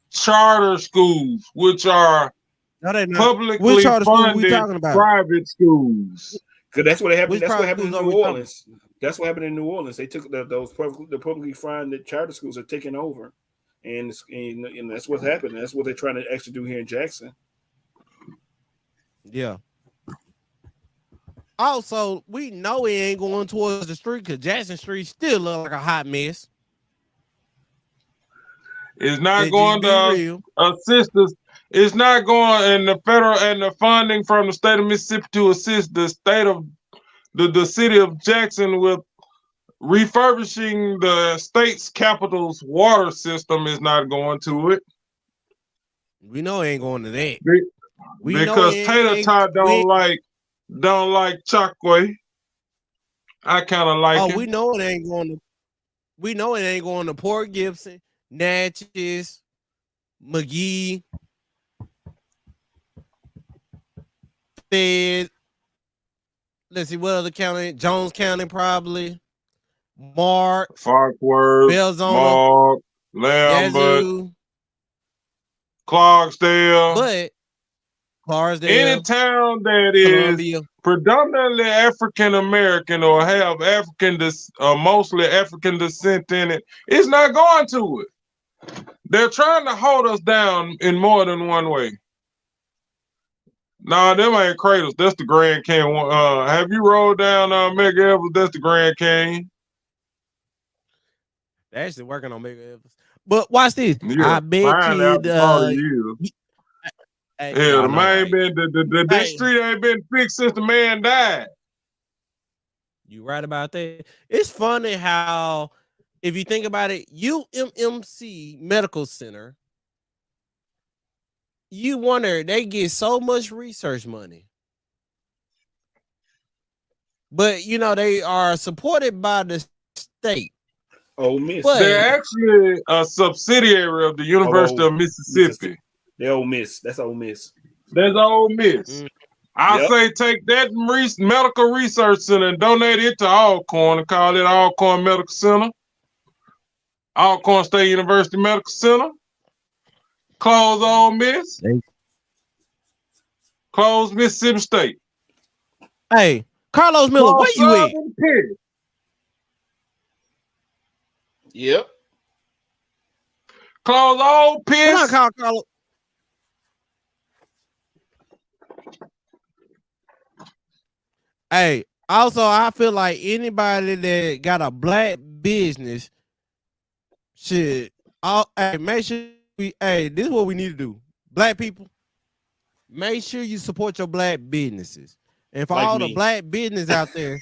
Speaker 3: charter schools, which are publicly funded private schools.
Speaker 2: Because that's what happened. That's what happened in New Orleans. That's what happened in New Orleans. They took the publicly funded charter schools are taking over, and that's what's happening. That's what they're trying to actually do here in Jackson.
Speaker 1: Yeah. Also, we know it ain't going towards the street because Jackson Street still look like a hot mess.
Speaker 3: It's not going to assist us. It's not going in the federal and the funding from the state of Mississippi to assist the state of the city of Jackson with refurbishing the state's capital's water system is not going to it.
Speaker 1: We know it ain't going to that.
Speaker 3: Because Tater Tot don't like Chokwe. I kind of like it.
Speaker 1: We know it ain't going to. We know it ain't going to Port Gibson, Natchez, McGee, Fed. Let's see what other county. Jones County probably. Mark,
Speaker 3: Farquhar,
Speaker 1: Belzona,
Speaker 3: Mark, Lambert,
Speaker 1: Yazoo,
Speaker 3: Clarksdale.
Speaker 1: But Clarksdale,
Speaker 3: any town that is predominantly African American or have mostly African descent in it, it's not going to it. They're trying to hold us down in more than one way. Nah, them ain't cradles. That's the Grand Canyon. Have you rolled down Mega Evers? That's the Grand Canyon.
Speaker 1: They're actually working on Mega Evers. But watch this.
Speaker 3: Yeah,
Speaker 1: I bet you
Speaker 3: the man been this street ain't been fixed since the man died.
Speaker 1: You right about that. It's funny how, if you think about it, UMMC Medical Center, you wonder they get so much research money, but they are supported by the state.
Speaker 2: Ole Miss.
Speaker 3: They're actually a subsidiary of the University of Mississippi.
Speaker 2: They're Ole Miss. That's Ole Miss.
Speaker 3: That's Ole Miss. I say take that medical research center and donate it to Alcorn and call it Alcorn Medical Center. Alcorn State University Medical Center. Close Ole Miss. Close Mississippi State.
Speaker 1: Hey, Carlos Miller, where you at?
Speaker 2: Yep.
Speaker 3: Close Old Piss.
Speaker 1: Come on, Carlos. Hey, also, I feel like anybody that got a black business should make sure this is what we need to do. Black people, make sure you support your black businesses. And for all the black business out there,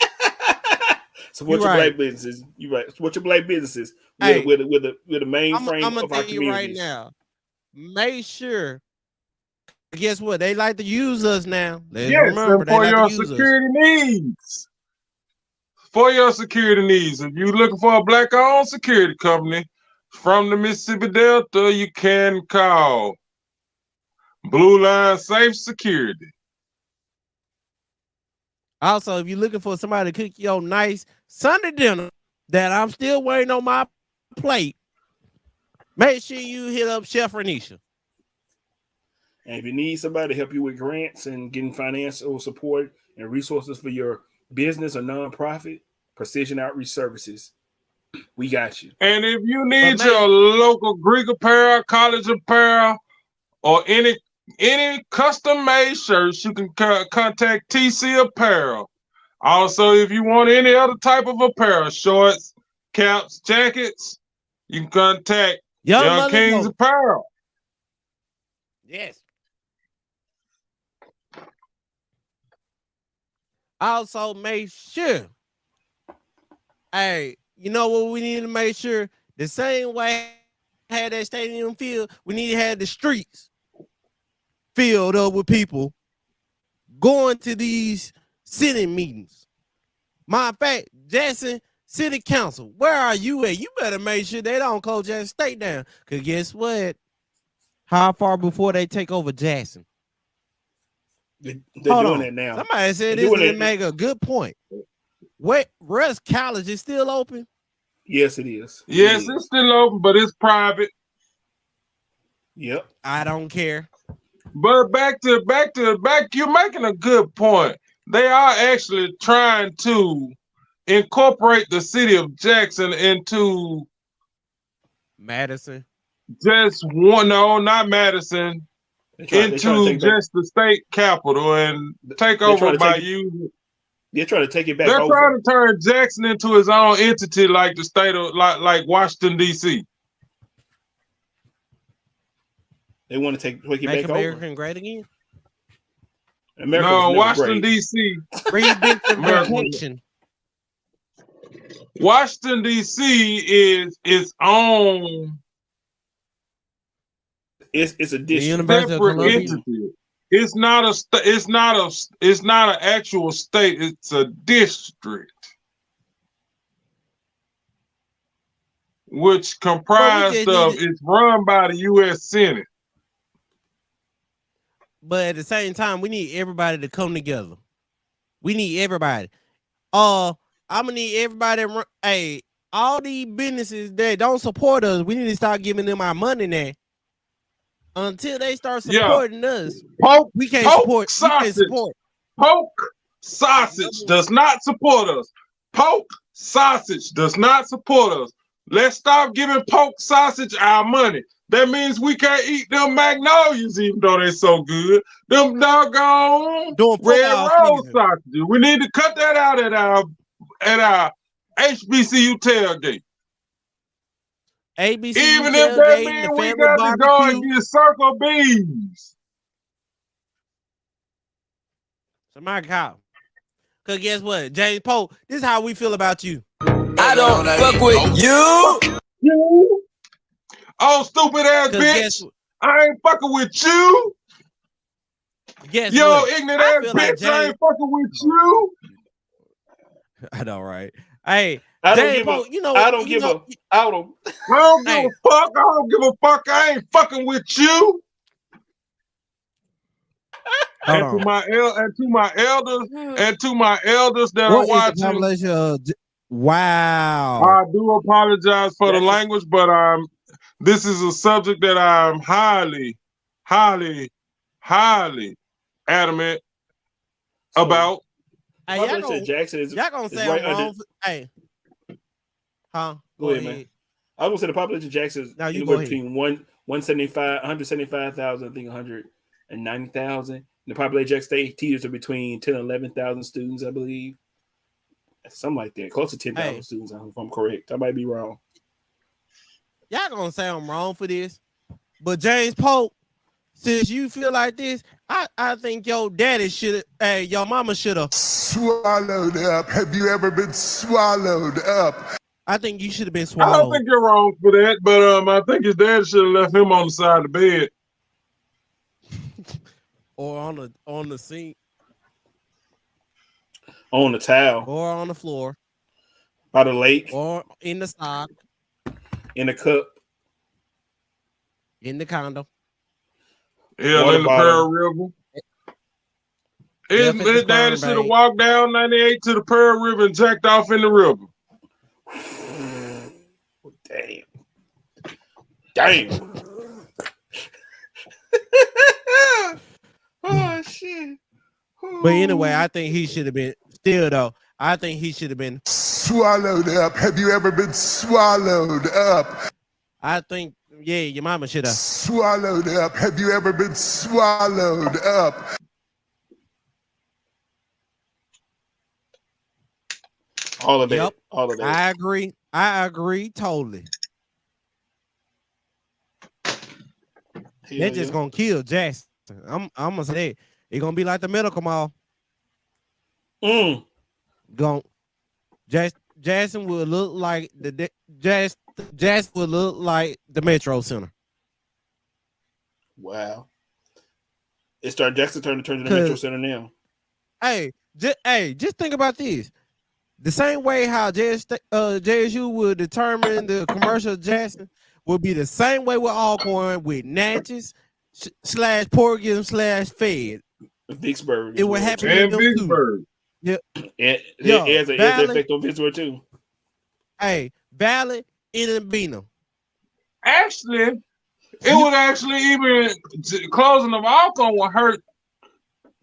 Speaker 2: support your black businesses. You right. Support your black businesses with the mainframe of our communities.
Speaker 1: Right now, make sure. Guess what? They like to use us now.
Speaker 3: Remember, for your security needs. For your security needs. If you're looking for a black-owned security company from the Mississippi Delta, you can call Blue Line Safe Security.
Speaker 1: Also, if you're looking for somebody to cook your nice Sunday dinner that I'm still waiting on my plate, make sure you hit up Chef Renisha.
Speaker 2: And if you need somebody to help you with grants and getting financial support and resources for your business or nonprofit, Precision Outreach Services, we got you.
Speaker 3: And if you need your local Greek apparel, college apparel, or any custom-made shirts, you can contact TC Apparel. Also, if you want any other type of apparel, shorts, caps, jackets, you can contact
Speaker 1: Young
Speaker 3: Young
Speaker 1: Mother
Speaker 3: Kings
Speaker 1: Go.
Speaker 3: Apparel.
Speaker 1: Yes. Also, make sure. Hey, you know what we need to make sure? The same way had that stadium filled, we need to have the streets filled up with people going to these city meetings. Matter of fact, Jackson City Council, where are you at? You better make sure they don't close Jackson State down. Because guess what? How far before they take over Jackson?
Speaker 2: They're
Speaker 1: Hold
Speaker 2: doing
Speaker 1: on.
Speaker 2: it now.
Speaker 1: Somebody said
Speaker 2: They're
Speaker 1: this
Speaker 2: doing
Speaker 1: and
Speaker 2: it.
Speaker 1: make a good point. Wait, Russ College is still open?
Speaker 2: Yes, it is.
Speaker 3: Yes, it's still open, but it's private.
Speaker 2: Yep.
Speaker 1: I don't care.
Speaker 3: But back, you're making a good point. They are actually trying to incorporate the city of Jackson into
Speaker 1: Madison.
Speaker 3: just one, no, not Madison, into just the state capital and take over by you.
Speaker 2: They're trying to take it back.
Speaker 3: They're trying to turn Jackson into his own entity, like the state of like Washington D.C.
Speaker 2: They want to take it
Speaker 1: Make
Speaker 2: back
Speaker 1: America
Speaker 2: over.
Speaker 1: great again.
Speaker 2: America
Speaker 3: no,
Speaker 2: was
Speaker 3: Washington
Speaker 2: great.
Speaker 3: D.C.
Speaker 1: Reinvention protection.
Speaker 3: Washington D.C. is its own.
Speaker 2: It's a district.
Speaker 3: Separate entity. It's not a. It's not an actual state. It's a district, which comprised of. It's run by the U.S. Senate.
Speaker 1: But at the same time, we need everybody to come together. We need everybody. I'm gonna need everybody. Hey, all these businesses that don't support us, we need to start giving them our money now. Until they start supporting us,
Speaker 3: Polk,
Speaker 1: we can't
Speaker 3: Polk
Speaker 1: support. We can't support.
Speaker 3: Polk sausage does not support us. Polk sausage does not support us. Let's stop giving Polk sausage our money. That means we can't eat them magnolias, even though they're so good. Them doggone red rose sausages. We need to cut that out at our HBCU tailgate.
Speaker 1: ABC
Speaker 3: even if that means we got to go and get circle beans.
Speaker 1: Somebody call. Cause guess what, James Polk, this is how we feel about you.
Speaker 5: I don't fuck with you.
Speaker 3: Oh, stupid ass bitch! I ain't fucking with you.
Speaker 1: Guess
Speaker 3: yo,
Speaker 1: what?
Speaker 3: ignorant ass bitch! Like I ain't fucking with you.
Speaker 1: I know, right? Hey,
Speaker 2: I don't
Speaker 1: James
Speaker 2: give
Speaker 1: Polk,
Speaker 2: a. I don't give a. I don't
Speaker 3: give a fuck. I don't give a fuck. I ain't fucking with you. And to my elders that are watching.
Speaker 1: Is the population of, wow.
Speaker 3: I do apologize for the language, but this is a subject that I'm highly adamant about.
Speaker 1: Hey, y'all gonna say
Speaker 2: right
Speaker 1: I'm wrong.
Speaker 2: under,
Speaker 1: hey, huh?
Speaker 2: Go ahead, man. I was gonna say the population of Jackson is anywhere between 175,000, I think 190,000. The population of Jackson State teachers are between 10 and 11,000 students, I believe. Something like that, close to 10,000 students. If I'm correct, I might be wrong.
Speaker 1: Y'all gonna say I'm wrong for this, but James Polk, since you feel like this, I think your daddy should, your mama should have
Speaker 4: swallowed up. Have you ever been swallowed up?
Speaker 1: I think you should have been swallowed.
Speaker 3: I don't think you're wrong for that, but I think his dad should have left him on the side of the bed,
Speaker 1: or on the sink,
Speaker 2: on the towel,
Speaker 1: or on the floor,
Speaker 2: by the lake,
Speaker 1: or in the sock,
Speaker 2: in the cup,
Speaker 1: in the condo.
Speaker 3: Yeah, in the Pearl River. His daddy should have walked down 98 to the Pearl River and jacked off in the river.
Speaker 2: Damn. Oh shit.
Speaker 1: But anyway, I think he should have been I think he should have been
Speaker 4: swallowed up. Have you ever been swallowed up?
Speaker 1: I think, yeah, your mama should have
Speaker 4: swallowed up. Have you ever been swallowed up?
Speaker 2: All of that.
Speaker 1: Yep.
Speaker 2: All of that.
Speaker 1: I agree. I agree totally. They're just gonna kill Jackson. I'm gonna say that. It's gonna be like the medical mall. Gon' Jackson will look like Jackson will look like the Metro Center.
Speaker 2: Wow. Jackson turned to the Metro Center now.
Speaker 1: Hey, just think about this. The same way how JSU would determine the commercial of Jackson would be the same way with Alcorn, with Natchez / Portland / Fed.
Speaker 2: Vicksburg.
Speaker 1: It would happen
Speaker 3: And
Speaker 1: to them
Speaker 3: Vicksburg.
Speaker 1: too. Yep.
Speaker 2: And it has an effect on Vicksburg too.
Speaker 1: Hey, Valley and Bina.
Speaker 3: Actually, it would actually even closing of Alcorn would hurt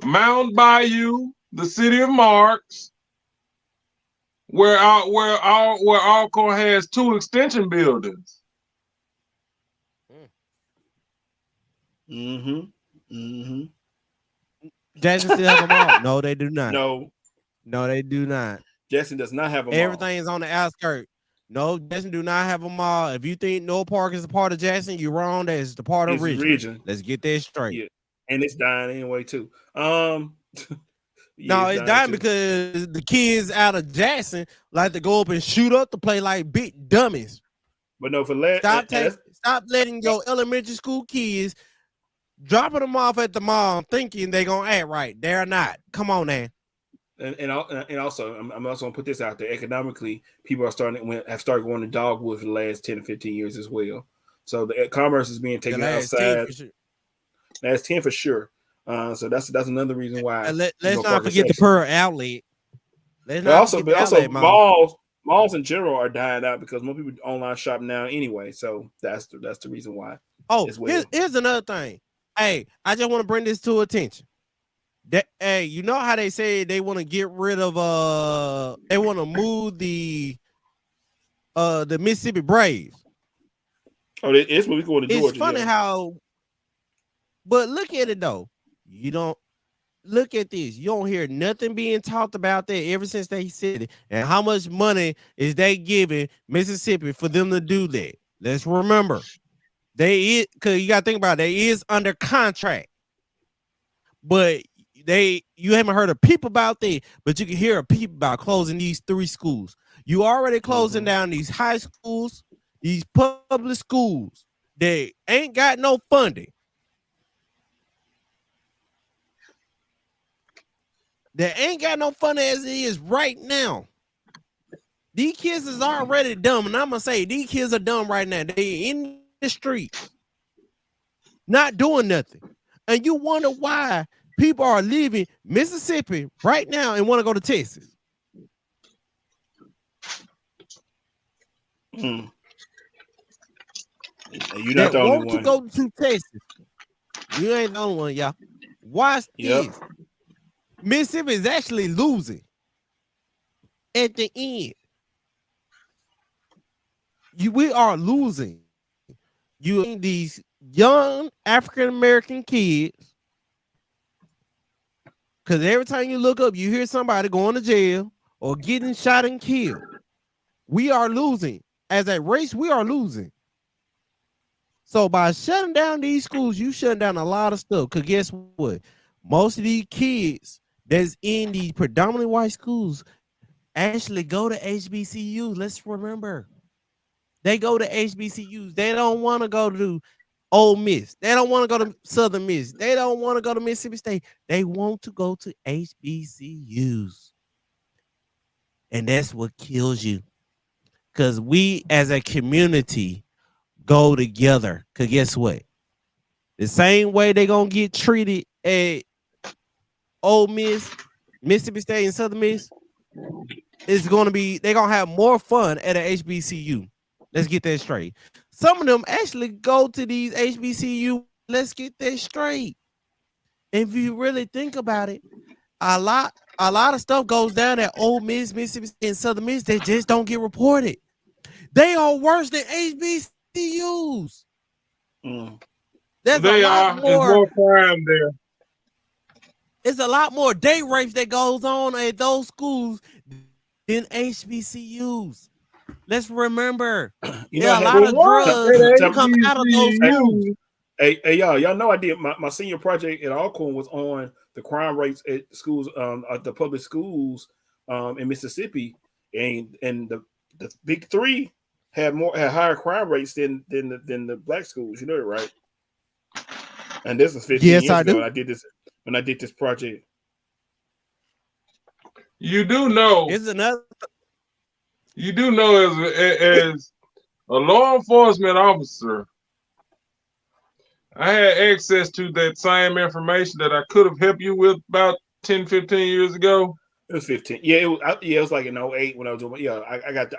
Speaker 3: Mount Bayou, the city of Marks, where Alcorn has 2 extension buildings.
Speaker 1: Jackson still have them all? No, they do not.
Speaker 2: No,
Speaker 1: they do not.
Speaker 2: Jackson does not have them
Speaker 1: Everything
Speaker 2: all.
Speaker 1: is on the outskirts. No, Jackson do not have them all. If you think Noah Park is a part of Jackson, you're wrong. That is the part of region. Let's get that straight.
Speaker 2: Yeah. And it's dying anyway too.
Speaker 1: No, it's dying because the kids out of Jackson like to go up and shoot up the play like big dummies.
Speaker 2: But no,
Speaker 1: stop letting your elementary school kids dropping them off at the mall thinking they're gonna act right. They're not. Come on, man.
Speaker 2: And also, I'm also gonna put this out there. Economically, people have started going to Dogwood for the last 10 or 15 years as well. So the commerce is being taken outside. Last 10 for sure. So that's another reason why.
Speaker 1: Let's not forget the Pearl Outlet.
Speaker 2: Malls in general are dying out because more people online shop now anyway. So that's the reason why.
Speaker 1: Oh, here's another thing. Hey, I just want to bring this to attention. Hey, you know how they say they want to get rid of they want to move the Mississippi Braves.
Speaker 2: Oh, it's what we going to Georgia.
Speaker 1: It's funny how, but look at it though. You don't look at this. You don't hear nothing being talked about that ever since they said it. And how much money is they giving Mississippi for them to do that? Let's remember, because you got to think about it, they is under contract, but you haven't heard a peep about that, but you can hear a peep about closing these 3 schools. You already closing down these high schools, these public schools. They ain't got no funding. They ain't got no funding as it is right now. These kids is already dumb, and I'm gonna say these kids are dumb right now. They in the streets, not doing nothing, and you wonder why people are leaving Mississippi right now and want to go to Texas.
Speaker 2: You're not the only one.
Speaker 1: To go to Texas. You ain't the only one, y'all. Watch this. Mississippi is actually losing at the end. We are losing. These young African American kids. Because every time you look up, you hear somebody going to jail or getting shot and killed. We are losing. As a race, we are losing. So by shutting down these schools, you shutting down a lot of stuff. Because guess what? Most of these kids that's in these predominantly white schools actually go to HBCUs. Let's remember. They go to HBCUs. They don't want to go to Ole Miss. They don't want to go to Southern Miss. They don't want to go to Mississippi State. They want to go to HBCUs. And that's what kills you. Because we as a community go together. Because guess what? The same way they're going to get treated at Ole Miss, Mississippi State, and Southern Miss, it's going to be, they're going to have more fun at an HBCU. Let's get that straight. Some of them actually go to these HBCU. Let's get that straight. If you really think about it, a lot of stuff goes down at Ole Miss, Mississippi State, and Southern Miss. They just don't get reported. They are worse than HBCUs. There's a lot more
Speaker 3: crime there.
Speaker 1: It's a lot more day rapes that goes on at those schools than HBCUs. Let's remember.
Speaker 2: You
Speaker 1: There
Speaker 2: know,
Speaker 1: are
Speaker 2: I
Speaker 1: a
Speaker 2: had
Speaker 1: lot
Speaker 3: For
Speaker 1: of
Speaker 3: what?
Speaker 1: drugs
Speaker 3: It
Speaker 1: come out of those schools.
Speaker 3: HBCU.
Speaker 2: Hey, y'all know I did my senior project at Alcorn was on the crime rates at schools, at the public schools, in Mississippi, and the big three had higher crime rates than the black schools. You know it, right? And this was 15
Speaker 1: Yes,
Speaker 2: years
Speaker 1: I
Speaker 2: ago.
Speaker 1: do.
Speaker 2: And I did this project.
Speaker 3: You do know
Speaker 1: It's another.
Speaker 3: as a law enforcement officer, I had access to that same information that I could have helped you with about 10, 15 years ago.
Speaker 2: It was 15. Yeah, it was like in 08 when I was doing. Yeah, I got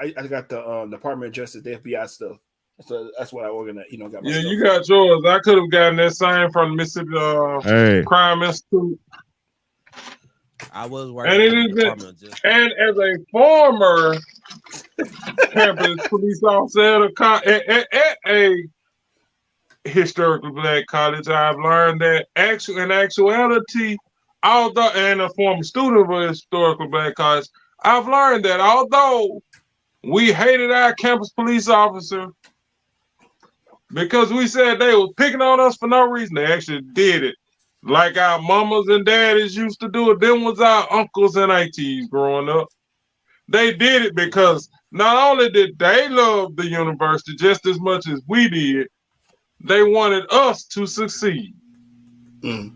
Speaker 2: the Department of Justice, the FBI stuff. So that's what I organized. You know, got my
Speaker 3: Yeah,
Speaker 2: stuff.
Speaker 3: you got yours. I could have gotten that same from Mississippi
Speaker 1: Hey,
Speaker 3: Crime Institute.
Speaker 1: I was
Speaker 3: And
Speaker 1: working
Speaker 3: it
Speaker 1: with the
Speaker 3: is
Speaker 1: Department of Justice.
Speaker 3: and as a former campus police officer at a historically black college, I've learned that in actuality, although and a former student of a historical black college, I've learned that although we hated our campus police officer because we said they were picking on us for no reason, they actually did it. Like our mamas and daddies used to do it. Them was our uncles and aunties growing up. They did it because not only did they love the university just as much as we did, they wanted us to succeed.
Speaker 2: Mm.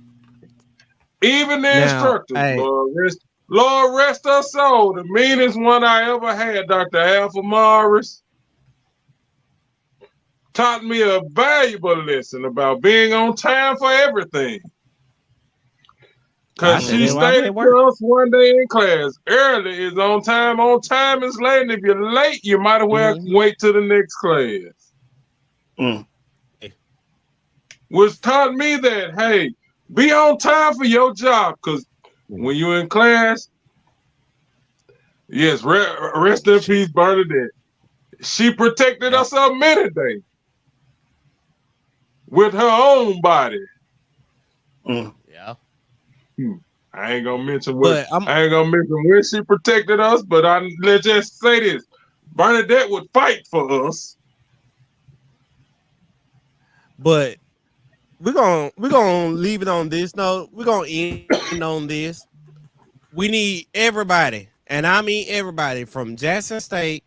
Speaker 3: Even the
Speaker 1: Now,
Speaker 3: instructors,
Speaker 1: hey,
Speaker 3: Lord rest her soul, the meanest one I ever had, Dr. Alpha Morris, taught me a valuable lesson about being on time for everything. Because she stated to us one day in class, early is on time is late, and if you're late, you might as well wait till the next class.
Speaker 2: Mm.
Speaker 3: Which taught me that, hey, be on time for your job, because when you're in class, yes, rest in peace, Bernadette. She protected us a minute day with her own body.
Speaker 2: Mm.
Speaker 1: yeah.
Speaker 3: I ain't gonna mention when she protected us, but let's just say this: Bernadette would fight for us.
Speaker 1: But we're gonna leave it on this note. We're gonna end on this. We need everybody, and I mean everybody, from Jackson State,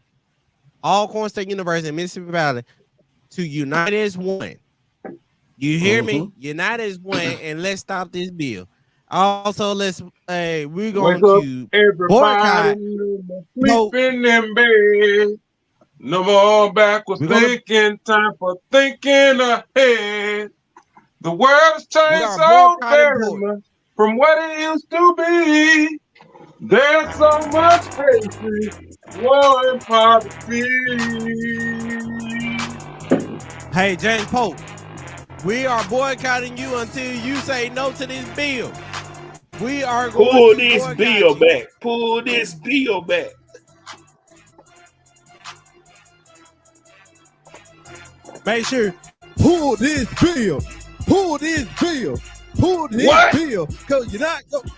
Speaker 1: Alcorn State University, and Mississippi Valley, to unite as one. You hear me? Unite as one, and let's stop this bill. Also, we're going to boycott.
Speaker 3: Sleeping in bed. No more backwards thinking. Time for thinking ahead. The world has changed so very much from what it used to be. There's so much hatred, war, and poverty.
Speaker 1: Hey, James Polk, we are boycotting you until you say no to this bill. We are going
Speaker 2: pull
Speaker 1: to
Speaker 2: this bill back. Pull this bill back.
Speaker 1: Make sure pull this bill. Pull this bill. Pull this bill. Because you're not going to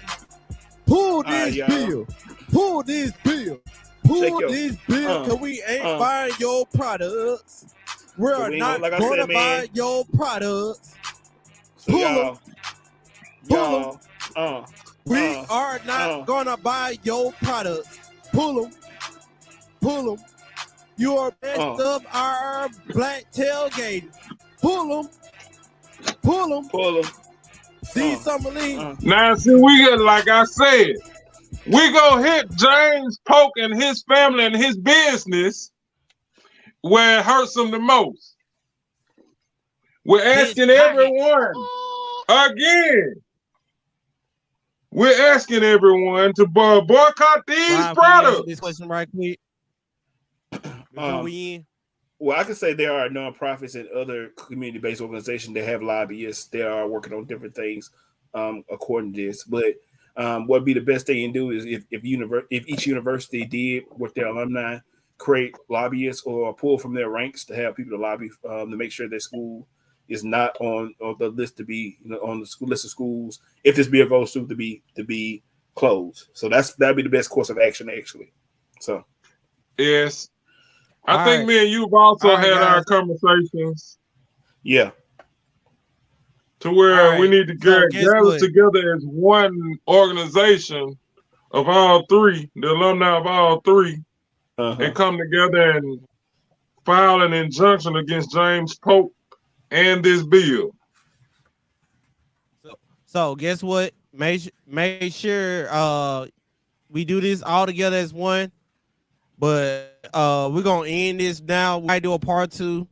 Speaker 1: pull this bill. Pull this bill. Pull this bill. Because we ain't buying your products. We're not going to buy your products.
Speaker 2: So
Speaker 1: pull them. We are not going to buy your products. Pull them. Pull them. You are messed up our black tailgate. Pull them. Pull them.
Speaker 2: Pull them.
Speaker 1: See somebody.
Speaker 3: Now, see, we got, like I said, we gonna hit James Polk and his family and his business where it hurts them the most. We're asking everyone again. We're asking everyone to boycott these products.
Speaker 1: This question right quick. Before we end.
Speaker 2: Well, I can say there are nonprofits and other community-based organizations that have lobbyists. They are working on different things according to this. But what would be the best thing you can do is if each university did with their alumni create lobbyists or pull from their ranks to have people to lobby to make sure their school is not on the list to be on the school list of schools if this bill goes through to be closed. So that'd be the best course of action actually. So
Speaker 3: yes. I think me and you've also had our conversations.
Speaker 2: Yeah.
Speaker 3: To where we need to gather
Speaker 1: what?
Speaker 3: together as one organization of all three, the alumni of all three, and come together and file an injunction against James Polk and this bill.
Speaker 1: So guess what? Make sure we do this all together as one. But we're gonna end this now. We might do a part 2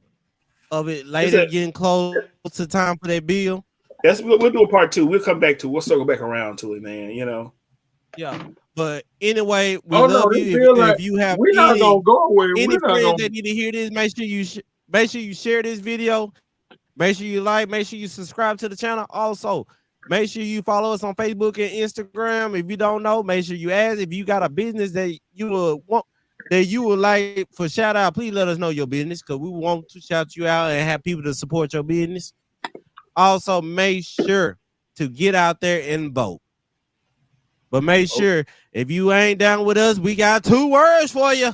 Speaker 1: of it later, getting close to time for that bill.
Speaker 2: Yes, we'll do a part 2. We'll come back to. We'll circle back around to it, man. You know.
Speaker 1: Yeah. But anyway, we love you. If you have
Speaker 3: we're not gonna go away.
Speaker 1: Any friends that need to hear this, make sure you share this video. Make sure you like. Make sure you subscribe to the channel. Also, make sure you follow us on Facebook and Instagram. If you don't know, make sure you ask. If you got a business that you would like for shout out, please let us know your business because we want to shout you out and have people to support your business. Also, make sure to get out there and vote. But make sure if you ain't down with us, we got 2 words for you.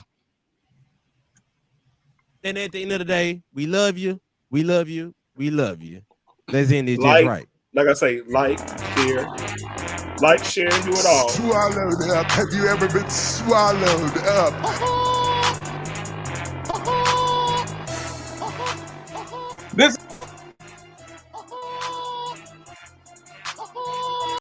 Speaker 1: And at the end of the day, we love you. We love you. We love you. Let's end it just right.
Speaker 2: Like I say, like, share, and do it all.
Speaker 4: Swallowed up. Have you ever been swallowed up?
Speaker 3: This